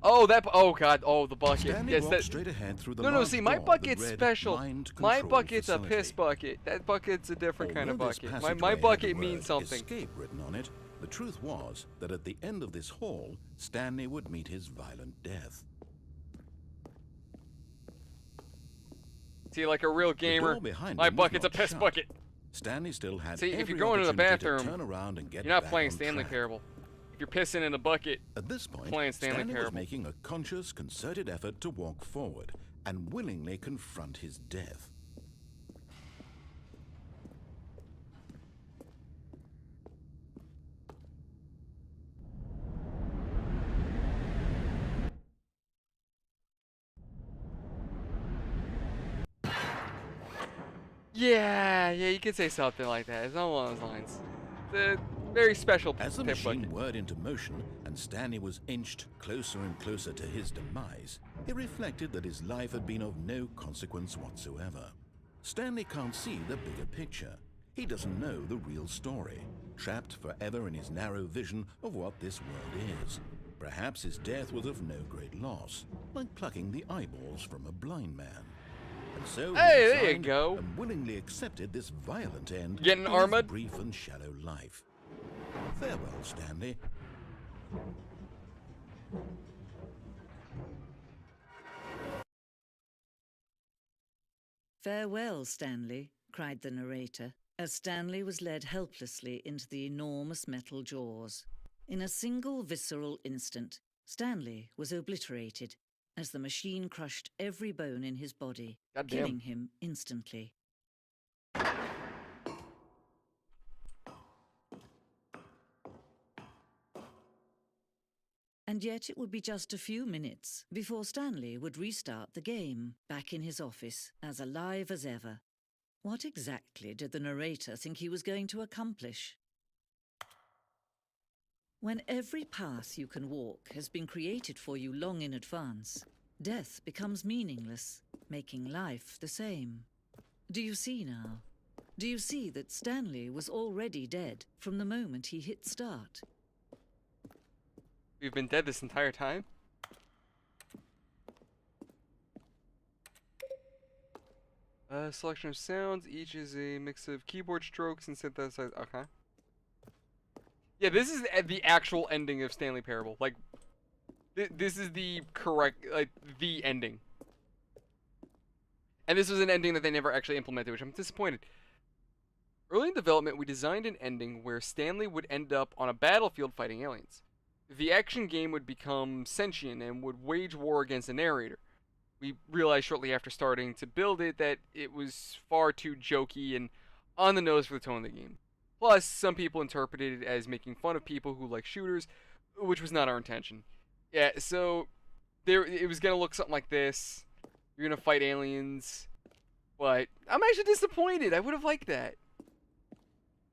Oh, oh god, oh, the bucket. Stanley Yes, walked that... straight ahead through the No, large see, my door that bucket's read special. Mind My Control bucket's a Facility. piss bucket. That bucket's a different kind of Although this bucket. passageway My had bucket the means word something. Escape written on it. The truth was that at the end of this hall, Stanley would meet his violent death. See, like a real door gamer, behind my him was bucket's a not piss shut. bucket. Stanley still had See, if every you're going to the opportunity bathroom, turn around and get You're not back playing on Stanley track. Parable. If you're pissing in a bucket, At this point, playing Stanley was Parable. making a conscious, concerted effort to walk forward and willingly confront his death. Yeah, you could say something like that. It's not one of those lines. It's a very special As the type book. machine whirred into motion and Stanley was inched closer and closer to his demise, he reflected that his life had been of no consequence whatsoever. Stanley can't see the bigger picture. He doesn't know the real story, trapped forever in his narrow vision of what this world is. Perhaps his death was of no great loss, like plucking the eyeballs from a blind man. And so he Hey, there you resigned go. and willingly accepted this violent end Getting to armored? his brief and shallow life. Farewell, Stanley. Farewell, Stanley, cried the narrator, as Stanley was led helplessly into the enormous metal jaws. In a single visceral instant, Stanley was obliterated as the machine crushed every bone in his body, Goddamn. killing him instantly. And yet it would be just a few minutes before Stanley would restart the game, back in his office, as alive as ever. What exactly did the narrator think he was going to accomplish? When every path you can walk has been created for you long in advance, death becomes meaningless, making life the same. Do you see now? Do you see that Stanley was already dead from the moment he hit start? We've been dead this entire time? Selection of sounds. Each is a mix of keyboard strokes and synthesized. Okay. Yeah, this is the actual ending of Stanley Parable. Like, this is the correct, like, the ending. And this was an ending that they never actually implemented, which I'm disappointed. Early in development, we designed an ending where Stanley would end up on a battlefield fighting aliens. The action game would become sentient and would wage war against the narrator. We realized shortly after starting to build it that it was far too jokey and on the nose for the tone of the game. Plus, some people interpreted it as making fun of people who like shooters, which was not our intention. Yeah, so it was gonna look something like this. You're gonna fight aliens, but I'm actually disappointed. I would have liked that.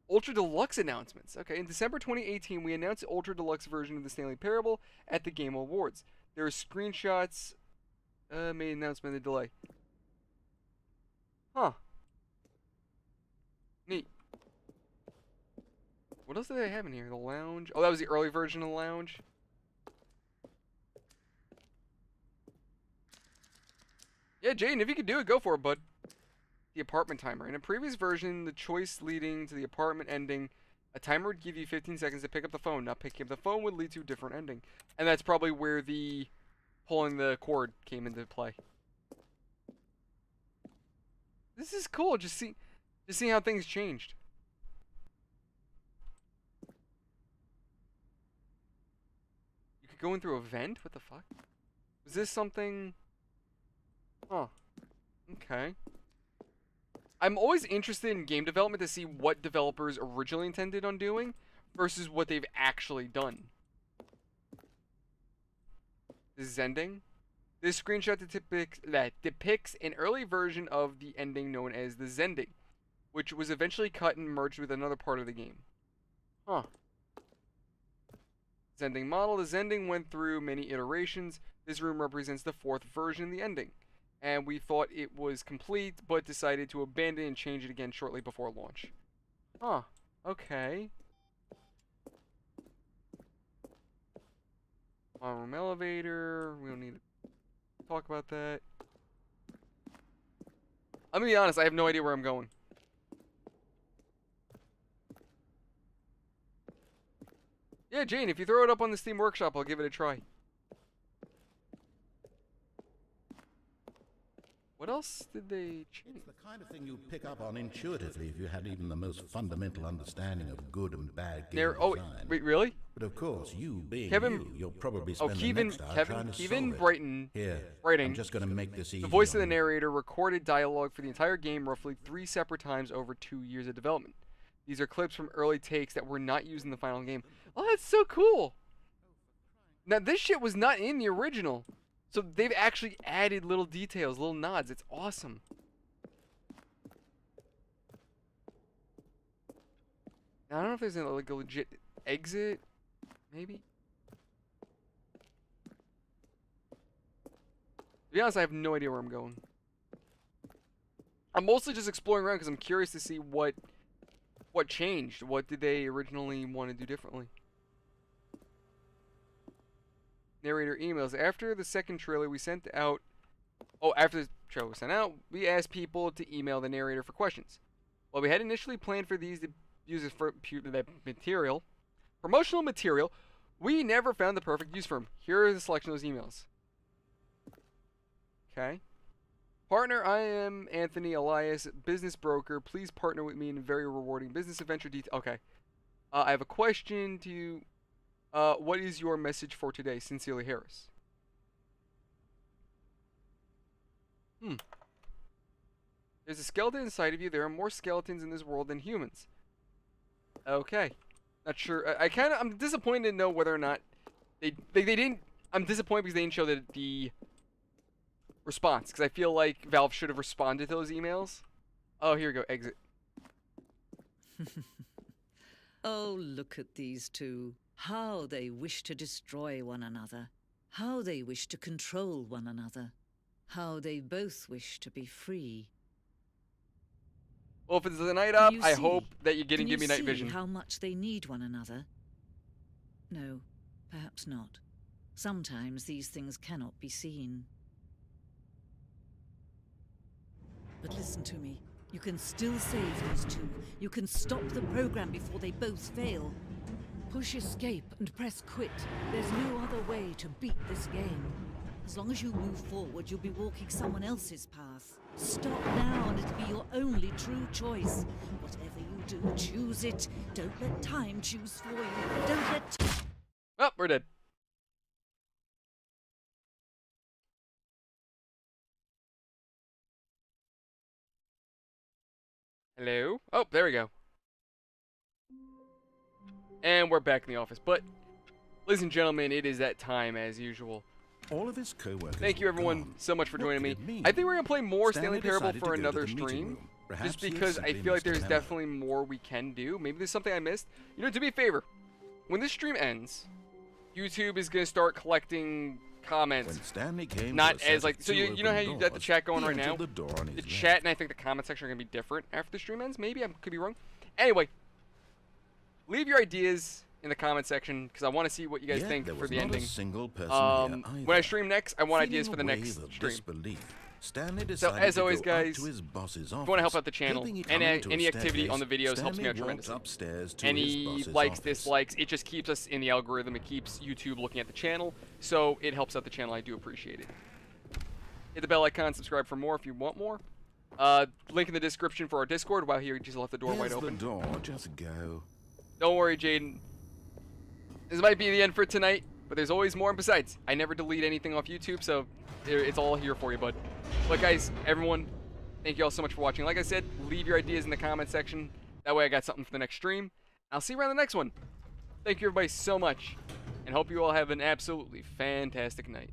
Ultra Deluxe announcements. Okay, in December 2018, we announced the Ultra Deluxe version of the Stanley Parable at the Game Awards. There are screenshots. Made announcement of delay. Huh. Neat. What else do they have in here? The lounge. Oh, that was the early version of the lounge. Yeah, Jaden, if you could do it, go for it, bud. The apartment timer. In a previous version, the choice leading to the apartment ending, a timer would give you 15 seconds to pick up the phone. Not picking up the phone would lead to a different ending. And that's probably where the pulling the cord came into play. This is cool. Just see how things changed. You could go in through a vent? What the fuck? Was this something? Huh. Okay. I'm always interested in game development to see what developers originally intended on doing versus what they've actually done. This is ending. This screenshot depicts an early version of the ending known as the Zending, which was eventually cut and merged with another part of the game. Huh. Zending model. The Zending went through many iterations. This room represents the fourth version of the ending, and we thought it was complete, but decided to abandon and change it again shortly before launch. Huh. Okay. Room elevator. We don't need to talk about that. I'm gonna be honest, I have no idea where I'm going. Yeah, Jane, if you throw it up on the Steam Workshop, I'll give it a try. What else did they change? It's the kind of thing you'd pick up on intuitively if you had even the most fundamental understanding of good and bad game Oh, design. wait, really? But of course, you being Kevin, you'll probably spend the Kevin, next hour trying to Kevin solve Brighton, it. Here, writing. I'm just going to make this easy. The voice of on the you. narrator recorded dialogue for the entire game roughly 3 separate times over 2 years of development. These are clips from early takes that were not used in the final game. Oh, that's so cool! Now, this shit was not in the original. So they've actually added little details, little nods. It's awesome. I don't know if there's like a legit exit, maybe. To be honest, I have no idea where I'm going. I'm mostly just exploring around because I'm curious to see what changed. What did they originally want to do differently? Narrator emails. After the second trailer, we sent out... Oh, after the trailer was sent out, we asked people to email the narrator for questions. While we had initially planned for these to use as for promotional material, we never found the perfect use for them. Here are the selection of those emails. Okay. Partner, I am Anthony Elias, business broker. Please partner with me in a very rewarding business adventure. Okay. I have a question to you. What is your message for today? Sincerely, Harris. There's a skeleton inside of you. There are more skeletons in this world than humans. Okay. Not sure. I'm disappointed to know whether or not they didn't. I'm disappointed because they didn't show the response, because I feel like Valve should have responded to those emails. Oh, here we go. Exit. Oh, look at these two. How they wish to destroy one another. How they wish to control one another. How they both wish to be free. Well, if it's the night up, I hope that you give me night vision. How much they need one another? No, perhaps not. Sometimes these things cannot be seen. But listen to me. You can still save these two. You can stop the program before they both fail. Push escape and press quit. There's no other way to beat this game. As long as you move forward, you'll be walking someone else's path. Stop now and it'll be your only true choice. Whatever you do, choose it. Don't let time choose for you. Don't let... Oh, we're dead. Hello? Oh, there we go. And we're back in the office. But, ladies and gentlemen, it is that time as usual. All of his co-workers. Thank you everyone so much for joining me. I think we're going to play more Stanley Parable for another stream. Just because I feel like there's definitely more we can do. Maybe there's something I missed. You know, do me a favor. When this stream ends, YouTube is going to start collecting comments. When Stanley came not as like, so you know how you got the chat going right now? The chat and I think the comment section are going to be different after the stream ends. Maybe I could be wrong. Anyway, leave your ideas in the comment section because I want to see what you guys think for the ending. When I stream next, I want ideas for the next stream. So as always, guys, if you want to help out the channel, and any activity on the videos helps me out tremendously. Any likes, dislikes, it just keeps us in the algorithm. It keeps YouTube looking at the channel, so it helps out the channel. I do appreciate it. Hit the bell icon, subscribe for more if you want more. Link in the description for our Discord. Wow, here just left the door wide open. The door, just go. Don't worry, Jaden. This might be the end for tonight, but there's always more. And besides, I never delete anything off YouTube, so it's all here for you, bud. But guys, everyone, thank you all so much for watching. Like I said, leave your ideas in the comment section. That way I got something for the next stream. I'll see you around the next one. Thank you everybody so much, and hope you all have an absolutely fantastic night.